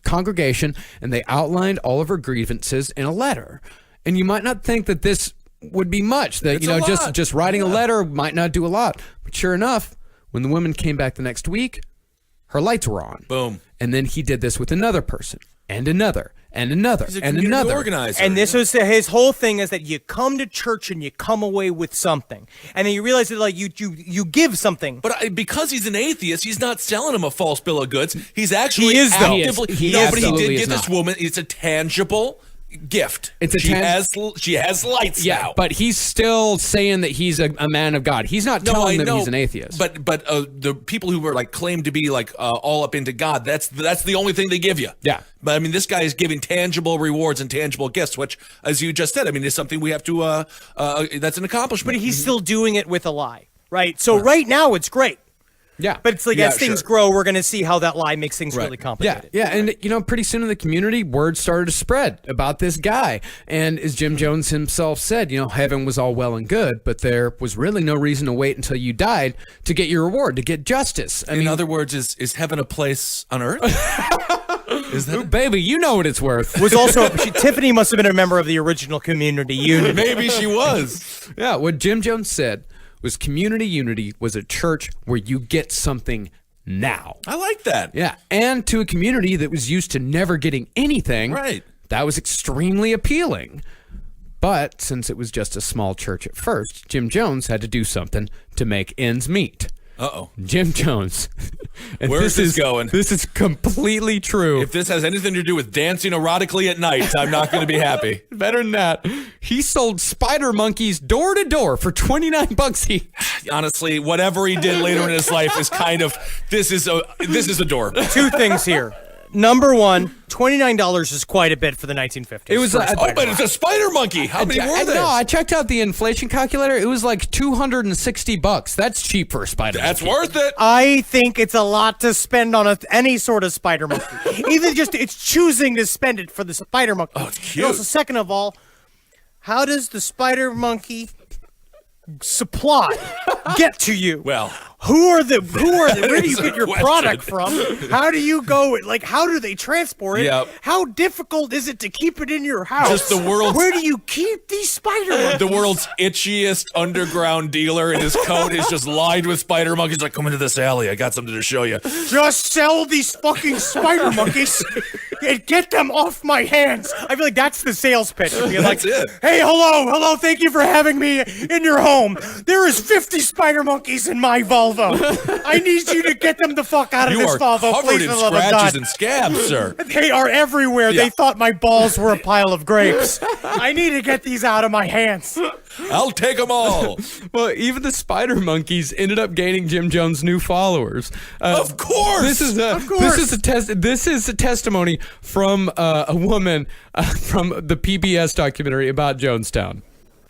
[SPEAKER 10] congregation, and they outlined all of her grievances in a letter. And you might not think that this would be much, that,
[SPEAKER 6] It's
[SPEAKER 10] you know,
[SPEAKER 6] a lot.
[SPEAKER 10] just writing a letter might not do a lot. But sure enough, when the woman came back the next week, her lights were on.
[SPEAKER 6] Boom.
[SPEAKER 10] And then he did this with another person, and another, and another,
[SPEAKER 6] He's a
[SPEAKER 10] and
[SPEAKER 6] community
[SPEAKER 10] another.
[SPEAKER 6] organizer.
[SPEAKER 5] And this was his whole thing, is that you come to church and you come away with something, and then you realize that, like, you give something.
[SPEAKER 6] But because he's an atheist, he's not selling him a false bill of goods. He's actually
[SPEAKER 5] He is, though.
[SPEAKER 6] actively.
[SPEAKER 10] He
[SPEAKER 6] no, but he
[SPEAKER 10] absolutely
[SPEAKER 6] did
[SPEAKER 10] is
[SPEAKER 6] get this
[SPEAKER 10] not.
[SPEAKER 6] woman. It's a tangible gift.
[SPEAKER 10] It's a
[SPEAKER 6] she has lights
[SPEAKER 10] Yeah,
[SPEAKER 6] now.
[SPEAKER 10] but he's still saying that he's a man of God. He's not telling them he's an atheist.
[SPEAKER 6] But the people who were like claimed to be like all up into God, that's the only thing they give you.
[SPEAKER 10] Yeah.
[SPEAKER 6] But I mean, this guy is giving tangible rewards and tangible gifts, which, as you just said, I mean, is something we have to. That's an accomplishment.
[SPEAKER 5] But he's still doing it with a lie, right? So right now it's great.
[SPEAKER 10] Yeah.
[SPEAKER 5] But it's like,
[SPEAKER 6] Yeah,
[SPEAKER 5] as things
[SPEAKER 6] sure.
[SPEAKER 5] grow, we're going to see how that lie makes things
[SPEAKER 6] Right.
[SPEAKER 5] really
[SPEAKER 10] Yeah,
[SPEAKER 5] complicated.
[SPEAKER 10] yeah, and you know, pretty soon in the community, word started to spread about this guy. And as Jim Jones himself said, you know, heaven was all well and good, but there was really no reason to wait until you died to get your reward, to get justice. I
[SPEAKER 6] in
[SPEAKER 10] mean,
[SPEAKER 6] other words, is heaven a place on earth? Is that
[SPEAKER 10] baby, you know what it's worth.
[SPEAKER 5] Was also Tiffany must have been a member of the original community unit.
[SPEAKER 6] maybe she was?
[SPEAKER 10] Yeah, what Jim Jones said was community unity was a church where you get something now.
[SPEAKER 6] I like that.
[SPEAKER 10] Yeah, and to a community that was used to never getting anything,
[SPEAKER 6] Right.
[SPEAKER 10] that was extremely appealing. But since it was just a small church at first, Jim Jones had to do something to make ends meet.
[SPEAKER 6] Uh-oh.
[SPEAKER 10] Jim Jones. And
[SPEAKER 6] Where is this going?
[SPEAKER 10] This is completely true.
[SPEAKER 6] If this has anything to do with dancing erotically at night, I'm not going to be happy.
[SPEAKER 10] Better than that, he sold spider monkeys door to door for $29 each.
[SPEAKER 6] Honestly, whatever he did later in his life is kind of this is adorable.
[SPEAKER 5] Two things here. Number one, $29 is quite a bit for the 1950s.
[SPEAKER 10] It was
[SPEAKER 6] Oh, but it's a spider monkey. How many were there?
[SPEAKER 10] No, I checked out the inflation calculator. It was like $260. That's cheap for a spider.
[SPEAKER 6] That's
[SPEAKER 10] monkey.
[SPEAKER 6] worth it.
[SPEAKER 5] I think it's a lot to spend on any sort of spider monkey. Even just it's choosing to spend it for the spider monkey.
[SPEAKER 6] Oh, it's cute.
[SPEAKER 5] And also, second of all, how does the spider monkey supply get to you?
[SPEAKER 6] Well,
[SPEAKER 5] where do you
[SPEAKER 6] is a
[SPEAKER 5] get your
[SPEAKER 6] question.
[SPEAKER 5] product from? How do you go, like, how do they transport it?
[SPEAKER 6] Yep.
[SPEAKER 5] How difficult is it to keep it in your house?
[SPEAKER 6] Just the world's-
[SPEAKER 5] Where do you keep these spider monkeys?
[SPEAKER 6] the world's itchiest underground dealer in his coat is just lined with spider monkeys. Like, come into this alley. I got something to show you.
[SPEAKER 5] Just sell these fucking spider monkeys and get them off my hands. I feel like that's the sales pitch. Be like,
[SPEAKER 6] That's it.
[SPEAKER 5] Hey, hello, thank you for having me in your home. There is 50 spider monkeys in my Volvo. I need you to get them the fuck out of
[SPEAKER 6] You
[SPEAKER 5] this
[SPEAKER 6] are
[SPEAKER 5] Volvo,
[SPEAKER 6] covered
[SPEAKER 5] please,
[SPEAKER 6] in
[SPEAKER 5] for the love of
[SPEAKER 6] scratches
[SPEAKER 5] God.
[SPEAKER 6] and scabs, sir.
[SPEAKER 5] They are everywhere.
[SPEAKER 6] Yeah.
[SPEAKER 5] They thought my balls were a pile of grapes. I need to get these out of my hands.
[SPEAKER 6] I'll take them all.
[SPEAKER 10] Well, even the spider monkeys ended up gaining Jim Jones new followers.
[SPEAKER 6] Of course.
[SPEAKER 10] This is a testimony from a woman from the PBS documentary about Jonestown.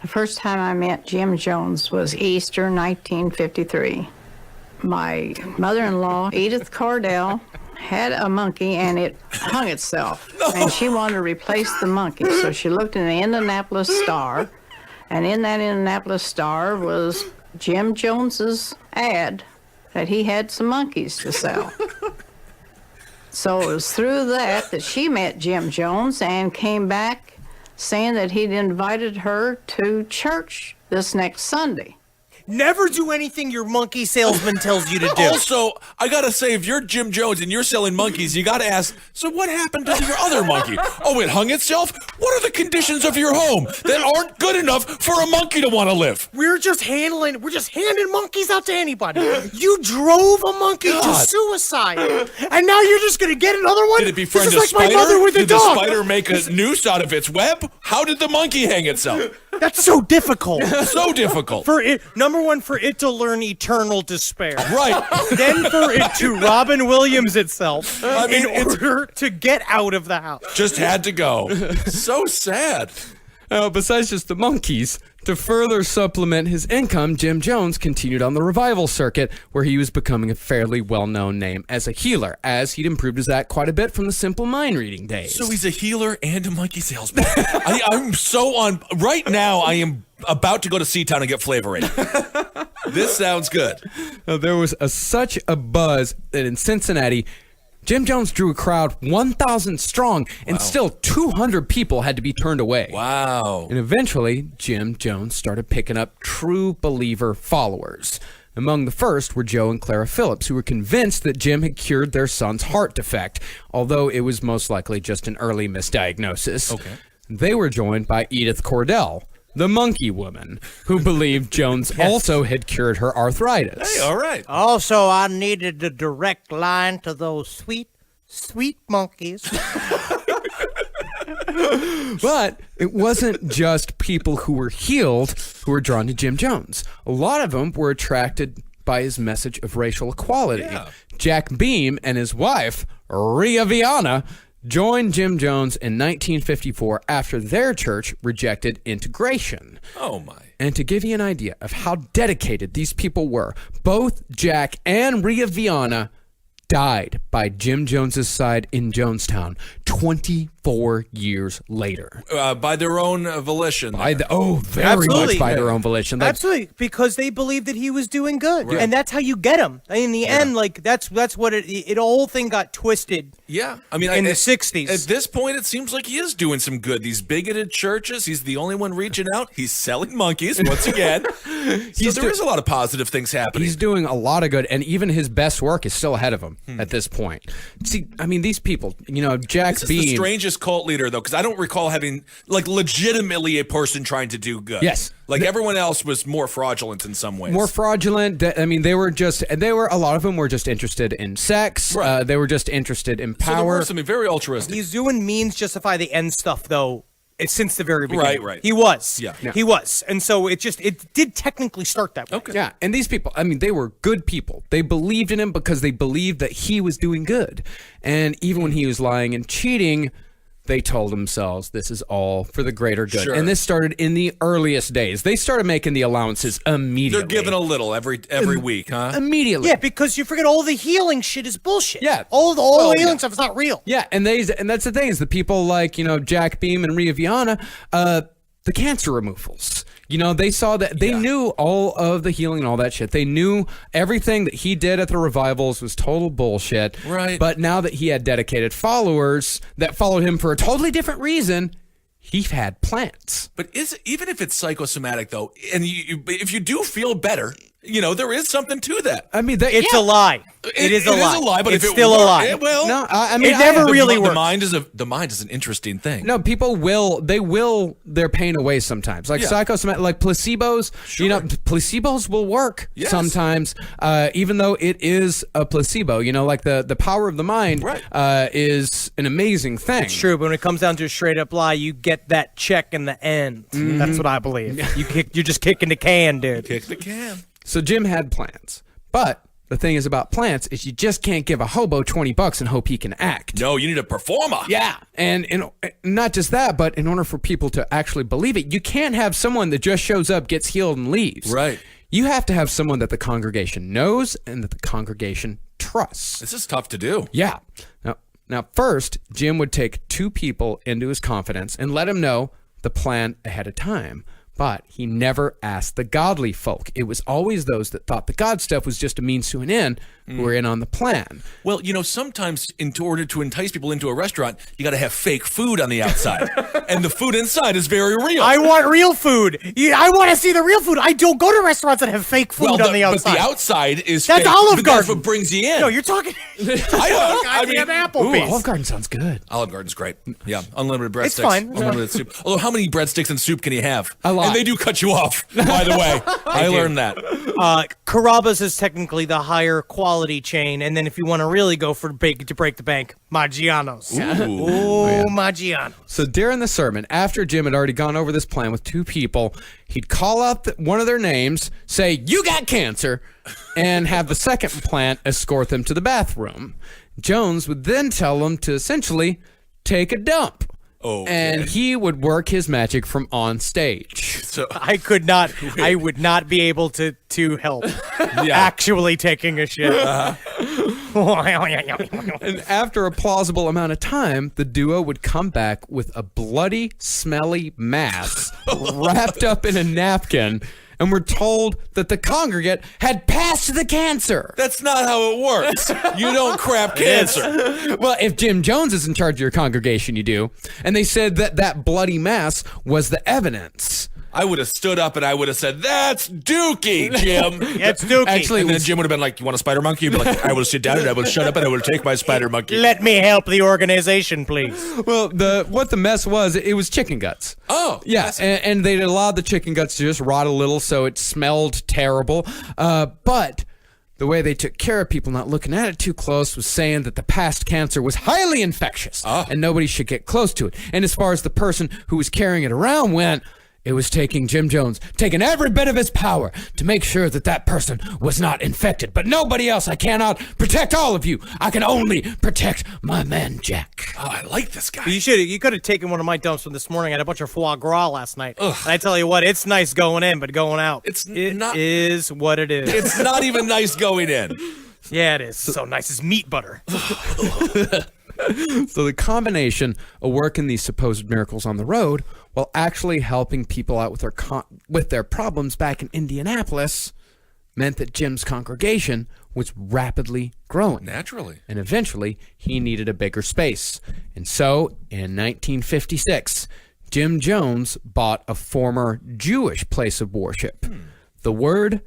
[SPEAKER 11] The first time I met Jim Jones was Easter 1953. My mother-in-law, Edith Cardell, had a monkey and it hung itself. And she wanted to replace the monkey. So she looked in the Indianapolis Star, and in that Indianapolis Star was Jim Jones's ad that he had some monkeys to sell. So it was through that she met Jim Jones and came back saying that he'd invited her to church this next Sunday.
[SPEAKER 5] Never do anything your monkey salesman tells you to do.
[SPEAKER 6] Also, I gotta say, if you're Jim Jones and you're selling monkeys, you gotta ask, so what happened to your other monkey? Oh, it hung itself? What are the conditions of your home that aren't good enough for a monkey to want to live?
[SPEAKER 5] We're just handing monkeys out to anybody. You drove a monkey to suicide, and now you're just gonna get another one?
[SPEAKER 6] Did it befriend
[SPEAKER 5] this
[SPEAKER 6] a
[SPEAKER 5] is like
[SPEAKER 6] spider?
[SPEAKER 5] my mother with a
[SPEAKER 6] Did
[SPEAKER 5] dog.
[SPEAKER 6] the spider make a noose out of its web? How did the monkey hang itself?
[SPEAKER 5] That's so difficult.
[SPEAKER 6] So difficult.
[SPEAKER 5] For it, number one, for it to learn eternal despair.
[SPEAKER 6] Right.
[SPEAKER 5] Then for it to Robin Williams itself
[SPEAKER 6] I mean,
[SPEAKER 5] in order to get out of the house.
[SPEAKER 6] Just had to go. So sad.
[SPEAKER 10] Besides just the monkeys, to further supplement his income, Jim Jones continued on the revival circuit, where he was becoming a fairly well-known name as a healer, as he'd improved his act quite a bit from the simple mind reading days.
[SPEAKER 6] So he's a healer and a monkey salesman. I'm so on. Right now, I am about to go to Seatown and get Flavor 8. This sounds good.
[SPEAKER 10] There was such a buzz that in Cincinnati, Jim Jones drew a crowd 1,000 strong, and still 200 people had to be turned away.
[SPEAKER 6] Wow.
[SPEAKER 10] And eventually, Jim Jones started picking up true believer followers. Among the first were Joe and Clara Phillips, who were convinced that Jim had cured their son's heart defect, although it was most likely just an early misdiagnosis.
[SPEAKER 6] Okay.
[SPEAKER 10] They were joined by Edith Cordell, the monkey woman, who believed Jones also had cured her arthritis.
[SPEAKER 6] Hey, all right.
[SPEAKER 9] Also, I needed a direct line to those sweet, sweet monkeys.
[SPEAKER 10] But it wasn't just people who were healed who were drawn to Jim Jones. A lot of them were attracted by his message of racial equality.
[SPEAKER 6] Yeah.
[SPEAKER 10] Jack Beam and his wife, Rhea Viana, joined Jim Jones in 1954 after their church rejected integration.
[SPEAKER 6] Oh, my.
[SPEAKER 10] And to give you an idea of how dedicated these people were, both Jack and Rhea Viana died by Jim Jones's side in Jonestown 24 years later.
[SPEAKER 6] By their own volition.
[SPEAKER 10] Very
[SPEAKER 5] Absolutely.
[SPEAKER 10] much by their own volition.
[SPEAKER 5] Absolutely, because they believed that he was doing good,
[SPEAKER 6] Right.
[SPEAKER 5] and that's how you get him. In the end, like that's what the whole thing got twisted.
[SPEAKER 6] Yeah, I mean,
[SPEAKER 5] in the 60s.
[SPEAKER 6] At this point, it seems like he is doing some good. These bigoted churches, he's the only one reaching out. He's selling monkeys once again. So there is a lot of positive things happening.
[SPEAKER 10] He's doing a lot of good, and even his best work is still ahead of him at this point. See, I mean, these people, Jack
[SPEAKER 6] This is
[SPEAKER 10] Beam.
[SPEAKER 6] the strangest cult leader, though, because I don't recall having, legitimately a person trying to do good.
[SPEAKER 10] Yes.
[SPEAKER 6] Everyone else was more fraudulent in some ways.
[SPEAKER 10] More fraudulent. I mean, a lot of them were just interested in sex.
[SPEAKER 6] Right.
[SPEAKER 10] They were just interested in
[SPEAKER 6] So there
[SPEAKER 10] power.
[SPEAKER 6] were something very altruistic.
[SPEAKER 5] He's doing means justify the end stuff, though. Since the very beginning,
[SPEAKER 6] Right.
[SPEAKER 5] He was,
[SPEAKER 6] Yeah.
[SPEAKER 5] he was, and so it did technically start that way.
[SPEAKER 6] Okay.
[SPEAKER 10] Yeah, and these people, I mean, they were good people. They believed in him because they believed that he was doing good. And even when he was lying and cheating, they told themselves this is all for the greater good.
[SPEAKER 6] Sure.
[SPEAKER 10] And this started in the earliest days. They started making the allowances immediately.
[SPEAKER 6] They're giving a little every week, huh?
[SPEAKER 10] Immediately.
[SPEAKER 5] Yeah, because you forget all the healing shit is bullshit.
[SPEAKER 10] Yeah.
[SPEAKER 5] all the healing stuff is not real.
[SPEAKER 10] Yeah, and that's the thing is the people like, Jack Beam and Rhea Viana, the cancer removals. They saw that they knew all of the healing and all that shit. They knew everything that he did at the revivals was total bullshit.
[SPEAKER 6] Right.
[SPEAKER 10] But now that he had dedicated followers that followed him for a totally different reason, he had plants.
[SPEAKER 6] But even if it's psychosomatic, though, and if you do feel better, there is something to that.
[SPEAKER 10] I mean,
[SPEAKER 5] It's a lie. It is a lie.
[SPEAKER 6] It is a lie, but
[SPEAKER 5] it's
[SPEAKER 6] if it
[SPEAKER 5] still a
[SPEAKER 6] were-
[SPEAKER 5] lie.
[SPEAKER 6] well,
[SPEAKER 10] No, I mean,
[SPEAKER 5] it never
[SPEAKER 10] I-
[SPEAKER 5] really
[SPEAKER 6] the
[SPEAKER 5] works.
[SPEAKER 6] mind is an interesting thing.
[SPEAKER 10] No, people will their pain away sometimes. Like
[SPEAKER 6] Yeah.
[SPEAKER 10] psychosomatic, like placebos, placebos will work
[SPEAKER 6] Yes.
[SPEAKER 10] sometimes, even though it is a placebo. Like the power of the mind is an amazing thing.
[SPEAKER 5] It's true, but when it comes down to a straight up lie, you get that check in the end. That's what I believe. You're just kicking the can, dude.
[SPEAKER 6] Kick the can.
[SPEAKER 10] So Jim had plans, but the thing is about plants is you just can't give a hobo $20 and hope he can act.
[SPEAKER 6] No, you need a performer.
[SPEAKER 10] Yeah, and not just that, but in order for people to actually believe it, you can't have someone that just shows up, gets healed, and leaves.
[SPEAKER 6] Right.
[SPEAKER 10] You have to have someone that the congregation knows and that the congregation trusts.
[SPEAKER 6] This is tough to do.
[SPEAKER 10] Yeah. Now, first, Jim would take 2 people into his confidence and let him know the plan ahead of time. But he never asked the godly folk. It was always those that thought the God stuff was just a means to an end who were in on the plan.
[SPEAKER 6] Well, sometimes in order to entice people into a restaurant, you got to have fake food on the outside. And the food inside is very real.
[SPEAKER 5] I want real food. I want to see the real food. I don't go to restaurants that have fake food on the outside.
[SPEAKER 6] But the outside is
[SPEAKER 5] That's
[SPEAKER 6] fake.
[SPEAKER 5] Olive
[SPEAKER 6] But
[SPEAKER 5] Garden.
[SPEAKER 6] That's what brings you in.
[SPEAKER 5] No, you're talking.
[SPEAKER 6] Goddamn
[SPEAKER 5] Applebee's.
[SPEAKER 10] Olive Garden sounds good.
[SPEAKER 6] Olive Garden's great. Yeah, unlimited breadsticks.
[SPEAKER 5] It's fine.
[SPEAKER 6] Unlimited soup. Although, how many breadsticks and soup can you have?
[SPEAKER 10] A lot.
[SPEAKER 6] And they do cut you off, by the way. I learned that.
[SPEAKER 5] Carrabba's is technically the higher quality chain, and then if you want to really go for to break the bank, Maggiano's. Ooh, Maggiano.
[SPEAKER 10] So during the sermon, after Jim had already gone over this plan with two people, he'd call out one of their names, say, "You got cancer," and have the second plant escort them to the bathroom. Jones would then tell them to essentially take a dump.
[SPEAKER 6] Okay.
[SPEAKER 10] And he would work his magic from on stage.
[SPEAKER 6] So
[SPEAKER 5] I would not be able to help actually taking a shit.
[SPEAKER 10] And after a plausible amount of time, the duo would come back with a bloody, smelly mass wrapped up in a napkin, and were told that the congregant had passed the cancer.
[SPEAKER 6] That's not how it works. You don't crap cancer.
[SPEAKER 10] Well, if Jim Jones is in charge of your congregation, you do. And they said that bloody mass was the evidence.
[SPEAKER 6] I would have stood up and I would have said, "That's Dookie, Jim."
[SPEAKER 5] It's Dookie.
[SPEAKER 10] Actually,
[SPEAKER 6] And then Jim would have been like, "You want a spider monkey?" You'd be like, I will sit down and I will shut up and I will take my spider monkey.
[SPEAKER 5] Let me help the organization, please.
[SPEAKER 10] Well, what the mess was, it was chicken guts.
[SPEAKER 6] Oh.
[SPEAKER 10] Yeah, and they'd allowed the chicken guts to just rot a little, so it smelled terrible. But the way they took care of people not looking at it too close was saying that the past cancer was highly infectious and nobody should get close to it. And as far as the person who was carrying it around went, it was taking Jim Jones, taking every bit of his power to make sure that person was not infected. But nobody else. I cannot protect all of you. I can only protect my man Jack.
[SPEAKER 6] Oh, I like this guy.
[SPEAKER 5] You could have taken one of my dumps from this morning. I had a bunch of foie gras last night. And I tell you what, it's nice going in, but going out, it is what it is.
[SPEAKER 6] It's not even nice going in.
[SPEAKER 5] Yeah, it is. So nice. It's meat butter.
[SPEAKER 10] So the combination of working these supposed miracles on the road while actually helping people out with their problems back in Indianapolis meant that Jim's congregation was rapidly growing.
[SPEAKER 6] Naturally.
[SPEAKER 10] And eventually, he needed a bigger space. And so, in 1956, Jim Jones bought a former Jewish place of worship. The word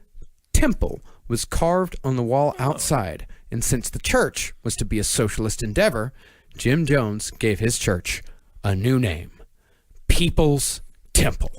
[SPEAKER 10] temple was carved on the wall outside. And since the church was to be a socialist endeavor, Jim Jones gave his church a new name, People's Temple.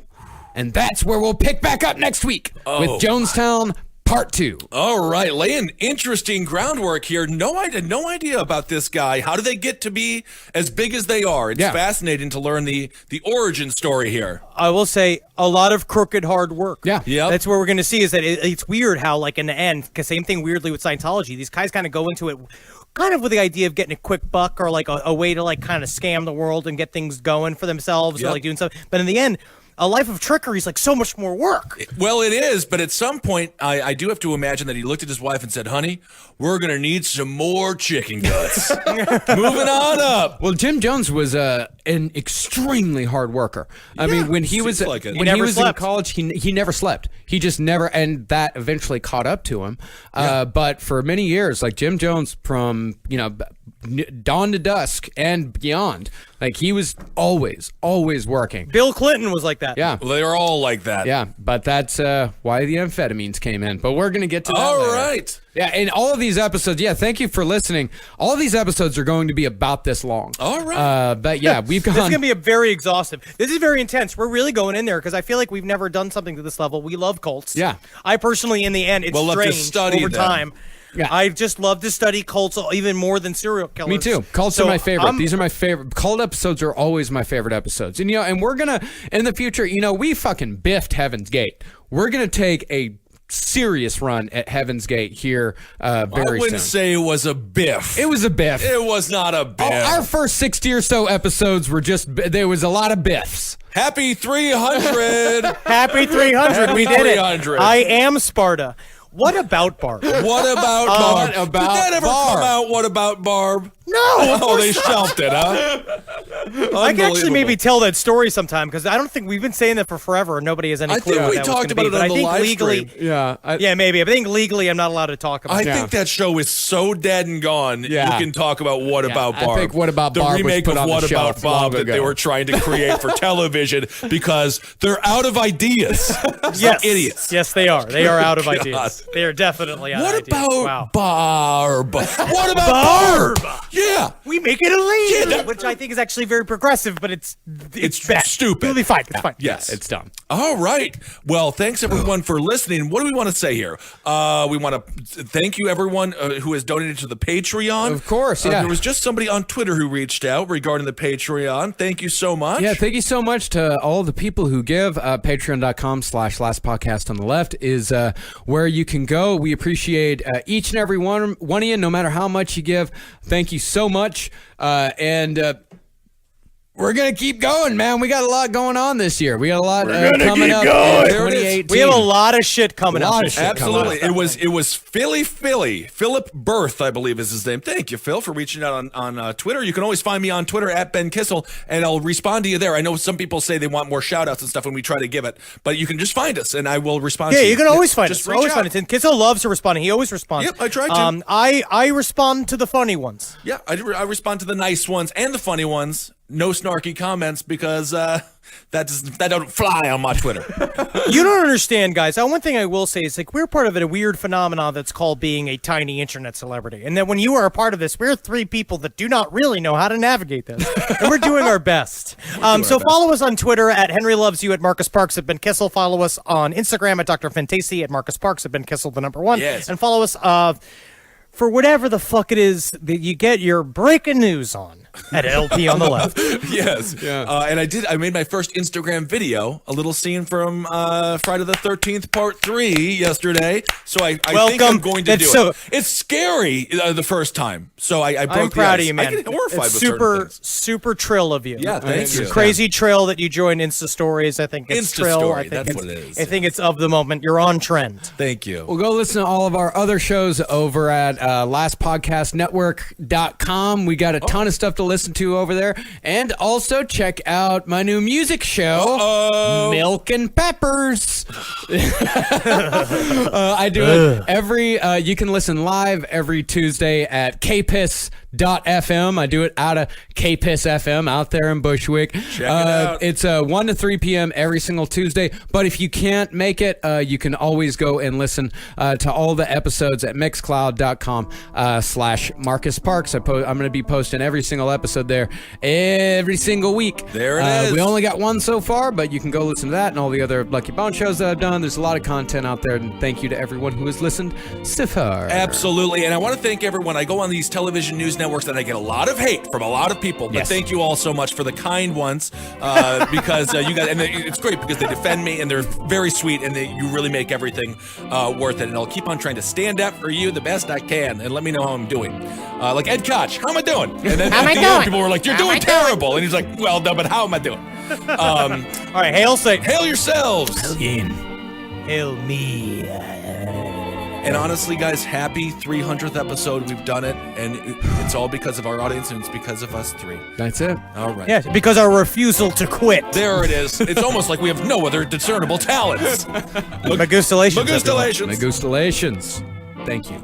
[SPEAKER 10] And that's where we'll pick back up next week with Jonestown Part 2.
[SPEAKER 6] All right, laying interesting groundwork here. No idea about this guy. How do they get to be as big as they are? It's fascinating to learn the origin story here.
[SPEAKER 5] I will say a lot of crooked hard work.
[SPEAKER 10] Yeah.
[SPEAKER 5] That's what we're going to see is that it's weird how, like, in the end, because same thing weirdly with Scientology, these guys kind of go into it kind of with the idea of getting a quick buck or like a way to like kind of scam the world and get things going for themselves or like doing stuff. But in the end, a life of trickery is like so much more work.
[SPEAKER 6] Well, it is, but at some point, I do have to imagine that he looked at his wife and said, "Honey, we're going to need some more chicken guts." Moving on up.
[SPEAKER 10] Well, Jim Jones was an extremely hard worker. I mean, when he was
[SPEAKER 6] like it.
[SPEAKER 10] when he was in college, he never slept. He just never, and that eventually caught up to him. But for many years, like Jim Jones, from dawn to dusk and beyond, like he was always working.
[SPEAKER 5] Bill Clinton was like that.
[SPEAKER 10] Yeah.
[SPEAKER 6] Well, they are all like that.
[SPEAKER 10] Yeah, but that's why the amphetamines came in. But we're going to get to that
[SPEAKER 6] All
[SPEAKER 10] later.
[SPEAKER 6] right.
[SPEAKER 10] Yeah, and all of these episodes, thank you for listening. All of these episodes are going to be about this long.
[SPEAKER 6] All right.
[SPEAKER 10] But yeah, we've gone.
[SPEAKER 5] This is going to be a very exhaustive. This is very intense. We're really going in there because I feel like we've never done something to this level. We love cults.
[SPEAKER 10] Yeah.
[SPEAKER 5] I personally, in the end, it's
[SPEAKER 6] love to
[SPEAKER 5] strange
[SPEAKER 6] study
[SPEAKER 5] over
[SPEAKER 6] them.
[SPEAKER 5] time.
[SPEAKER 10] Yeah.
[SPEAKER 5] I just love to study cults even more than serial killers.
[SPEAKER 10] Me too. Cults
[SPEAKER 5] So
[SPEAKER 10] are my favorite.
[SPEAKER 5] I'm-
[SPEAKER 10] These are my favorite. Cult episodes are always my favorite episodes. And and we're gonna in the future. We fucking biffed Heaven's Gate. We're gonna take a serious run at Heaven's Gate here very soon.
[SPEAKER 6] I wouldn't say it was a biff.
[SPEAKER 10] It was a biff.
[SPEAKER 6] It was not a biff.
[SPEAKER 10] Our first 60 or so episodes were there was a lot of biffs.
[SPEAKER 6] Happy 300.
[SPEAKER 5] Happy 300. We did
[SPEAKER 6] 300.
[SPEAKER 5] it. I am Sparta. What about Barb?
[SPEAKER 6] What about Barb?
[SPEAKER 10] What about
[SPEAKER 6] Did that ever
[SPEAKER 10] Barb?
[SPEAKER 6] come out? What about Barb?
[SPEAKER 5] No.
[SPEAKER 6] Oh, they shelved it, huh?
[SPEAKER 5] I can actually maybe tell that story sometime because I don't think we've been saying that for forever and nobody has any clue.
[SPEAKER 6] I think
[SPEAKER 5] what
[SPEAKER 6] we
[SPEAKER 5] that
[SPEAKER 6] talked
[SPEAKER 5] was
[SPEAKER 6] about
[SPEAKER 5] be,
[SPEAKER 6] it on
[SPEAKER 5] but
[SPEAKER 6] the
[SPEAKER 5] I
[SPEAKER 6] live
[SPEAKER 5] think legally,
[SPEAKER 6] stream.
[SPEAKER 10] Yeah,
[SPEAKER 5] maybe. I think legally I'm not allowed to talk about.
[SPEAKER 6] I think that show is so dead and gone.
[SPEAKER 10] Yeah.
[SPEAKER 6] You can talk about What About Barb.
[SPEAKER 10] I think What About
[SPEAKER 6] the
[SPEAKER 10] Barb was
[SPEAKER 6] remake
[SPEAKER 10] put
[SPEAKER 6] of
[SPEAKER 10] on the
[SPEAKER 6] What About
[SPEAKER 10] shelf long
[SPEAKER 6] Bob that
[SPEAKER 10] ago.
[SPEAKER 6] they were trying to create for television because they're out of ideas.
[SPEAKER 5] Yes,
[SPEAKER 6] idiots.
[SPEAKER 5] Yes, they are. They are out of
[SPEAKER 6] God.
[SPEAKER 5] ideas. They are definitely out
[SPEAKER 6] What
[SPEAKER 5] of ideas.
[SPEAKER 6] about Barb? What about Barb? Yeah.
[SPEAKER 5] We make it illegal, which I think is actually very progressive, but it's bad.
[SPEAKER 6] Stupid.
[SPEAKER 5] It'll be fine. It's fine.
[SPEAKER 6] Yes.
[SPEAKER 10] It's dumb.
[SPEAKER 6] All right. Well, thanks everyone for listening. What do we want to say here? We want to thank you everyone who has donated to the Patreon.
[SPEAKER 10] Of course, yeah.
[SPEAKER 6] There was just somebody on Twitter who reached out regarding the Patreon. Thank you so much.
[SPEAKER 10] Yeah, thank you so much to all the people who give. Patreon.com/lastpodcast on the left is where you can go. We appreciate each and every one of you, no matter how much you give. Thank you so much. We're going to keep going, man. We got a lot going on this year. We got a lot coming up in 2018.
[SPEAKER 5] We have a lot of shit coming up.
[SPEAKER 6] Absolutely. It was Philip Berth, I believe is his name. Thank you, Phil, for reaching out on Twitter. You can always find me on Twitter at Ben Kissel, and I'll respond to you there. I know some people say they want more shout-outs and stuff when we try to give it, but you can just find us, and I will respond to you.
[SPEAKER 5] Yeah, you can always find us.
[SPEAKER 6] Just reach
[SPEAKER 5] Always
[SPEAKER 6] out.
[SPEAKER 5] find us. And Kissel loves to respond. He always responds.
[SPEAKER 6] Yep, I try to.
[SPEAKER 5] I respond to the funny ones.
[SPEAKER 6] Yeah, I respond to the nice ones and the funny ones. No snarky comments because that don't fly on my Twitter.
[SPEAKER 5] You don't understand, guys. One thing I will say is like we're part of a weird phenomenon that's called being a tiny internet celebrity. And that when you are a part of this, we're three people that do not really know how to navigate this. And we're doing our best. So follow us on Twitter at Henry Loves You, at Marcus Parks, at Ben Kissel. Follow us on Instagram at Dr. Fantasy, at Marcus Parks, at Ben Kissel, the number 1.
[SPEAKER 6] Yes.
[SPEAKER 5] And follow us for whatever the fuck it is that you get your breaking news on at LP on the left.
[SPEAKER 6] Yes. Yeah. And I made my first Instagram video, a little scene from Friday the 13th Part 3 yesterday. So I think I'm going to do it. It's scary the first time. So I broke
[SPEAKER 5] I'm proud
[SPEAKER 6] the ice.
[SPEAKER 5] of you, man.
[SPEAKER 6] I get horrified
[SPEAKER 5] It's
[SPEAKER 6] with certain things.
[SPEAKER 5] super trill of you.
[SPEAKER 6] Yeah, thank you.
[SPEAKER 5] Crazy trill that you joined Insta Stories. I think it's
[SPEAKER 6] Insta
[SPEAKER 5] trill.
[SPEAKER 6] Story,
[SPEAKER 5] I think
[SPEAKER 6] that's what it is.
[SPEAKER 5] I think it's of the moment. You're on trend.
[SPEAKER 6] Thank you.
[SPEAKER 10] Well, go listen to all of our other shows over at lastpodcastnetwork.com. We got a ton of stuff to listen to over there. And also check out my new music show, Milk and Peppers. I do it you can listen live every Tuesday at kpiss.fm. I do it out of KPISS FM out there in Bushwick.
[SPEAKER 6] Check it out.
[SPEAKER 10] It's 1 to 3 p.m. every single Tuesday. But if you can't make it, you can always go and listen to all the episodes at mixcloud.com/Marcus Parks. I'm going to be posting every single episode there every single week.
[SPEAKER 6] There it is.
[SPEAKER 10] We only got one so far, but you can go listen to that and all the other Lucky Bone shows that I've done. There's a lot of content out there, and thank you to everyone who has listened so far.
[SPEAKER 6] Absolutely. And I want to thank everyone. I go on these television news networks and I get a lot of hate from a lot of people, but thank you all so much for the kind ones because you guys, and it's great because they defend me and they're very sweet and you really make everything worth it. And I'll keep on trying to stand up for you the best I can and let me know how I'm doing. Like Ed Koch, how am I doing? And then at the end, people were like, you're doing terrible. And he's like, well, no, but how am I doing?
[SPEAKER 5] All right, hail Satan.
[SPEAKER 6] Hail yourselves.
[SPEAKER 5] Hail me.
[SPEAKER 6] And honestly, guys, happy 300th episode. We've done it, and it's all because of our audience, and it's because of us three.
[SPEAKER 10] That's it.
[SPEAKER 6] All right.
[SPEAKER 5] Yeah, because our refusal to quit.
[SPEAKER 6] There it is. It's almost like we have no other discernible talents.
[SPEAKER 5] Magustalations.
[SPEAKER 10] Magustalations. Thank you.